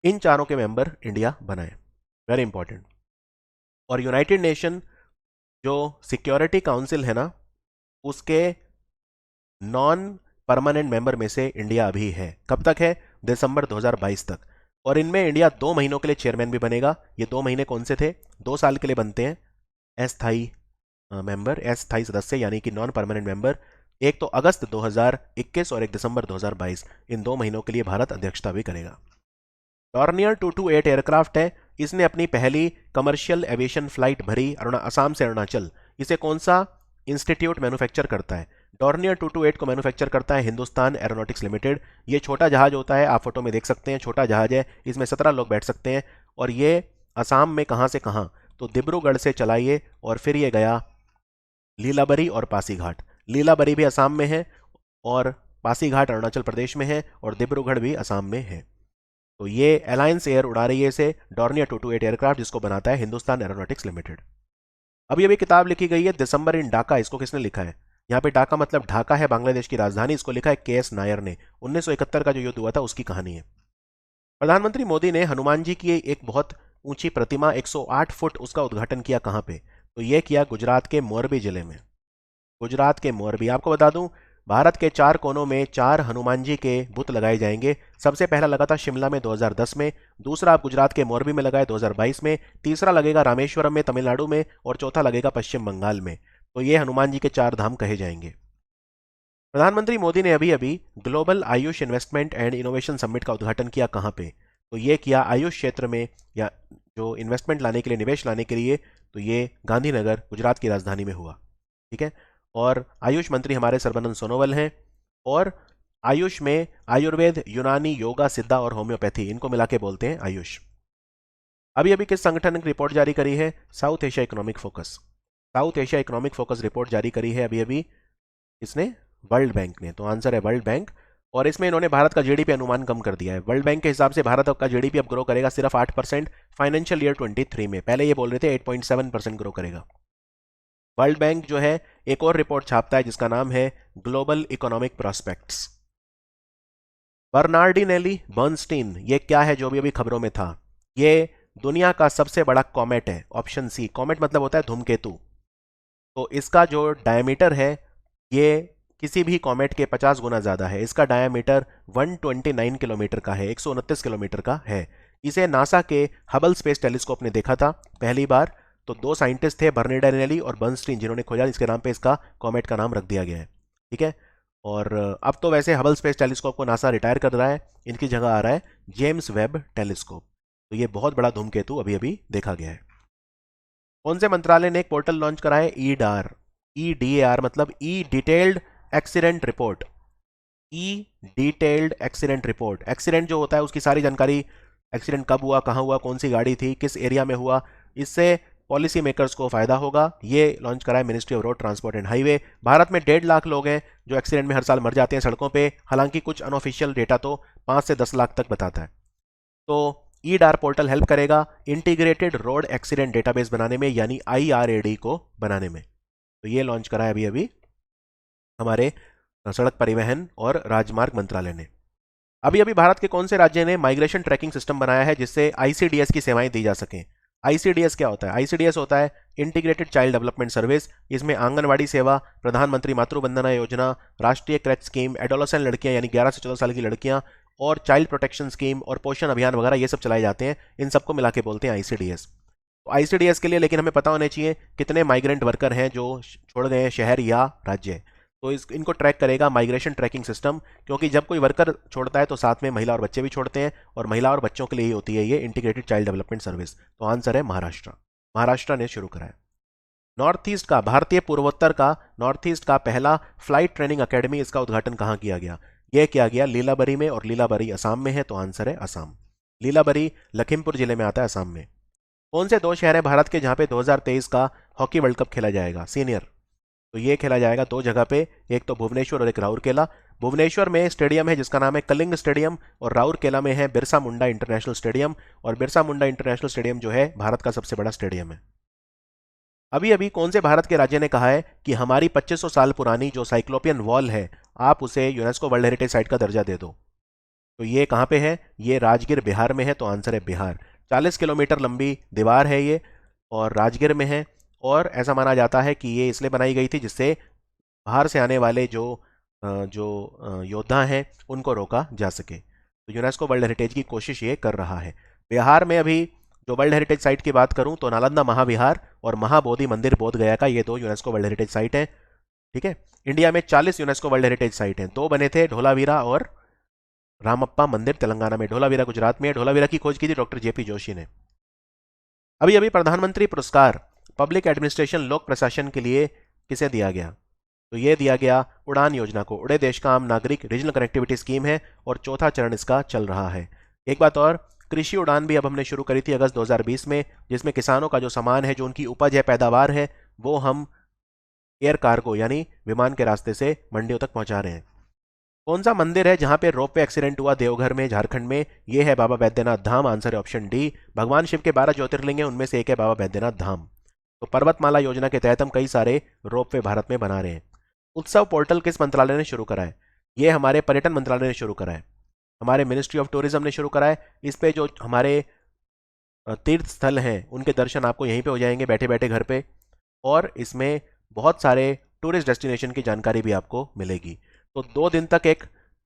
[SPEAKER 1] इन चारों के मेंबर इंडिया बनाए। Very important. और यूनाइटेड नेशन जो सिक्योरिटी काउंसिल है ना, उसके नॉन परमानेंट मेंबर में से इंडिया अभी है। कब तक है? दिसंबर 2022 तक। और इनमें इंडिया 2 महीनों के लिए चेयरमैन भी बनेगा। ये 2 महीने कौन से थे? 2 साल के लिए बनते हैं अस्थायी मेंबर, अस्थायी सदस्य यानी कि नॉन परमानेंट मेंबर। एक तो अगस्त 2021 और एक दिसंबर 2022, इन 2 महीनों के लिए भारत अध्यक्षता भी करेगा। डॉर्नियर 228 एयरक्राफ्ट है, इसने अपनी पहली कमर्शियल एविएशन फ्लाइट भरी असम से अरुणाचल। इसे कौन सा इंस्टीट्यूट मैन्युफैक्चर करता है? डॉर्नियर 228 को मैन्युफैक्चर करता है हिंदुस्तान एरोनॉटिक्स लिमिटेड। ये छोटा जहाज होता है, आप फोटो में देख सकते हैं, छोटा जहाज है, इसमें 17 लोग बैठ सकते हैं। और ये असम में कहाँ से कहाँ? तो डिब्रूगढ़ से चलाइए और फिर ये गया लीलाबरी और पासीघाट। लीलाबरी भी असम में है और पासीघाट अरुणाचल प्रदेश में है और डिब्रूगढ़ भी असम में है। तो ये अलायंस एयर उड़ा रही है इसे, डॉर्नियर 228 एयरक्राफ्ट, जिसको बनाता है हिंदुस्तान एरोनॉटिक्स लिमिटेड। अभी अभी किताब लिखी गई है दिसंबर इन ढाका। इसको किसने लिखा है? यहाँ पे ढाका मतलब ढाका है बांग्लादेश की राजधानी। इसको लिखा है के.एस. नायर ने। 1971 का जो युद्ध हुआ था उसकी कहानी है। प्रधानमंत्री मोदी ने हनुमान जी की एक बहुत ऊंची प्रतिमा 108 फुट उसका उद्घाटन किया। कहां पे? तो यह किया गुजरात के मोरबी जिले में। गुजरात के मोरबी। आपको बता दूं, भारत के 4 कोनों में 4 हनुमान जी के बुत लगाए जाएंगे। सबसे पहला लगा था शिमला में 2010 में, दूसरा आप गुजरात के मोरबी में लगाए 2022 में, तीसरा लगेगा रामेश्वरम में तमिलनाडु में और चौथा लगेगा पश्चिम बंगाल में। तो ये हनुमान जी के 4 धाम कहे जाएंगे। प्रधानमंत्री मोदी ने अभी अभी global Ayush investment and innovation summit का उद्घाटन किया। कहां पे? तो ये किया आयुष क्षेत्र में, या जो इन्वेस्टमेंट लाने के लिए, निवेश लाने के लिए, तो ये गांधीनगर गुजरात की राजधानी में हुआ। ठीक है। और आयुष मंत्री हमारे सर्बानंद सोनोवाल हैं। और आयुष में आयुर्वेद, यूनानी, योगा, सिद्धा और होम्योपैथी, इनको मिला के बोलते हैं आयुष। अभी अभी किस संगठन ने रिपोर्ट जारी करी है? South Asia economic focus. South Asia economic focus report जारी करी है अभी अभी इसने, वर्ल्ड बैंक ने। तो आंसर है वर्ल्ड बैंक। और इसमें इन्होंने भारत का जीडीपी अनुमान कम कर दिया है। वर्ल्ड बैंक के हिसाब से भारत का जीडीपी अब ग्रो करेगा सिर्फ 8% फाइनेंशियल ईयर 23 में। पहले ये बोल रहे थे 8.7% ग्रो करेगा। वर्ल्ड बैंक जो है एक और रिपोर्ट छापता है जिसका नाम है ग्लोबल इकोनॉमिक प्रोस्पेक्ट्स। बर्नार्डिनेली बर्नस्टीन, ये क्या है जो भी अभी खबरों में था? ये दुनिया का सबसे बड़ा कॉमेट है। Option C. कॉमेट मतलब होता है धूमकेतु। तो इसका जो डायमीटर है ये किसी भी कॉमेट के 50 गुना ज्यादा है। इसका डायमीटर 129 किलोमीटर का है, 129 किलोमीटर का है। इसे नासा के हबल स्पेस टेलीस्कोप ने देखा था पहली बार। तो 2 साइंटिस्ट थे, बर्नार्डिनेली और बर्नस्टीन, जिन्होंने खोजा। इसके नाम पे इसका कॉमेट का नाम रख दिया गया है। ठीक है। और अब तो वैसे हबल स्पेस टेलीस्कोप को नासा रिटायर कर रहा है, इनकी जगह आ रहा है जेम्स वेब टेलीस्कोप। तो ये बहुत बड़ा धूमकेतु अभी अभी देखा गया है। कौन से मंत्रालय ने एक पोर्टल लॉन्च करा है? ईडार। EDAR मतलब ई डिटेल्ड एक्सीडेंट रिपोर्ट। ई डिटेल्ड एक्सीडेंट रिपोर्ट। एक्सीडेंट जो होता है उसकी सारी जानकारी, एक्सीडेंट कब हुआ, कहां हुआ, कौन सी गाड़ी थी, किस एरिया में हुआ, इससे पॉलिसी मेकर्स को फायदा होगा। ये लॉन्च करा है ministry of road transport and highway. Bharat में 1.5 लाख लोग हैं जो एक्सीडेंट में हर साल मर जाते हैं सड़कों पे। हालांकि कुछ अनऑफिशियल डेटा तो 5 से 10 लाख तक बताता है। तो ईडार पोर्टल हेल्प करेगा इंटीग्रेटेड रोड एक्सीडेंट डेटाबेस बनाने में, यानी IRAD को बनाने में। तो ये लॉन्च करा है अभी अभी हमारे सड़क परिवहन और राजमार्ग मंत्रालय ने। अभी अभी भारत के कौन से राज्य ने माइग्रेशन ट्रैकिंग सिस्टम बनाया है जिससे ICDS की सेवाएं दी जा सकें? ICDS क्या होता है? ICDS होता है इंटीग्रेटेड चाइल्ड डेवलपमेंट सर्विस। इसमें आंगनवाड़ी सेवा, प्रधानमंत्री मातृ वंदना योजना, राष्ट्रीय क्रच स्कीम, एडोलसेंट लड़कियां यानी 11 से 14 साल की लड़कियां, और चाइल्ड प्रोटेक्शन स्कीम और पोषण अभियान वगैरह, ये सब चलाए जाते हैं। इन सबको मिला के बोलते हैं ICDS। तो ICDS के लिए लेकिन हमें पता होना चाहिए कितने माइग्रेंट वर्कर हैं जो छोड़ गए हैं शहर या राज्य। तो इनको ट्रैक करेगा माइग्रेशन ट्रैकिंग सिस्टम, क्योंकि जब कोई वर्कर छोड़ता है तो साथ में महिला और बच्चे भी छोड़ते हैं, और महिला और बच्चों के लिए ही होती है ये इंटीग्रेटेड चाइल्ड डेवलपमेंट सर्विस। तो आंसर है महाराष्ट्र। महाराष्ट्र ने शुरू कराया। नॉर्थ ईस्ट का, भारतीय पूर्वोत्तर का नॉर्थ ईस्ट का पहला फ्लाइट ट्रेनिंग अकेडमी, इसका उद्घाटन कहाँ किया गया? यह किया गया लीलाबरी में, और लीलाबरी असम में है। तो आंसर है असम। लीलाबरी लखीमपुर जिले में आता है, असम में। कौन से 2 शहर हैं भारत के जहां पे 2023 का हॉकी वर्ल्ड कप खेला जाएगा सीनियर? तो ये खेला जाएगा 2 जगह पे, एक तो भुवनेश्वर और एक राउरकेला। भुवनेश्वर में स्टेडियम है जिसका नाम है कलिंग स्टेडियम, और राउरकेला में है बिरसा मुंडा इंटरनेशनल स्टेडियम। और बिरसा मुंडा इंटरनेशनल स्टेडियम जो है भारत का सबसे बड़ा स्टेडियम है। अभी अभी कौन से भारत के राज्य ने कहा है कि हमारी 2500 साल पुरानी जो साइक्लोपियन वॉल है, आप उसे यूनेस्को वर्ल्ड हेरिटेज साइट का दर्जा दे दो? तो ये कहां पे है? ये राजगीर बिहार में है। तो आंसर है बिहार। 40 किलोमीटर लंबी दीवार है ये, और राजगीर में है। और ऐसा माना जाता है कि ये इसलिए बनाई गई थी जिससे बाहर से आने वाले जो जो योद्धा हैं उनको रोका जा सके। तो यूनेस्को वर्ल्ड हेरिटेज की कोशिश ये कर रहा है। बिहार में अभी जो वर्ल्ड हेरिटेज साइट की बात करूं तो नालंदा महाविहार और महाबोधि मंदिर बोध गया का, ये दो यूनेस्को वर्ल्ड हेरिटेज साइट हैं। ठीक है। इंडिया में 40 यूनेस्को वर्ल्ड हेरिटेज साइट हैं, दो बने थे, ढोलावीरा और रामप्पा मंदिर तेलंगाना में। ढोलावीरा गुजरात में है। ढोलावीरा की खोज की थी डॉक्टर जेपी जोशी ने। अभी अभी प्रधानमंत्री पुरस्कार पब्लिक एडमिनिस्ट्रेशन लोक प्रशासन के लिए किसे दिया गया? तो ये दिया गया उड़ान योजना को। उड़े देश का आम नागरिक रीजनल कनेक्टिविटी स्कीम है और चौथा चरण इसका चल रहा है। एक बात और, कृषि उड़ान भी अब हमने शुरू करी थी अगस्त 2020 में, जिसमें किसानों का जो सामान है, जो उनकी उपज है, पैदावार है, वो हम एयर कार्गो यानी विमान के रास्ते से मंडियों तक पहुंचा रहे हैं। कौन सा मंदिर है जहां पे रोपवे एक्सीडेंट हुआ देवघर में, झारखंड में? ये है बाबा बैद्यनाथ धाम। आंसर है ऑप्शन डी। भगवान शिव के 12 ज्योतिर्लिंग हैं, उनमें से एक है बाबा बैद्यनाथ धाम। तो पर्वतमाला योजना के तहत हम कई सारे रोपवे भारत में बना रहे हैं। उत्सव पोर्टल किस मंत्रालय ने शुरू करा है? ये हमारे पर्यटन मंत्रालय ने शुरू करा है, हमारे मिनिस्ट्री ऑफ टूरिज्म ने शुरू करा है। इस पे जो हमारे तीर्थ स्थल हैं उनके दर्शन आपको यहीं पे हो जाएंगे बैठे बैठे घर पे, और इसमें बहुत सारे टूरिस्ट डेस्टिनेशन की जानकारी भी आपको मिलेगी। तो 2 दिन तक एक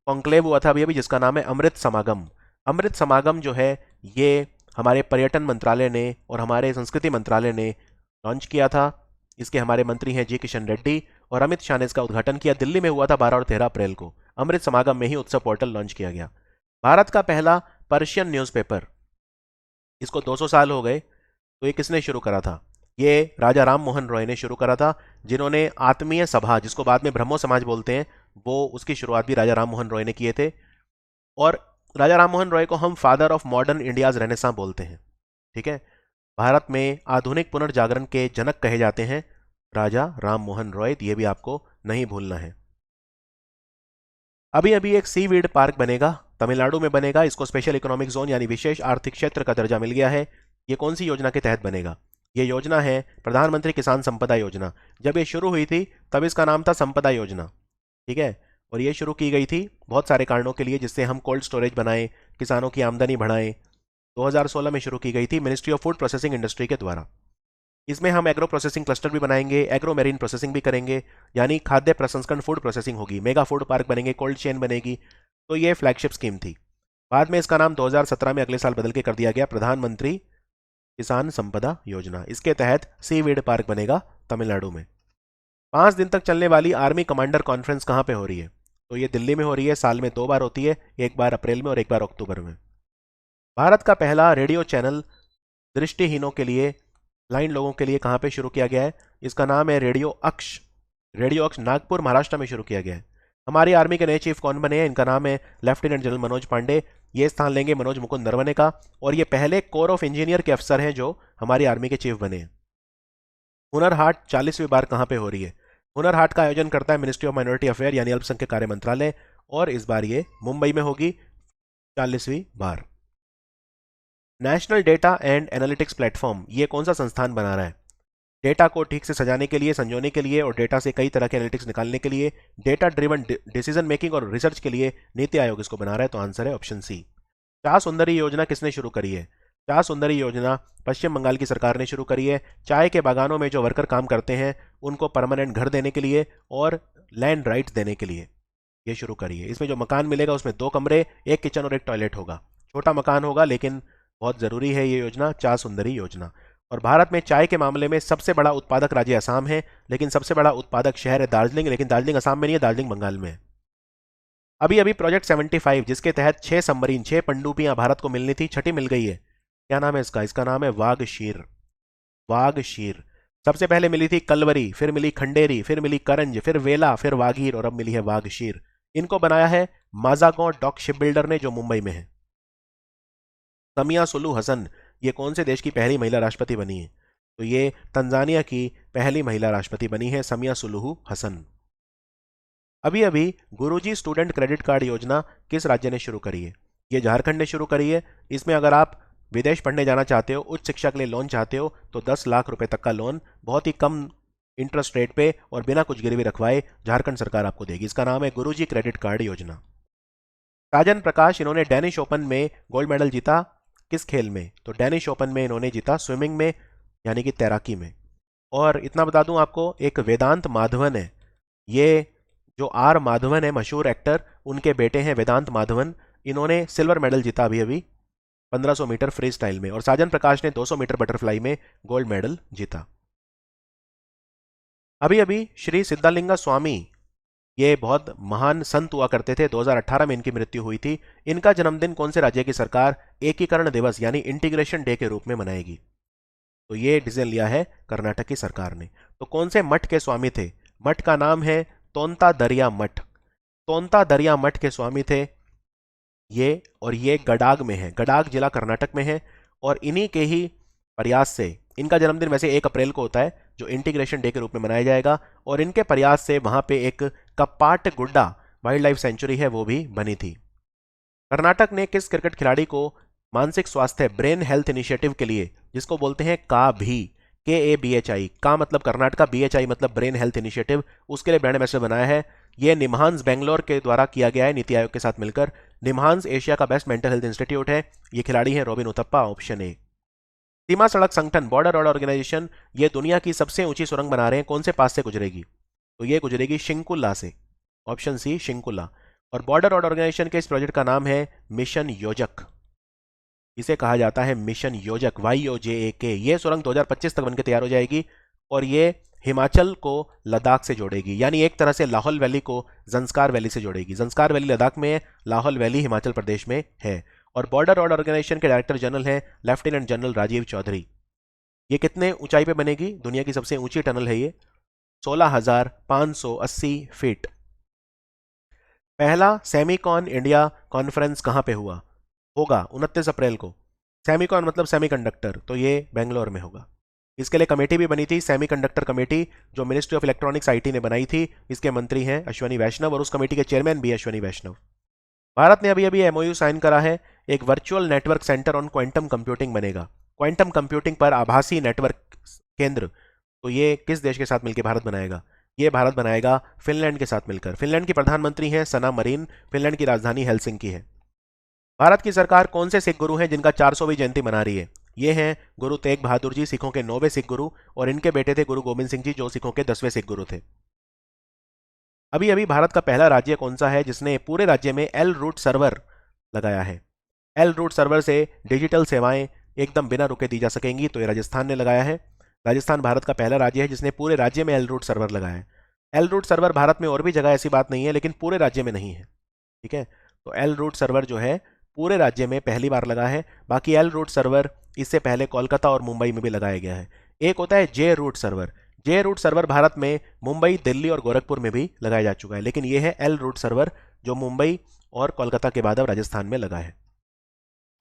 [SPEAKER 1] कॉन्क्लेव हुआ था अभी अभी, जिसका नाम है अमृत समागम। अमृत समागम जो है ये हमारे पर्यटन मंत्रालय ने और हमारे संस्कृति मंत्रालय ने लॉन्च किया था। इसके हमारे मंत्री हैं जी किशन रेड्डी, और अमित शाह ने इसका उद्घाटन किया। दिल्ली में हुआ था 12 और 13 अप्रैल को। अमृत समागम में ही उत्सव पोर्टल लॉन्च किया गया। भारत का पहला पर्शियन न्यूज़पेपर, इसको 200 साल हो गए, तो ये किसने शुरू करा था? ये राजा राम मोहन रॉय ने शुरू करा था, जिन्होंने आत्मीय सभा, जिसको बाद में ब्रह्मो समाज बोलते हैं, वो उसकी शुरुआत भी राजा राम मोहन रॉय ने किए थे। और राजा राम मोहन रॉय को हम father of modern India's renaissance बोलते हैं। ठीक है। भारत में आधुनिक पुनर्जागरण के जनक कहे जाते हैं राजा राम मोहन रॉय, ये भी आपको नहीं भूलना है। अभी अभी एक सीवीड पार्क बनेगा, तमिलनाडु में बनेगा। इसको स्पेशल इकोनॉमिक जोन यानी विशेष आर्थिक क्षेत्र का दर्जा मिल गया है। ये कौन सी योजना के तहत बनेगा? ये योजना है प्रधानमंत्री किसान संपदा योजना। जब ये शुरू हुई थी तब इसका नाम था संपदा योजना। ठीक है। और ये शुरू की गई थी बहुत सारे कारणों के लिए, जिससे हम कोल्ड स्टोरेज बनाएं, किसानों की आमदनी बढ़ाएं। 2016 में शुरू की गई थी ministry of food processing industry के द्वारा। इसमें हम एग्रो प्रोसेसिंग क्लस्टर भी बनाएंगे, एग्रो मेरीन प्रोसेसिंग भी करेंगे, यानी खाद्य प्रसंस्करण फूड प्रोसेसिंग होगी, मेगा फूड पार्क बनेंगे, कोल्ड चेन बनेगी। तो ये फ्लैगशिप स्कीम थी। बाद में इसका नाम 2017 में अगले साल बदल के कर दिया गया प्रधानमंत्री किसान संपदा योजना। इसके तहत सीवीड पार्क बनेगा तमिलनाडु में। 5 दिन तक चलने वाली आर्मी कमांडर कॉन्फ्रेंस कहाँ पे हो रही है? तो ये दिल्ली में हो रही है। साल में 2 बार होती है, एक बार अप्रैल में और एक बार अक्टूबर में। भारत का पहला रेडियो चैनल दृष्टिहीनों के लिए, ब्लाइंड लोगों के लिए कहाँ पे शुरू किया गया है? इसका नाम है रेडियो अक्ष। रेडियो अक्ष नागपुर महाराष्ट्र में शुरू किया गया है। हमारी आर्मी के नए चीफ कौन बने हैं? इनका नाम है लेफ्टिनेंट जनरल मनोज पांडे। ये स्थान लेंगे मनोज मुकुंद नरवणे का, और ये पहले कोर ऑफ इंजीनियर के अफसर हैं जो हमारी आर्मी के चीफ बने हैं। हुनर हाट 40वीं बार कहाँ पे हो रही है? हुनर हाट का आयोजन करता है मिनिस्ट्री ऑफ माइनॉरिटी अफेयर यानी अल्पसंख्यक कार्य मंत्रालय, और इस बार ये मुंबई में होगी 40वीं बार। National data and analytics platform, ये कौन सा संस्थान बना रहा है? डेटा को ठीक से सजाने के लिए, संजोने के लिए, और डेटा से कई तरह के एनालिटिक्स निकालने के लिए, डेटा ड्रिवन डिसीजन मेकिंग और रिसर्च के लिए नीति आयोग इसको बना रहा है। तो आंसर है ऑप्शन सी। चाय सुंदरी योजना किसने शुरू करी है? चाय सुंदरी योजना पश्चिम बंगाल की सरकार ने शुरू करी है। चाय के बागानों में जो वर्कर काम करते हैं उनको परमानेंट घर देने के लिए और लैंड राइट्स देने के लिए ये शुरू करी है। इसमें जो मकान मिलेगा उसमें 2 कमरे, एक किचन और एक टॉयलेट होगा। छोटा मकान होगा, लेकिन बहुत ज़रूरी है ये योजना, चाय सुंदरी योजना। और भारत में चाय के मामले में सबसे बड़ा उत्पादक राज्य असम है, लेकिन सबसे बड़ा उत्पादक शहर है दार्जिलिंग, लेकिन दार्जिलिंग असम में नहीं है, दार्जिलिंग बंगाल में है। अभी अभी प्रोजेक्ट 75, जिसके तहत 6 सबमरीन, 6 पनडुब्बियां भारत को मिलनी थी, 6ठी मिल गई है। क्या नाम है इसका? इसका नाम है वागशीर। वागशीर। सबसे पहले मिली थी कलवरी, फिर मिली खंडेरी, फिर मिली करंज, फिर वेला, फिर वागीर, और अब मिली है वागशीर। इनको बनाया है माजागो डॉक शिप बिल्डर ने, जो मुंबई में है। समिया सुलू हसन, ये कौन से देश की पहली महिला राष्ट्रपति बनी है? तो ये तंजानिया की पहली महिला राष्ट्रपति बनी है समिया सुलूहू हसन। अभी अभी गुरुजी स्टूडेंट क्रेडिट कार्ड योजना किस राज्य ने शुरू करी है? ये झारखंड ने शुरू करी है। इसमें अगर आप विदेश पढ़ने जाना चाहते हो, उच्च शिक्षा के लिए लोन चाहते हो, तो 10 लाख रुपए तक का लोन बहुत ही कम इंटरेस्ट रेट पे और बिना कुछ गिरवी रखवाए झारखंड सरकार आपको देगी। इसका नाम है गुरुजी क्रेडिट कार्ड योजना। साजन प्रकाश, इन्होंने डेनिश ओपन में गोल्ड मेडल जीता। किस खेल में? तो डेनिश ओपन में इन्होंने जीता स्विमिंग में, यानी कि तैराकी में। और इतना बता दूं आपको, एक वेदांत माधवन है, ये जो आर माधवन है मशहूर एक्टर, उनके बेटे हैं वेदांत माधवन। इन्होंने सिल्वर मेडल जीता अभी अभी 1500 मीटर फ्री स्टाइल में, और साजन प्रकाश ने 200 मीटर बटरफ्लाई में गोल्ड मेडल जीता। अभी अभी श्री सिद्धालिंगा स्वामी, ये बहुत महान संत हुआ करते थे, 2018 में इनकी मृत्यु हुई थी। इनका जन्मदिन कौन से राज्य की सरकार एकीकरण दिवस यानी इंटीग्रेशन डे के रूप में मनाएगी? तो ये डिसीजन लिया है कर्नाटक की सरकार ने। तो कौन से मठ के स्वामी थे? मठ का नाम है तोंता दरिया मठ। तोंता दरिया मठ के स्वामी थे ये, और ये गडाग में है, गडाग जिला कर्नाटक में है। और इन्हीं के ही प्रयास से, इनका जन्मदिन वैसे 1 अप्रैल को होता है जो इंटीग्रेशन डे के रूप में मनाया जाएगा, और इनके प्रयास से वहां पे एक कप्पाट गुड्डा वाइल्ड लाइफ सेंचुरी है वो भी बनी थी। कर्नाटक ने किस क्रिकेट खिलाड़ी को मानसिक स्वास्थ्य ब्रेन हेल्थ इनिशिएटिव के लिए, जिसको बोलते हैं का भी, KABHI, का मतलब कर्नाटका, BHI मतलब ब्रेन हेल्थ इनिशिएटिव, उसके लिए ब्रांड एम्बेसडर बनाया है? यह निम्हांस बेंगलोर के द्वारा किया गया है नीति आयोग के साथ मिलकर। निम्हांस एशिया का बेस्ट मेंटल हेल्थ इंस्टीट्यूट है। ये खिलाड़ी है रॉबिन उथप्पा, ऑप्शन ए। सीमा सड़क संगठन, बॉर्डर रोड ऑर्गेनाइजेशन, ये दुनिया की सबसे ऊंची सुरंग बना रहे हैं, कौन से पास से गुजरेगी? तो ये गुजरेगी शिंकुला से, ऑप्शन सी शिंकुला। और बॉर्डर रोड ऑर्गेनाइजेशन के इस प्रोजेक्ट का नाम है मिशन योजक, इसे कहा जाता है मिशन योजक, YOJAK। ये सुरंग 2025 तक बनकर तैयार हो जाएगी, और ये हिमाचल को लद्दाख से जोड़ेगी, यानी एक तरह से लाहौल वैली को जंस्कार वैली से जोड़ेगी। जंस्कार वैली लद्दाख में है, लाहौल वैली हिमाचल प्रदेश में है। और बॉर्डर रोड ऑर्गेनाइजेशन के डायरेक्टर जनरल हैं लेफ्टिनेंट जनरल राजीव चौधरी। ये कितने ऊंचाई पे बनेगी? दुनिया की सबसे ऊंची टनल है ये, 16,580 फीट। पहला सेमीकॉन इंडिया कॉन्फ्रेंस कहां पे हुआ? होगा 29 अप्रैल को। सेमीकॉन मतलब सेमीकंडक्टर, तो ये बेंगलोर में होगा। इसके लिए कमेटी भी बनी थी, सेमीकंडक्टर कमेटी, जो मिनिस्ट्री ऑफ इलेक्ट्रॉनिक्स IT ने बनाई थी। इसके मंत्री हैं अश्वनी वैष्णव, और उस कमेटी के चेयरमैन भी अश्वनी वैष्णव। भारत ने अभी अभी MOU साइन करा है, एक virtual network centre on quantum computing बनेगा। क्वांटम कंप्यूटिंग पर आभासी नेटवर्क केंद्र, तो ये किस देश के साथ मिलकर भारत बनाएगा? ये भारत बनाएगा फिनलैंड के साथ मिलकर। फिनलैंड की प्रधानमंत्री हैं सना मरीन, फिनलैंड की राजधानी हेलसिंकी है। भारत की सरकार कौन से सिख गुरु हैं जिनका 400वीं जयंती मना रही है? ये हैं गुरु तेग बहादुर जी, सिखों के 9वें सिख गुरु, और इनके बेटे थे गुरु गोविंद सिंह जी, जो सिखों के 10वें सिख गुरु थे। अभी अभी भारत का पहला राज्य कौन सा है जिसने पूरे राज्य में एल रूट सर्वर लगाया है? एल रूट सर्वर से डिजिटल सेवाएं एकदम बिना रुके दी जा सकेंगी, तो ये राजस्थान ने लगाया है। राजस्थान भारत का पहला राज्य है जिसने पूरे राज्य में एल रूट सर्वर लगाया है। एल रूट सर्वर भारत में और भी जगह ऐसी बात नहीं है, लेकिन पूरे राज्य में नहीं है, ठीक है। तो एल रूट सर्वर जो है पूरे राज्य में पहली बार लगा है। बाकी एल रूट सर्वर इससे पहले कोलकाता और मुंबई में भी लगाया गया है। एक होता है जे रूट सर्वर। जे रूट सर्वर भारत में मुंबई, दिल्ली और गोरखपुर में भी लगाया जा चुका है, लेकिन यह है एल रूट सर्वर जो मुंबई और कोलकाता के बाद अब राजस्थान में लगा है।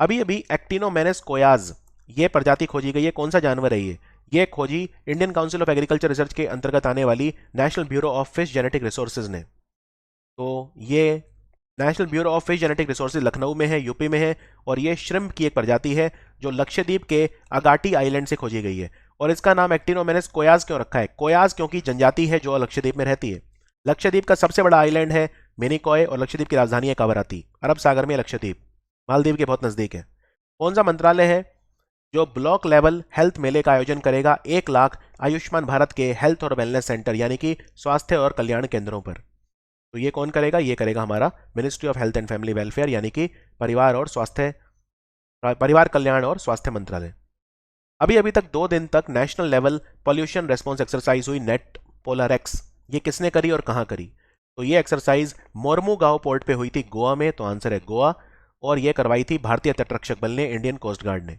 [SPEAKER 1] अभी अभी एक्टिनोमेनस कोयाज ये प्रजाति खोजी गई है, कौन सा जानवर है ये खोजी Indian council of agriculture research के अंतर्गत आने वाली national bureau of fish genetic resources ने। तो ये national bureau of fish genetic resources Lucknow में है, यूपी में है, और ये श्रिम्प की एक प्रजाति है जो लक्षद्वीप के अगाटी आइलैंड से खोजी गई है। और इसका नाम एक्टिनोमेनस कोयाज क्यों रखा है? कोयाज क्योंकि जनजाति है जो लक्षद्वीप में रहती है। लक्षद्वीप का सबसे बड़ा आइलैंड है मिनिकॉय, और लक्षद्वीप की राजधानी है कावराती, अरब सागर में लक्षद्वीप, मालदीव के बहुत नजदीक है। कौन सा मंत्रालय है जो ब्लॉक लेवल हेल्थ मेले का आयोजन करेगा 1 लाख आयुष्मान भारत के हेल्थ और वेलनेस सेंटर यानी कि स्वास्थ्य और कल्याण केंद्रों पर? तो ये कौन करेगा? ये करेगा हमारा ministry of health and family welfare, यानी कि परिवार कल्याण और स्वास्थ्य मंत्रालय। अभी अभी तक 2 दिन तक national level pollution response exercise हुई, नेट पोलर एक्स। ये किसने करी और कहां करी? तो ये एक्सरसाइज मोरमुगांव पोर्ट पे हुई थी गोवा में, तो आंसर है गोवा, और ये करवाई थी भारतीय तटरक्षक बल ने, इंडियन कोस्ट गार्ड ने।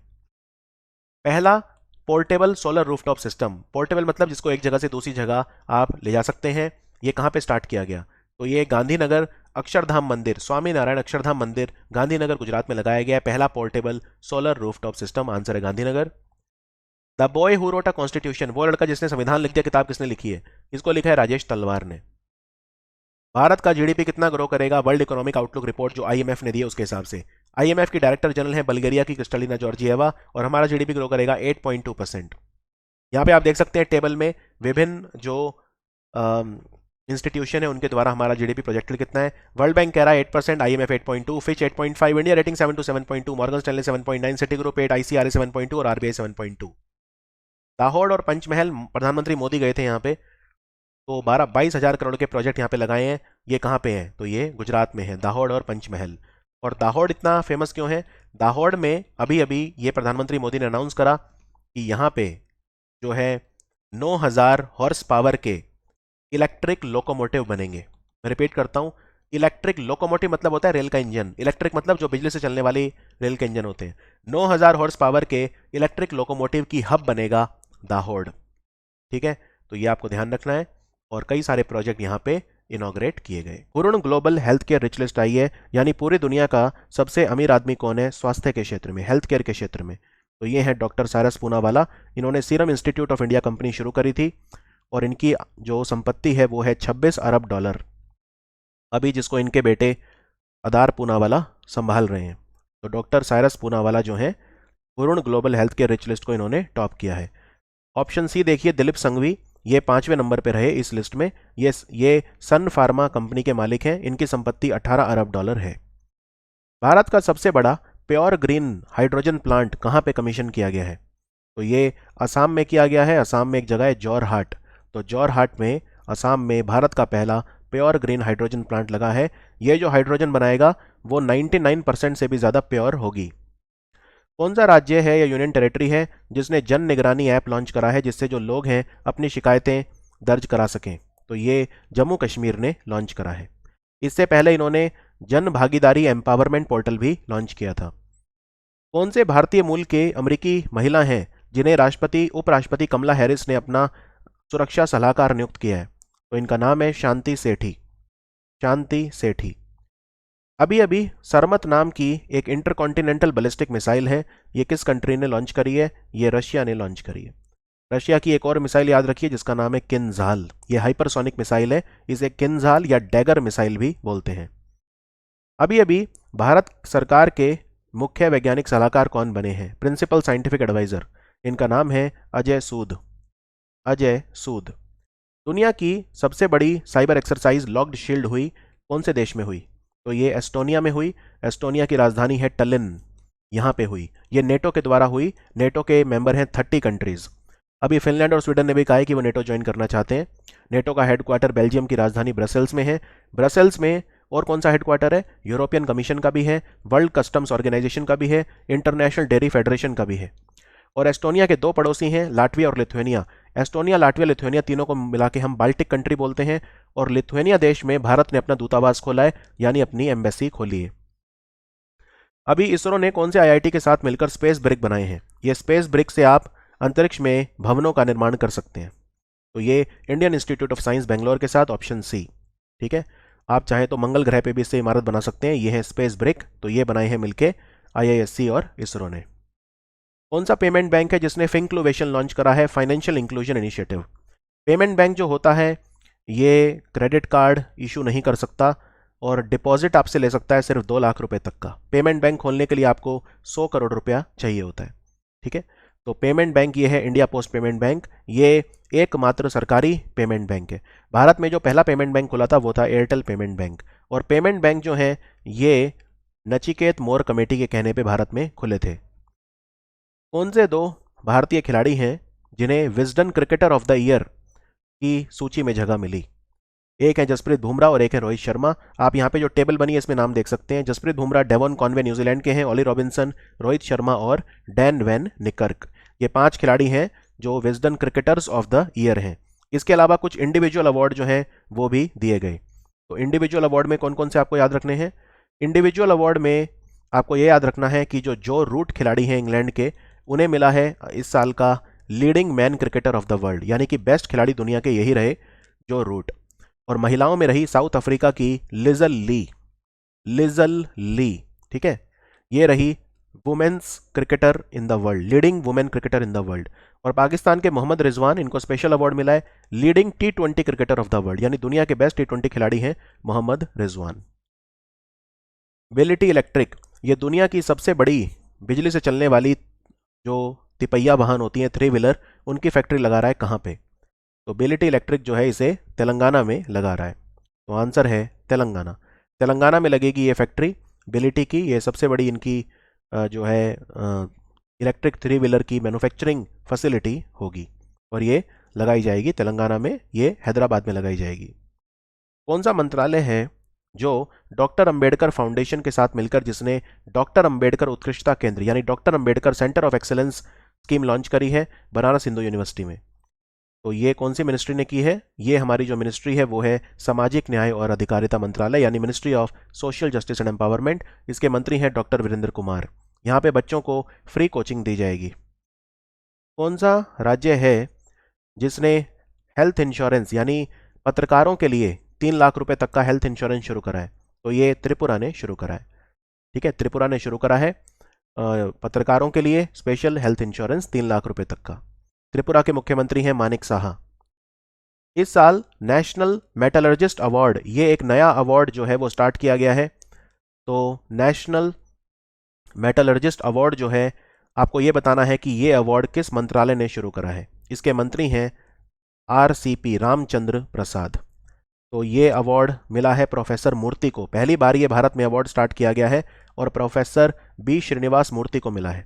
[SPEAKER 1] पहला portable solar rooftop system, portable मतलब जिसको एक जगह से दूसरी जगह आप ले जा सकते हैं, ये कहां पे स्टार्ट किया गया? तो ये गांधीनगर अक्षरधाम मंदिर, स्वामी नारायण अक्षरधाम मंदिर गांधीनगर गुजरात में लगाया गया है पहला portable solar rooftop system, answer है Gandhinagar. The boy who wrote a constitution, वो लड़का जिसने संविधान लिख दिया, किताब किसने लिखी है? इसको लिखा है राजेश तलवार ने। भारत का GDP कितना ग्रो करेगा? वर्ल्ड इकोनॉमिक आउटलुक रिपोर्ट जो IMF ने दी है उसके हिसाब से। IMF की डायरेक्टर जनरल है बल्गेरिया की क्रिस्टलिना जॉर्जिएवा, और हमारा GDP ग्रो करेगा 8.2%। यहाँ पे आप देख सकते हैं टेबल में विभिन्न जो इंस्टीट्यूशन है उनके द्वारा हमारा GDP प्रोजेक्टेड कितना है। वर्ल्ड बैंक कह रहा है 8%, IMF 8.2, Fitch 8.5, India rating 7 to 7.2, Morgan Stanley 7.9, city group 8, ICRA 7.2 और RBI 7.2। लाहौर और पंचमहल प्रधानमंत्री मोदी गए थे यहाँ पे, तो 22,000 करोड़ के प्रोजेक्ट यहाँ पे लगाए हैं। ये कहाँ पे हैं? तो ये गुजरात में है, दाहोद और पंचमहल। और दाहोद इतना फेमस क्यों है? दाहोद में अभी अभी ये प्रधानमंत्री मोदी ने अनाउंस करा कि यहाँ पे जो है 9,000 हॉर्स पावर के इलेक्ट्रिक लोकोमोटिव बनेंगे। मैं रिपीट करता हूँ, इलेक्ट्रिक लोकोमोटिव मतलब होता है रेल का इंजन, इलेक्ट्रिक मतलब जो बिजली से चलने वाले रेल के इंजन होते हैं। 9,000 हॉर्स पावर के इलेक्ट्रिक लोकोमोटिव की हब बनेगा दाहोद। ठीक है, तो ये आपको ध्यान रखना है। और कई सारे प्रोजेक्ट यहाँ पे इनॉग्रेट किए गए। Hurun global health care rich list आई है, यानी पूरी दुनिया का सबसे अमीर आदमी कौन है स्वास्थ्य के क्षेत्र में, हेल्थ केयर के क्षेत्र में? तो ये है डॉक्टर साइरस पूनावाला। इन्होंने serum institute of India company शुरू करी थी और इनकी जो संपत्ति है वो है 26 अरब डॉलर, अभी जिसको इनके बेटे अदार पूनावाला संभाल रहे हैं। तो डॉक्टर साइरस पूनावाला जो है Varun global health care rich list को इन्होंने टॉप किया है। ऑप्शन सी देखिए, दिलीप संघवी, ये 5वें नंबर पर रहे इस लिस्ट में। ये सन फार्मा कंपनी के मालिक हैं, इनकी संपत्ति 18 अरब डॉलर है। भारत का सबसे बड़ा प्योर ग्रीन हाइड्रोजन प्लांट कहाँ पे कमीशन किया गया है? तो ये असम में किया गया है। असम में एक जगह है जोरहाट, तो जोरहाट में असम में भारत का पहला प्योर ग्रीन हाइड्रोजन प्लांट लगा है। ये जो हाइड्रोजन बनाएगा वो 99% से भी ज़्यादा प्योर होगी। कौन सा राज्य है या यूनियन टेरिटरी है जिसने जन निगरानी ऐप लॉन्च करा है, जिससे जो लोग हैं अपनी शिकायतें दर्ज करा सकें? तो ये जम्मू कश्मीर ने लॉन्च करा है। इससे पहले इन्होंने जन भागीदारी एम्पावरमेंट पोर्टल भी लॉन्च किया था। कौन से भारतीय मूल के अमेरिकी महिला हैं जिन्हें राष्ट्रपति उपराष्ट्रपति कमला हैरिस ने अपना सुरक्षा सलाहकार नियुक्त किया है? तो इनका नाम है शांति सेठी। शांति सेठी। अभी अभी सरमत नाम की एक इंटरकॉन्टिनेंटल बैलिस्टिक मिसाइल है, ये किस कंट्री ने लॉन्च करी है? ये रशिया ने लॉन्च करी है। रशिया की एक और मिसाइल याद रखिए जिसका नाम है किंजहाल। ये हाइपरसोनिक मिसाइल है, इसे किंजहाल या डैगर मिसाइल भी बोलते हैं। अभी अभी भारत सरकार के मुख्य वैज्ञानिक सलाहकार कौन बने हैं, प्रिंसिपल साइंटिफिक एडवाइजर? इनका नाम है अजय सूद। अजय सूद। दुनिया की सबसे बड़ी साइबर एक्सरसाइज लॉक्ड शील्ड हुई कौन से देश में हुई? तो ये एस्टोनिया में हुई। एस्टोनिया की राजधानी है टलिन, यहाँ पे हुई। ये नेटो के द्वारा हुई। नेटो के मेंबर हैं 30 कंट्रीज। अभी फिनलैंड और स्वीडन ने भी कहा है कि वो नेटो ज्वाइन करना चाहते हैं। नेटो का हेडक्वार्टर बेल्जियम की राजधानी ब्रसेल्स में है। ब्रसेल्स में और कौन सा हेडक्वार्टर है? यूरोपियन कमीशन का भी है, वर्ल्ड कस्टम्स ऑर्गेनाइजेशन का भी है, इंटरनेशनल डेयरी फेडरेशन का भी है। और एस्टोनिया के दो पड़ोसी हैं, लाटविया और लिथुएनिया। एस्टोनिया, लाटविया, लिथुएनिया तीनों को मिला के हम बाल्टिक कंट्री बोलते हैं। और लिथुएनिया देश में भारत ने अपना दूतावास खोला है, यानी अपनी एम्बेसी खोली है। अभी इसरो ने कौन से आईआईटी के साथ मिलकर स्पेस ब्रिक बनाए हैं? ये स्पेस ब्रिक से आप अंतरिक्ष में भवनों का निर्माण कर सकते हैं। तो ये Indian institute of science Bangalore के साथ, ऑप्शन सी। ठीक है, आप चाहें तो मंगल ग्रह पे भी इससे इमारत बना सकते हैं। ये है स्पेस ब्रिक, तो ये बनाए हैं मिलके आईआईएससी और इसरो ने। कौन सा पेमेंट बैंक है जिसने फिंक्लुवेशन लॉन्च करा है, financial inclusion initiative? Payment bank जो होता है ये क्रेडिट कार्ड इशू नहीं कर सकता और डिपॉजिट आपसे ले सकता है सिर्फ 2 लाख रुपए तक का। पेमेंट बैंक खोलने के लिए आपको 100 करोड़ रुपया चाहिए होता है। ठीक है, तो पेमेंट बैंक ये है इंडिया पोस्ट पेमेंट बैंक। ये एकमात्र सरकारी पेमेंट बैंक है। भारत में जो पहला पेमेंट बैंक खुला था वो था एयरटेल पेमेंट बैंक। और पेमेंट बैंक जो है ये नचिकेत मोर कमेटी के कहने पे भारत में खुले थे। कौन से दो भारतीय खिलाड़ी हैं जिन्हें Wisden cricketer of the year की सूची में जगह मिली? एक है जसप्रीत बुमराह और एक है रोहित शर्मा। आप यहाँ पे जो टेबल बनी है इसमें नाम देख सकते हैं। Jasprit Bumrah Devon Conway New Zealand के हैं, ओली रॉबिन्सन, रोहित शर्मा और डैन वैन निकर्क। ये 5 खिलाड़ी हैं जो Wisden cricketers of the year हैं। इसके अलावा कुछ इंडिविजुअल अवार्ड जो हैं वो भी दिए गए। तो इंडिविजुअल अवार्ड में कौन कौन से आपको याद रखने हैं? इंडिविजुअल अवार्ड में आपको ये याद रखना है कि जो रूट खिलाड़ी हैं इंग्लैंड के, उन्हें मिला है इस साल का leading man cricketer of the world, यानी कि बेस्ट खिलाड़ी दुनिया के यही रहे जो रूट। और महिलाओं में रही साउथ अफ्रीका की लिजल ली। लिजल ली, ठीक है, ये रही women's cricketer in the world, leading women cricketer in the world. और पाकिस्तान के मोहम्मद रिजवान, इनको स्पेशल अवार्ड मिला है leading T20 cricketer of the world, यानी दुनिया के बेस्ट T20 खिलाड़ी हैं मोहम्मद रिजवान। बिलिटी इलेक्ट्रिक, ये दुनिया की सबसे बड़ी बिजली से चलने वाली जो तिपहिया वाहन होती हैं, 3 व्हीलर, उनकी फैक्ट्री लगा रहा है कहाँ पे? तो बिलिटी इलेक्ट्रिक जो है इसे तेलंगाना में लगा रहा है। तो आंसर है तेलंगाना। तेलंगाना में लगेगी ये फैक्ट्री बिलिटी की। ये सबसे बड़ी इनकी जो है इलेक्ट्रिक 3 व्हीलर की मैन्युफैक्चरिंग फैसिलिटी होगी और ये लगाई जाएगी, तेलंगाना में, ये हैदराबाद में लगाई जाएगी। कौन सा मंत्रालय है जो डॉक्टर अंबेडकर फाउंडेशन के साथ मिलकर जिसने डॉक्टर अंबेडकर उत्कृष्टता केंद्र यानी doctor Ambedkar centre of excellence scheme launch करी है बनारस हिंदू यूनिवर्सिटी में? तो ये कौन सी मिनिस्ट्री ने की है? ये हमारी जो मिनिस्ट्री है वो है सामाजिक न्याय और अधिकारिता मंत्रालय यानी ministry of social justice and empowerment. इसके मंत्री हैं डॉक्टर वीरेंद्र कुमार। यहाँ पे बच्चों को फ्री कोचिंग दी जाएगी। कौन सा राज्य है जिसने हेल्थ इंश्योरेंस यानी पत्रकारों के लिए 3 लाख रुपए तक का हेल्थ इंश्योरेंस शुरू करा है? तो ये त्रिपुरा ने शुरू करा है। ठीक है, त्रिपुरा ने शुरू करा है पत्रकारों के लिए स्पेशल हेल्थ इंश्योरेंस 3 लाख रुपए तक का। त्रिपुरा के मुख्यमंत्री हैं मानिक साहा। इस साल नेशनल मेटलर्जिस्ट अवार्ड, ये एक नया अवार्ड जो है वो स्टार्ट किया गया है। तो नेशनल मेटलर्जिस्ट अवार्ड जो है, आपको ये बताना है कि ये अवार्ड किस मंत्रालय ने शुरू करा है। इसके मंत्री हैं RCP रामचंद्र प्रसाद। तो ये अवार्ड मिला है प्रोफेसर मूर्ति को। पहली बार ये भारत में अवार्ड स्टार्ट किया गया है और प्रोफेसर B श्रीनिवास मूर्ति को मिला है।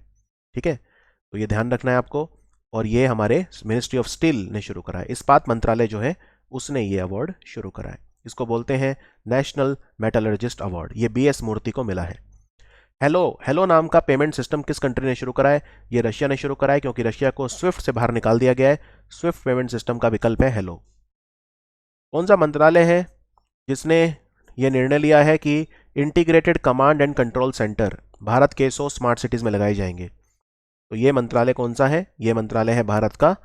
[SPEAKER 1] ठीक है, तो ये ध्यान रखना है आपको। और ये हमारे मिनिस्ट्री ऑफ स्टील ने शुरू करा है, इस्पात मंत्रालय जो है उसने ये अवार्ड शुरू करा है। इसको बोलते हैं नेशनल मेटलर्जिस्ट अवार्ड। ये BS मूर्ति को मिला है। हेलो नाम का पेमेंट सिस्टम किस कंट्री ने शुरू करा है? ये रशिया ने शुरू करा है, क्योंकि रशिया को स्विफ्ट से बाहर निकाल दिया गया है। स्विफ्ट पेमेंट सिस्टम का विकल्प है हेलो। कौन सा मंत्रालय है जिसने ये निर्णय लिया है कि integrated command and control centre Bharat के 100 स्मार्ट सिटीज में लगाए जाएंगे? तो ये मंत्रालय कौन सा है? ये मंत्रालय है भारत का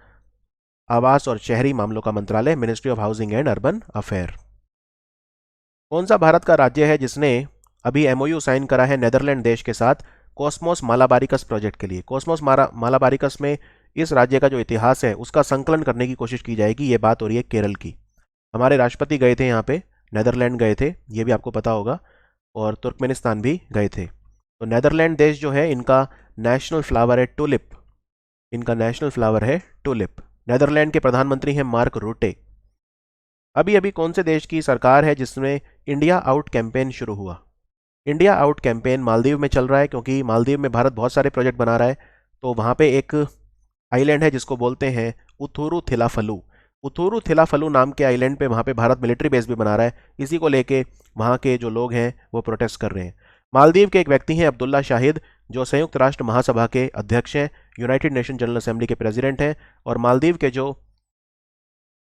[SPEAKER 1] आवास और शहरी मामलों का मंत्रालय, ministry of housing and urban affair. कौन सा भारत का राज्य है जिसने अभी MOU साइन करा है नेदरलैंड देश के साथ कॉस्मोस मालाबारिकस प्रोजेक्ट के लिए? कॉस्मोस मालाबारिकस में इस राज्य का जो इतिहास है उसका संकलन करने की कोशिश की जाएगी। ये बात हो रही है केरल की। हमारे राष्ट्रपति गए थे यहाँ पे, नेदरलैंड गए थे, ये भी आपको पता होगा, और तुर्कमेनिस्तान भी गए थे। तो नेदरलैंड देश जो है, इनका नेशनल फ्लावर है टुलिप। इनका नेशनल फ्लावर है टुलिप। नेदरलैंड के प्रधानमंत्री हैं मार्क रूटे। अभी अभी कौन से देश की सरकार है जिसमें इंडिया आउट कैंपेन शुरू हुआ? इंडिया आउट कैंपेन मालदीव में चल रहा है, क्योंकि मालदीव में भारत बहुत सारे प्रोजेक्ट बना रहा है। तो वहाँ पे एक आइलैंड है जिसको बोलते हैं उथुरु थिलाफलू। उथुरु थिलाफलू नाम के आइलैंड पे वहाँ पे भारत मिलिट्री बेस भी बना रहा है। इसी को लेके वहाँ के जो लोग हैं वो प्रोटेस्ट कर रहे हैं। मालदीव के एक व्यक्ति हैं अब्दुल्ला शाहिद, जो संयुक्त राष्ट्र महासभा के अध्यक्ष हैं, यूनाइटेड नेशन जनरल असेंबली के प्रेसिडेंट हैं। और मालदीव के जो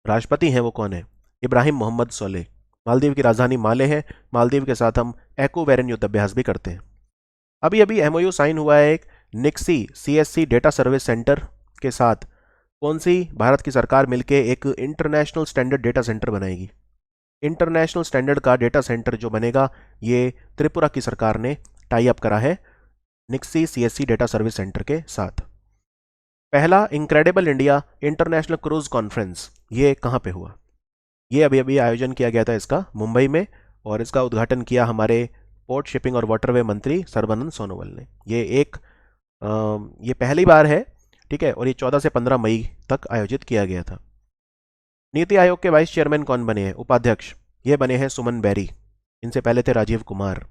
[SPEAKER 1] राष्ट्रपति हैं वो कौन है? इब्राहिम मोहम्मद सोलेह। मालदीव की राजधानी माले है। मालदीव के साथ हम एक्वावेरिन युद्ध अभ्यास भी करते हैं। अभी अभी MOU साइन हुआ है एक निक्सी CSC डेटा सर्विस सेंटर के साथ। कौन सी भारत की सरकार मिलके एक इंटरनेशनल स्टैंडर्ड डेटा सेंटर बनाएगी? इंटरनेशनल स्टैंडर्ड का डेटा सेंटर जो बनेगा, ये त्रिपुरा की सरकार ने टाई अप करा है निक्सी CSC डेटा सर्विस सेंटर के साथ। पहला incredible India international cruise conference ये कहाँ पे हुआ? ये अभी अभी आयोजन किया गया था इसका मुंबई में, और इसका उद्घाटन किया हमारे पोर्ट शिपिंग और वाटरवे मंत्री सर्बानंद सोनोवाल ने। ये पहली बार है, ठीक है, और ये 14 से 15 मई तक आयोजित किया गया था। नीति आयोग के वाइस चेयरमैन कौन बने हैं? उपाध्यक्ष ये बने हैं सुमन बेरी। इनसे पहले थे राजीव कुमार।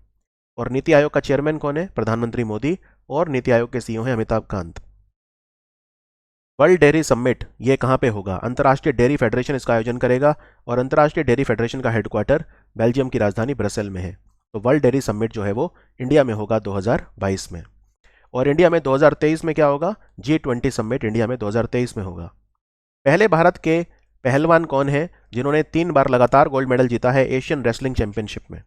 [SPEAKER 1] और नीति आयोग का चेयरमैन कौन है? प्रधानमंत्री मोदी। और नीति आयोग के CEO हैं Amitabh Kant. World dairy summit ये कहाँ पे होगा? अंतर्राष्ट्रीय डेयरी फेडरेशन इसका आयोजन करेगा, और अंतर्राष्ट्रीय डेयरी फेडरेशन का हेडक्वार्टर बेल्जियम की राजधानी ब्रसेल में है। तो वर्ल्ड डेयरी समिट जो है वो इंडिया में होगा 2022 में। और इंडिया में 2023 में क्या होगा? G20 समिट इंडिया में 2023 में होगा। पहले भारत के पहलवान कौन है जिन्होंने 3 बार लगातार गोल्ड मेडल जीता है एशियन रेसलिंग चैंपियनशिप में?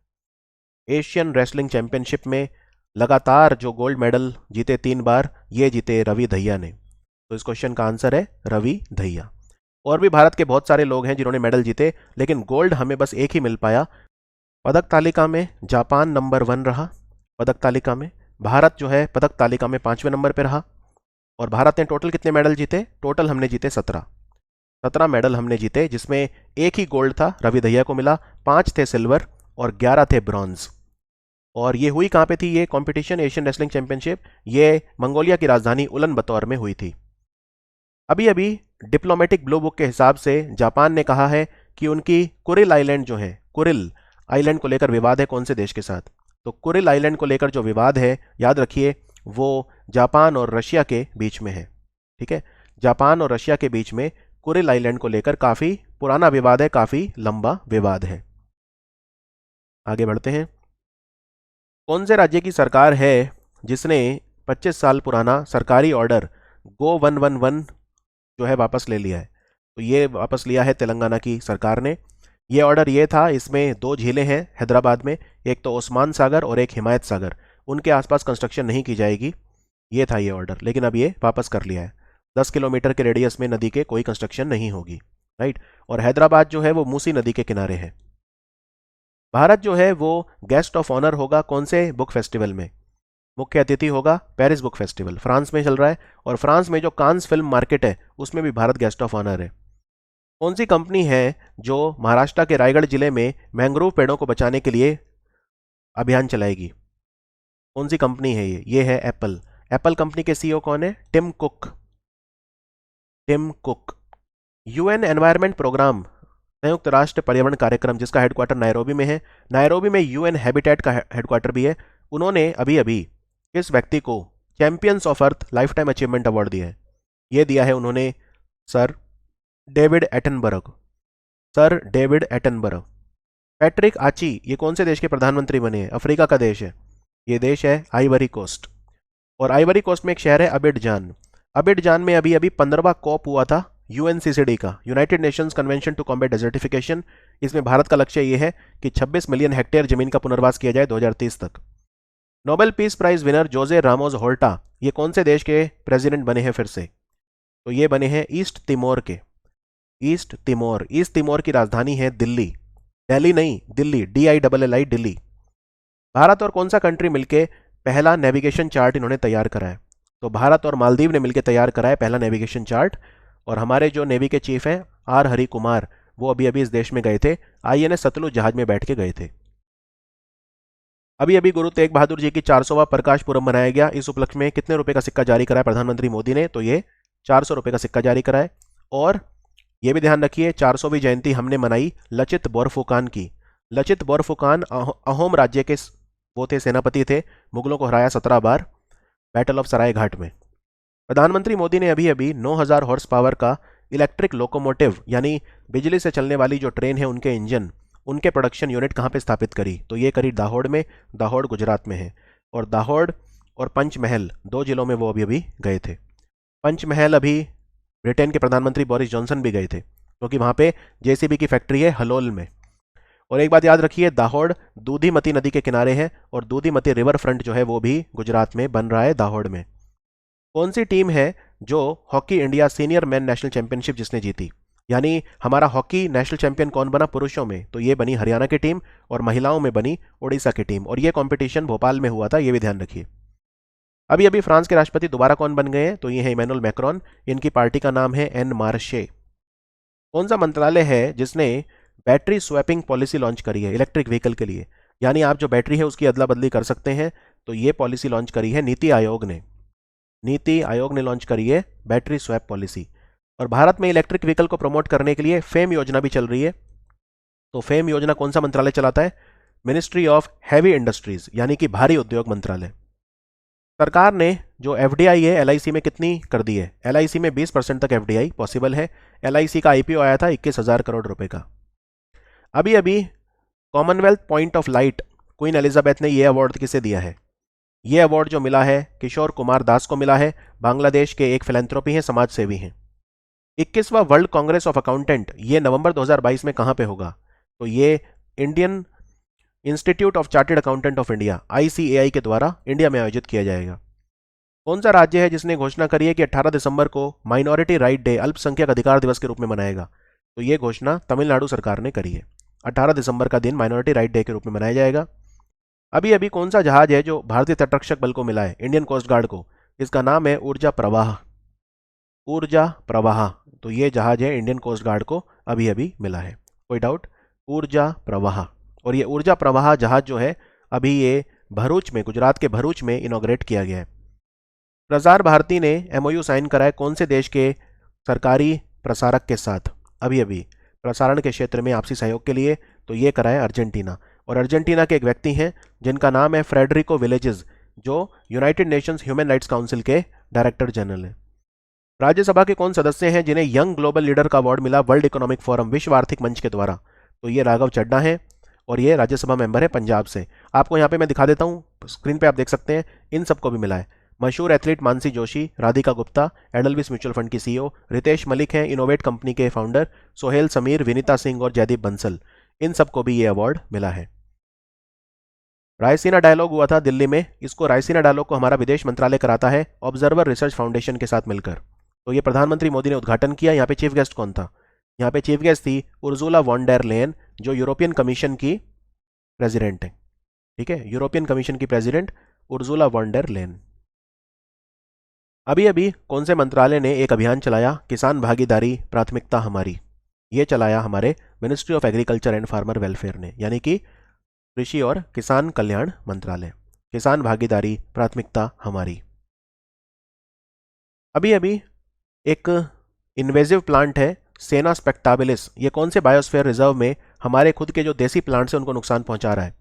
[SPEAKER 1] एशियन रेसलिंग चैंपियनशिप में लगातार जो गोल्ड मेडल जीते 3 बार, ये जीते रवि दहिया ने। तो इस क्वेश्चन का आंसर है रवि दहिया। और भी भारत के बहुत सारे लोग हैं जिन्होंने मेडल जीते, लेकिन गोल्ड हमें बस एक ही मिल पाया। पदक तालिका में जापान नंबर 1 रहा। पदक तालिका में भारत जो है पदक तालिका में 5वें नंबर पर रहा। और भारत ने टोटल कितने मेडल जीते? टोटल हमने जीते 17 मेडल हमने जीते, जिसमें एक ही गोल्ड था, रवि दहिया को मिला। 5 थे सिल्वर और 11 थे ब्रॉन्ज। और ये हुई कहाँ पे थी ये कंपटीशन, एशियन रेसलिंग चैंपियनशिप? ये मंगोलिया की राजधानी उलन बतौर में हुई थी। अभी अभी डिप्लोमेटिक ब्लू बुक के हिसाब से जापान ने कहा है कि उनकी कुरिल आइलैंड जो है, कुरिल आइलैंड को लेकर विवाद है कौन से देश के साथ? तो कुरिल आइलैंड को लेकर जो विवाद है, याद रखिए, वो जापान और रशिया के बीच में है। ठीक है, जापान और रशिया के बीच में कुरिल आइलैंड को लेकर काफ़ी पुराना विवाद है, काफ़ी लंबा विवाद है। आगे बढ़ते हैं। कौन से राज्य की सरकार है जिसने 25 साल पुराना सरकारी ऑर्डर गो 111 जो है वापस ले लिया है? तो ये वापस लिया है तेलंगाना की सरकार ने। ये ऑर्डर ये था, इसमें दो झीलें हैं हैदराबाद में, एक तो ओस्मान सागर और एक हिमायत सागर, उनके आसपास कंस्ट्रक्शन नहीं की जाएगी, ये था ये ऑर्डर, लेकिन अब ये वापस कर लिया है। 10 किलोमीटर के रेडियस में नदी के कोई कंस्ट्रक्शन नहीं होगी, राइट। और हैदराबाद जो है वो मूसी नदी के किनारे है। भारत जो है वो गेस्ट ऑफ ऑनर होगा कौन से बुक फेस्टिवल में? मुख्य अतिथि होगा पेरिस बुक फेस्टिवल, फ्रांस में चल रहा है, और फ्रांस में जो कांस फिल्म मार्केट है उसमें भी भारत गेस्ट ऑफ ऑनर है। कौन सी कंपनी है जो महाराष्ट्र के रायगढ़ जिले में मैंग्रोव पेड़ों को बचाने के लिए अभियान चलाएगी? कौन सी कंपनी है ये है एप्पल। एप्पल कंपनी के सीईओ कौन है? Tim Cook. Tim Cook. UN environment programme, संयुक्त राष्ट्र पर्यावरण कार्यक्रम, जिसका हेडक्वार्टर नायरोबी में है, नायरोबी में यूएन हैबिटेट का हेडक्वार्टर भी है, उन्होंने अभी अभी किस व्यक्ति को champions of earth lifetime achievement award दिया है? ये दिया है उन्होंने sir David Attenborough. Sir David Attenborough. Patrick Achi ये कौन से देश के प्रधानमंत्री बने हैं? अफ्रीका का देश है, ये देश है आइवरी कोस्ट। और आइवरी कोस्ट में एक शहर है अबिडजान। अबिडजान में अभी अभी 15वां कॉप हुआ था यूएनसीसीडी का, United Nations convention to combat desertification. इसमें भारत का लक्ष्य ये है कि 26 मिलियन हेक्टेयर जमीन का पुनर्वास किया जाए 2030 तक। Nobel peace prize winner Jose Ramos Horta ये कौन से देश के प्रेसिडेंट बने हैं फिर से? तो ये बने हैं ईस्ट तिमोर के। East Timor. ईस्ट तिमोर की राजधानी है दिल्ली, दिल्ली नहीं दिल्ली, DILLI दिल्ली। भारत और कौन सा कंट्री मिलके पहला नेविगेशन चार्ट इन्होंने तैयार करा है? तो भारत और मालदीव ने मिलकर तैयार करा है पहला नेविगेशन चार्ट। और हमारे जो नेवी के चीफ हैं R हरि कुमार, वो अभी अभी इस देश में गए थे, INS सतलुज जहाज में बैठ के गए थे। अभी अभी गुरु तेग बहादुर जी की 400वां प्रकाश पुरब मनाया गया। इस उपलक्ष्य में कितने रुपए का सिक्का जारी करा है प्रधानमंत्री मोदी ने? तो ये 400 रुपए का सिक्का जारी करा है। और ये भी ध्यान रखिए 400वीं जयंती हमने मनाई लचित बोरफुकान की। लचित बोरफुकान अहोम राज्य के वो थे, सेनापति थे, मुगलों को हराया 17 बार बैटल ऑफ सराय घाट में। प्रधानमंत्री मोदी ने अभी अभी 9000 हॉर्स पावर का इलेक्ट्रिक लोकोमोटिव यानी बिजली से चलने वाली जो ट्रेन है उनके इंजन, उनके प्रोडक्शन यूनिट कहाँ पे स्थापित करी? तो ये करी दाहोद में। दाहोद गुजरात में है। और दाहोद और पंचमहल 2 जिलों में वो अभी अभी गए थे। पंचमहल अभी ब्रिटेन के प्रधानमंत्री बोरिस जॉनसन भी गए थे, क्योंकि वहाँ पे JCB की फैक्ट्री है हलोल में। और एक बात याद रखिए, दाहोद दूधीमती नदी के किनारे है, और दूधीमती रिवर फ्रंट जो है वो भी गुजरात में बन रहा है दाहोद में। कौन सी टीम है जो hockey India senior man national championship जिसने जीती? यानी हमारा हॉकी नेशनल चैंपियन कौन बना पुरुषों में? तो ये बनी हरियाणा की टीम, और महिलाओं में बनी उड़ीसा की टीम। और ये कंपटीशन भोपाल में हुआ था, ये भी ध्यान रखिए। अभी अभी फ्रांस के राष्ट्रपति दोबारा कौन बन गए हैं? तो ये है इमैनुअल मैक्रोन। इनकी पार्टी का नाम है एन मार्शे। कौन सा मंत्रालय है जिसने बैटरी स्वैपिंग पॉलिसी लॉन्च करी है इलेक्ट्रिक व्हीकल के लिए? यानी आप जो बैटरी है उसकी अदला बदली कर सकते हैं। तो ये पॉलिसी लॉन्च करी है नीति आयोग ने। नीति आयोग ने लॉन्च करी है बैटरी स्वैप पॉलिसी। और भारत में इलेक्ट्रिक व्हीकल को प्रमोट करने के लिए फेम योजना भी चल रही है। तो फेम योजना कौन सा मंत्रालय चलाता है? मिनिस्ट्री ऑफ हैवी इंडस्ट्रीज, यानी कि भारी उद्योग मंत्रालय। सरकार ने जो FDI है LIC में कितनी कर दी है? LIC में 20% तक FDI पॉसिबल है। LIC का IPO आया था 21,000 करोड़ रुपए का। अभी अभी Commonwealth point of light queen Elizabeth ने यह अवार्ड किसे दिया है? ये अवार्ड जो मिला है किशोर कुमार दास को मिला है, बांग्लादेश के एक फिलेंथ्रोपी हैं, समाज सेवी हैं। 21वां वर्ल्ड कांग्रेस ऑफ अकाउंटेंट ये नवंबर 2022 में कहां पे होगा? तो ये Indian institute of chartered accountant of India ICAI के द्वारा इंडिया में आयोजित किया जाएगा। कौन सा राज्य है जिसने घोषणा करी है कि 18 दिसंबर को माइनॉरिटी राइट डे, अल्पसंख्यक अधिकार दिवस के रूप में मनाएगा? तो ये घोषणा तमिलनाडु सरकार ने करी है। 18 दिसंबर का दिन माइनॉरिटी राइट डे के रूप में मनाया जाएगा। अभी अभी कौन सा जहाज है जो भारतीय तटरक्षक बल को मिला है, इंडियन कोस्ट गार्ड को? इसका नाम है ऊर्जा प्रवाह। ऊर्जा प्रवाह। तो ये जहाज है इंडियन कोस्ट गार्ड को अभी अभी मिला है, कोई डाउट? ऊर्जा प्रवाह। और ये ऊर्जा प्रवाह जहाज जो है अभी ये भरूच में, गुजरात के भरूच में इनॉग्रेट किया गया है। प्रसार भारती ने MOU साइन करा है कौन से देश के सरकारी प्रसारक के साथ? अभी अभी प्रसारण के क्षेत्र में आपसी सहयोग के लिए। तो ये करा है अर्जेंटीना। और अर्जेंटीना के एक व्यक्ति हैं जिनका नाम है फ्रेडरिको विलेजेस, जो United Nations human rights council के डायरेक्टर जनरल हैं। राज्यसभा के कौन सदस्य हैं जिन्हें यंग ग्लोबल लीडर का अवार्ड मिला वर्ल्ड इकोनॉमिक फोरम, विश्व आर्थिक मंच के द्वारा? तो ये राघव चड्ढा है और ये राज्यसभा मेंबर है पंजाब से। आपको यहाँ पे मैं दिखा देता हूँ, स्क्रीन पे आप देख सकते हैं, इन सबको भी मिला है। मशहूर athlete Mansi Joshi, Radhika Gupta Edelweiss mutual fund की सीईओ, रितेश मलिक हैं इनोवेट कंपनी के फाउंडर, सोहेल समीर, विनीता सिंह और जयदीप बंसल, इन सबको भी ये अवार्ड मिला है। रायसीना डायलॉग हुआ था दिल्ली में, इसको रायसीना डायलॉग को हमारा विदेश मंत्रालय कराता है ऑब्जर्वर रिसर्च फाउंडेशन के साथ मिलकर। तो ये प्रधानमंत्री मोदी ने उद्घाटन किया। यहाँ पे चीफ गेस्ट कौन था? यहाँ पे चीफ गेस्ट थी उर्जुला वॉन डेर लेयन, जो यूरोपियन कमीशन की प्रेसिडेंट है। ठीक है, यूरोपियन कमीशन की प्रेसिडेंट उर्जुला वॉन डेर लेयन। अभी अभी कौन से मंत्रालय ने एक अभियान चलाया, किसान भागीदारी प्राथमिकता हमारी? ये चलाया हमारे ministry of agriculture and farmer welfare ने, यानी कि कृषि और किसान कल्याण मंत्रालय। किसान भागीदारी प्राथमिकता हमारी। अभी अभी एक इन्वेजिव प्लांट है सेना स्पेक्टाबिलिस, ये कौन से बायोस्फीयर रिजर्व में हमारे खुद के जो देसी प्लांट्स हैं उनको नुकसान पहुंचा रहा है?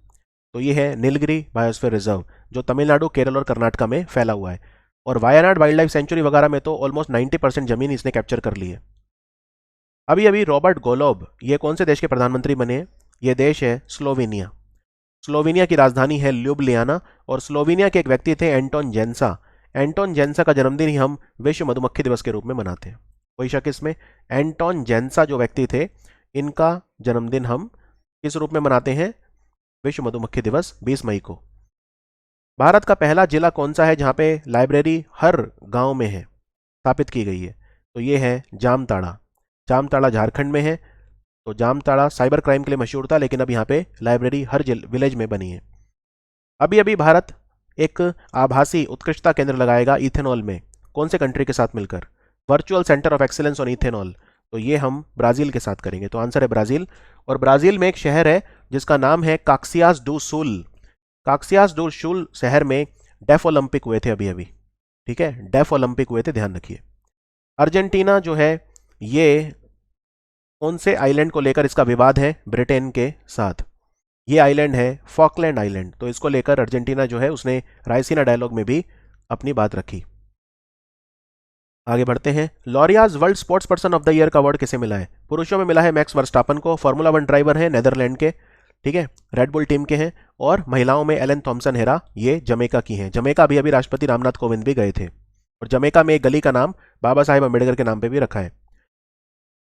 [SPEAKER 1] तो ये है नीलगिरी बायोस्फीयर रिजर्व, जो तमिलनाडु, केरल और कर्नाटका में फैला हुआ है। और वायनाड वाइल्ड लाइफ सेंचुरी वगैरह में तो ऑलमोस्ट 90% जमीन इसने कैप्चर कर ली है। अभी अभी रॉबर्ट गोलोब, ये कौन से देश के प्रधानमंत्री बने? ये देश है स्लोवेनिया। स्लोवेनिया की राजधानी है ल्यूब्लियाना और स्लोवेनिया के एक व्यक्ति थे एंटोन जेंसा। एंटोन जेंसा का जन्मदिन ही हम विश्व मधुमक्खी दिवस के रूप में मनाते हैं, कोई शक इसमें? एंटोन जेंसा जो व्यक्ति थे, इनका जन्मदिन हम किस रूप में मनाते हैं? विश्व मधुमक्खी दिवस 20 मई को। भारत का पहला जिला कौन सा है जहां पे लाइब्रेरी हर गांव में है, स्थापित की गई है? तो ये है जामताड़ा। जामताड़ा झारखंड में है। तो जामताड़ा साइबर क्राइम के लिए मशहूर था, लेकिन अब यहाँ पे लाइब्रेरी हर विलेज में बनी है। अभी अभी भारत एक आभासी उत्कृष्टता केंद्र लगाएगा इथेनॉल में, कौन से कंट्री के साथ मिलकर? Virtual centre of excellence on ethanol. तो ये हम ब्राजील के साथ करेंगे। तो आंसर है ब्राजील। और ब्राजील में एक शहर है जिसका नाम है काक्सियास डू सुल। काक्सियास डू सुल शहर में डेफ ओलंपिक हुए थे अभी अभी। ठीक है, डेफ ओलंपिक हुए थे, ध्यान रखिए। अर्जेंटीना जो है, ये कौन से आइलैंड को लेकर इसका विवाद है ब्रिटेन के साथ? ये आइलैंड है फॉकलैंड आइलैंड। तो इसको लेकर अर्जेंटीना जो है उसने रायसीना डायलॉग में भी अपनी बात रखी। आगे बढ़ते हैं। Laureus world sports person of the year का अवार्ड किसे मिला है? पुरुषों में मिला है मैक्स वर्स्टापन को, फार्मूला 1 ड्राइवर है नेदरलैंड के, ठीक है, रेडबुल टीम के हैं। और महिलाओं में एलन थॉम्सन हेरा, ये जमैका की हैं। जमैका अभी अभी राष्ट्रपति रामनाथ कोविंद भी गए थे। और जमैका में एक गली का नाम बाबा साहेब अम्बेडकर के नाम पे भी रखा है।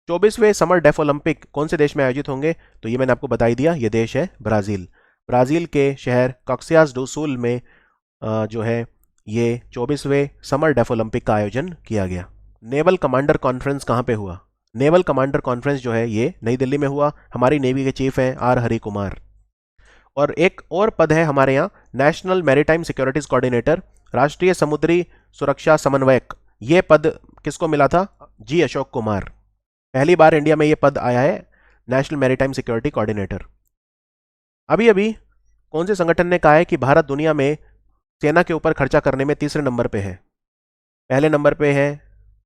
[SPEAKER 1] 24वें समर डेफ ओलंपिक कौन से देश में आयोजित होंगे? तो ये मैंने आपको बता ही दिया, ये देश है ब्राजील। ब्राजील के शहर काक्सियास डू सुल में जो है ये 24वें समर डेफ ओलंपिक का आयोजन किया गया। नेवल कमांडर कॉन्फ्रेंस कहाँ पे हुआ? नेवल कमांडर कॉन्फ्रेंस जो है ये नई दिल्ली में हुआ। हमारी नेवी के चीफ हैं आर हरि कुमार। और एक और पद है हमारे यहाँ नेशनल मैरीटाइम सिक्योरिटीज कोऑर्डिनेटर, राष्ट्रीय समुद्री सुरक्षा समन्वयक। ये पद किसको मिला था? जी अशोक कुमार। पहली बार इंडिया में ये पद आया है, नेशनल मैरीटाइम सिक्योरिटी कोऑर्डिनेटर। अभी अभी कौन से संगठन ने कहा है कि भारत दुनिया में सेना के ऊपर खर्चा करने में तीसरे नंबर पे है? पहले नंबर पे है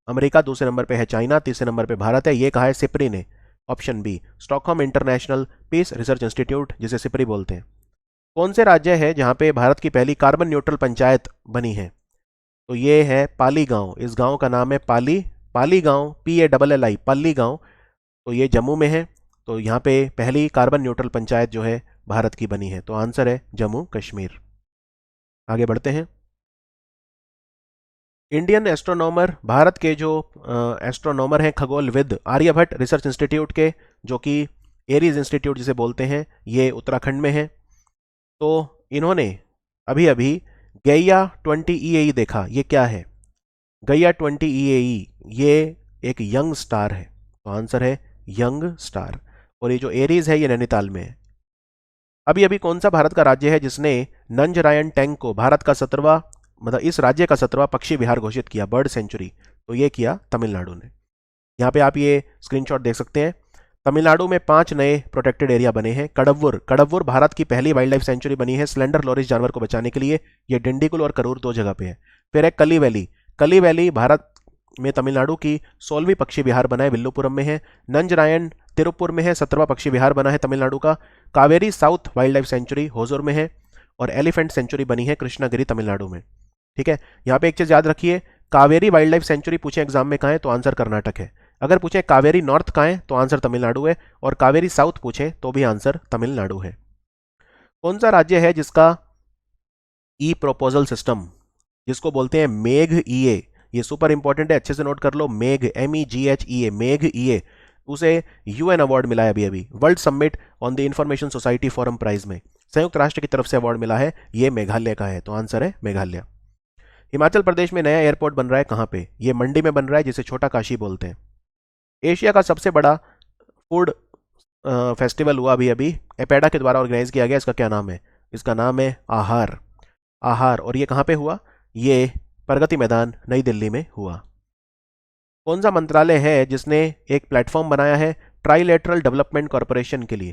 [SPEAKER 1] अमेरिका, दूसरे नंबर पे है चाइना, तीसरे नंबर पे भारत है। ये कहा है सिप्री ने, option B, Stockholm International Peace Research Institute, जिसे सिप्री बोलते हैं। कौन से राज्य है जहां पे भारत की पहली कार्बन न्यूट्रल पंचायत बनी है? तो ये है पाली गांव। इस गांव का नाम है पाली गांव, PALLI, पल्ली गांव। तो ये जम्मू में है। तो यहाँ पे पहली कार्बन न्यूट्रल पंचायत जो है भारत की बनी है। तो आंसर है जम्मू कश्मीर। आगे बढ़ते हैं। इंडियन एस्ट्रोनॉमर, भारत के जो एस्ट्रोनॉमर हैं खगोलविद, आर्यभट्ट रिसर्च इंस्टीट्यूट के, जो कि एरीज इंस्टीट्यूट जिसे बोलते हैं, ये उत्तराखंड में है। तो इन्होंने अभी अभी गैया 20 EAE देखा। ये क्या है? गैया 20 EAE ये एक यंग स्टार है। तो आंसर है यंग स्टार। और ये जो एरीज है ये नैनीताल में है। अभी अभी कौन सा भारत का राज्य है जिसने नंजरायन टैंक को भारत का 17वां, मतलब इस राज्य का 17वां पक्षी विहार घोषित किया, बर्ड सेंचुरी? तो ये किया तमिलनाडु ने। यहाँ पे आप ये स्क्रीनशॉट देख सकते हैं। तमिलनाडु में 5 नए प्रोटेक्टेड एरिया बने हैं। कडव्वुर भारत की पहली वाइल्ड लाइफ सेंचुरी बनी है स्लेंडर लोरिस जानवर को बचाने के लिए। ये डिंडीगुल और करूर 2 जगह पे है। फिर है कली वैली भारत में तमिलनाडु की 16वीं पक्षी विहार बना है, विल्लुपुरम में है। नंजरायन तिरुपुर में है, 17वां पक्षी विहार बना है तमिलनाडु का। Kaveri south wild life sanctuary Hosur में है। और एलिफेंट सेंचुरी बनी है कृष्णागिरी तमिलनाडु में। ठीक है, यहाँ पे एक चीज याद रखिए, कावेरी वाइल्ड लाइफ सेंचुरी पूछे एग्जाम में कहाँ है तो आंसर कर्नाटक है। अगर पूछे कावेरी नॉर्थ कहाँ है तो आंसर तमिलनाडु है, और कावेरी साउथ पूछे तो भी आंसर तमिलनाडु है। कौन सा राज्य है जिसका ई प्रोपोजल सिस्टम, जिसको बोलते हैं मेघ ईए, ये सुपर इंपॉर्टेंट है, अच्छे से नोट कर लो, मेघ MEGHEA, मेघ ईए, उसे यूएन अवार्ड मिला है अभी अभी World Summit on the Information Society forum prize में, संयुक्त राष्ट्र की तरफ से अवार्ड मिला है, ये मेघालय का है, तो आंसर है मेघालय। हिमाचल प्रदेश में नया एयरपोर्ट बन रहा है, कहाँ पे? ये मंडी में बन रहा है, जिसे छोटा काशी बोलते हैं। एशिया का सबसे बड़ा फूड फेस्टिवल हुआ अभी अभी, एपेडा के द्वारा ऑर्गेनाइज किया गया, इसका क्या नाम है? इसका नाम है आहार। आहार, और ये कहाँ पे हुआ? ये प्रगति मैदान नई दिल्ली में हुआ। कौन सा मंत्रालय है जिसने एक प्लेटफॉर्म बनाया है ट्राइलेटरल डेवलपमेंट कॉरपोरेशन के लिए?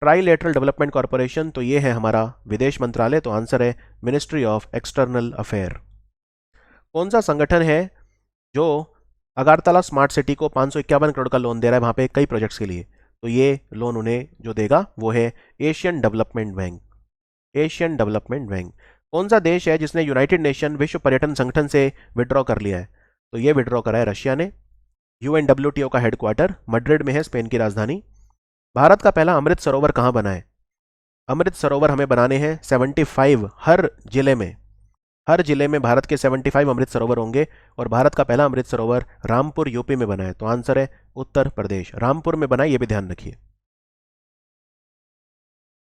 [SPEAKER 1] ट्राइलेटरल डेवलपमेंट कॉरपोरेशन, तो ये है हमारा विदेश मंत्रालय, तो आंसर है मिनिस्ट्री ऑफ एक्सटर्नल अफेयर। कौन सा संगठन है जो अगारतला स्मार्ट सिटी को 551 करोड़ का लोन दे रहा है वहां पे कई प्रोजेक्ट्स के लिए? तो ये लोन उन्हें जो देगा वो है Asian development bank. Asian development bank. कौन सा देश है जिसने यूनाइटेड नेशन विश्व पर्यटन संगठन से विड्रॉ कर लिया है? तो ये विड्रॉ करा है रशिया ने। UNWTO का हेडक्वार्टर मड्रिड में है, स्पेन की राजधानी। भारत का पहला अमृत सरोवर कहाँ बना है? अमृत सरोवर हमें बनाने हैं 75 हर जिले में। हर जिले में भारत के 75 अमृत सरोवर होंगे, और भारत का पहला अमृत सरोवर रामपुर यूपी में बना है, तो आंसर है उत्तर प्रदेश, रामपुर में बना है, ये भी ध्यान रखिए।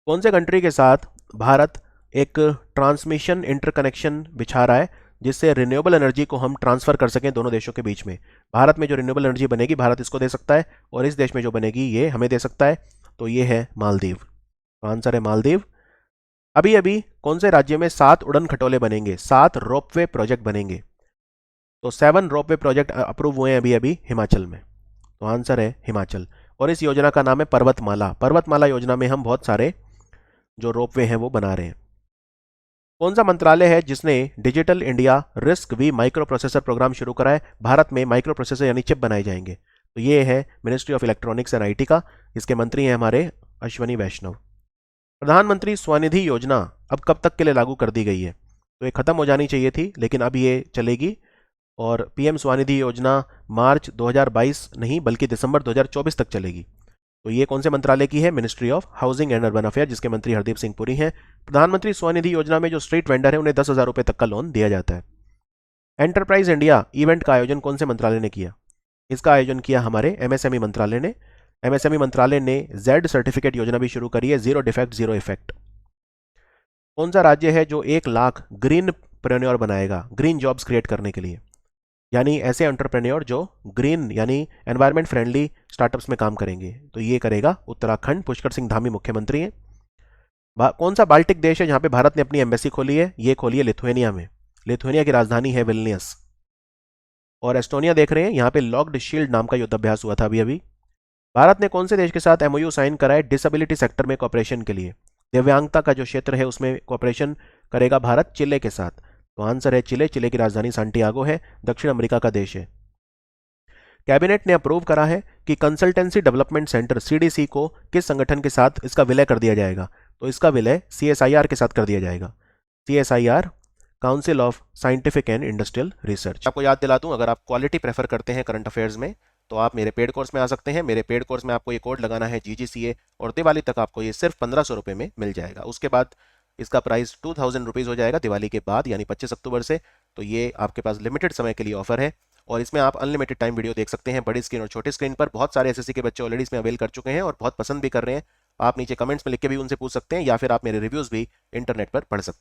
[SPEAKER 1] कौन से कंट्री के साथ भारत एक ट्रांसमिशन इंटरकनेक्शन बिछा रहा है जिससे रिन्यूएबल एनर्जी को हम ट्रांसफर कर सकें दोनों देशों के बीच में? भारत में जो रिन्यूएबल एनर्जी बनेगी भारत इसको दे सकता है, और इस देश में जो बनेगी ये हमें दे सकता है, तो ये है मालदीव, तो आंसर है मालदीव। अभी अभी कौन से राज्य में 7 उड़न खटोले बनेंगे, 7 रोपवे प्रोजेक्ट बनेंगे? तो 7 रोपवे प्रोजेक्ट अप्रूव हुए हैं अभी अभी हिमाचल में, तो आंसर है हिमाचल, और इस योजना का नाम है पर्वतमाला। पर्वतमाला योजना में हम बहुत सारे जो रोपवे हैं वो बना रहे हैं। कौन सा मंत्रालय है जिसने digital India RISC V microprocessor programme शुरू करा है? भारत में माइक्रो प्रोसेसर यानी चिप बनाए जाएंगे, तो ये है ministry of electronics and IT का, इसके मंत्री हैं हमारे अश्वनी वैष्णव। प्रधानमंत्री स्वनिधि योजना अब कब तक के लिए लागू कर दी गई है? तो ये खत्म हो जानी चाहिए थी, लेकिन अब ये चलेगी, और PM स्वनिधि योजना मार्च 2022 नहीं बल्कि दिसंबर 2024 तक चलेगी। तो ये कौन से मंत्रालय की है? Ministry of housing and urban affair, जिसके मंत्री हरदीप सिंह पुरी हैं। प्रधानमंत्री स्वनिधि योजना में जो स्ट्रीट वेंडर है उन्हें 10,000 रुपये तक का लोन दिया जाता है। एंटरप्राइज इंडिया इवेंट का आयोजन कौन से मंत्रालय ने किया? इसका आयोजन किया हमारे MSME मंत्रालय ने। MSME मंत्रालय ने Z सर्टिफिकेट योजना भी शुरू करी है, जीरो डिफेक्ट जीरो इफेक्ट। कौन सा राज्य है जो 1 लाख ग्रीन प्रेन्योर बनाएगा ग्रीन जॉब्स क्रिएट करने के लिए, यानी ऐसे एंटरप्रेन्योर जो ग्रीन यानी एनवायरमेंट फ्रेंडली स्टार्टअप्स में काम करेंगे? तो ये करेगा उत्तराखंड, पुष्कर सिंह धामी मुख्यमंत्री हैं। कौन सा बाल्टिक देश है जहां पे भारत ने अपनी एम्बेसी खोली है? ये खोली है लिथुएनिया में, लिथुएनिया की राजधानी है विल्नियस। और एस्टोनिया देख रहे हैं, यहाँ पे लॉक्ड शील्ड नाम का युद्धाभ्यास हुआ था अभी अभी। भारत ने कौन से देश के साथ MOU साइन करा है डिसेबिलिटी सेक्टर में कॉपरेशन के लिए? दिव्यांगता का जो क्षेत्र है उसमें कॉपरेशन करेगा भारत चिले के साथ, तो आंसर है चिले। चिले की राजधानी सांटियागो है, दक्षिण अमेरिका का देश है। कैबिनेट ने अप्रूव करा है कि कंसल्टेंसी डेवलपमेंट सेंटर CDC को किस संगठन के साथ इसका विलय कर दिया जाएगा? तो इसका विलय CSIR के साथ कर दिया जाएगा, CSIR council of scientific and industrial research. आपको याद दिला दूं, अगर आप क्वालिटी प्रेफर करते हैं करंट अफेयर्स में तो आप मेरे पेड कोर्स में आ सकते हैं। मेरे पेड कोर्स में आपको ये कोड लगाना है GGCA, और दिवाली तक आपको ये सिर्फ 1500 रुपये में मिल जाएगा। उसके बाद इसका प्राइस 2000 रुपीज़ हो जाएगा दिवाली के बाद, यानी 25 अक्टूबर से। तो ये आपके पास लिमिटेड समय के लिए ऑफर है, और इसमें आप अनलिमिटेड टाइम वीडियो देख सकते हैं बड़ी स्क्रीन और छोटी स्क्रीन पर। बहुत सारे SSC के बच्चे ऑलरेडी इसमें अवेल कर चुके हैं और बहुत पसंद भी कर रहे हैं। आप नीचे कमेंट्स में लिख के भी उनसे पूछ सकते हैं, या फिर आप मेरे रिव्यूज़ भी इंटरनेट पर पढ़ सकते हैं।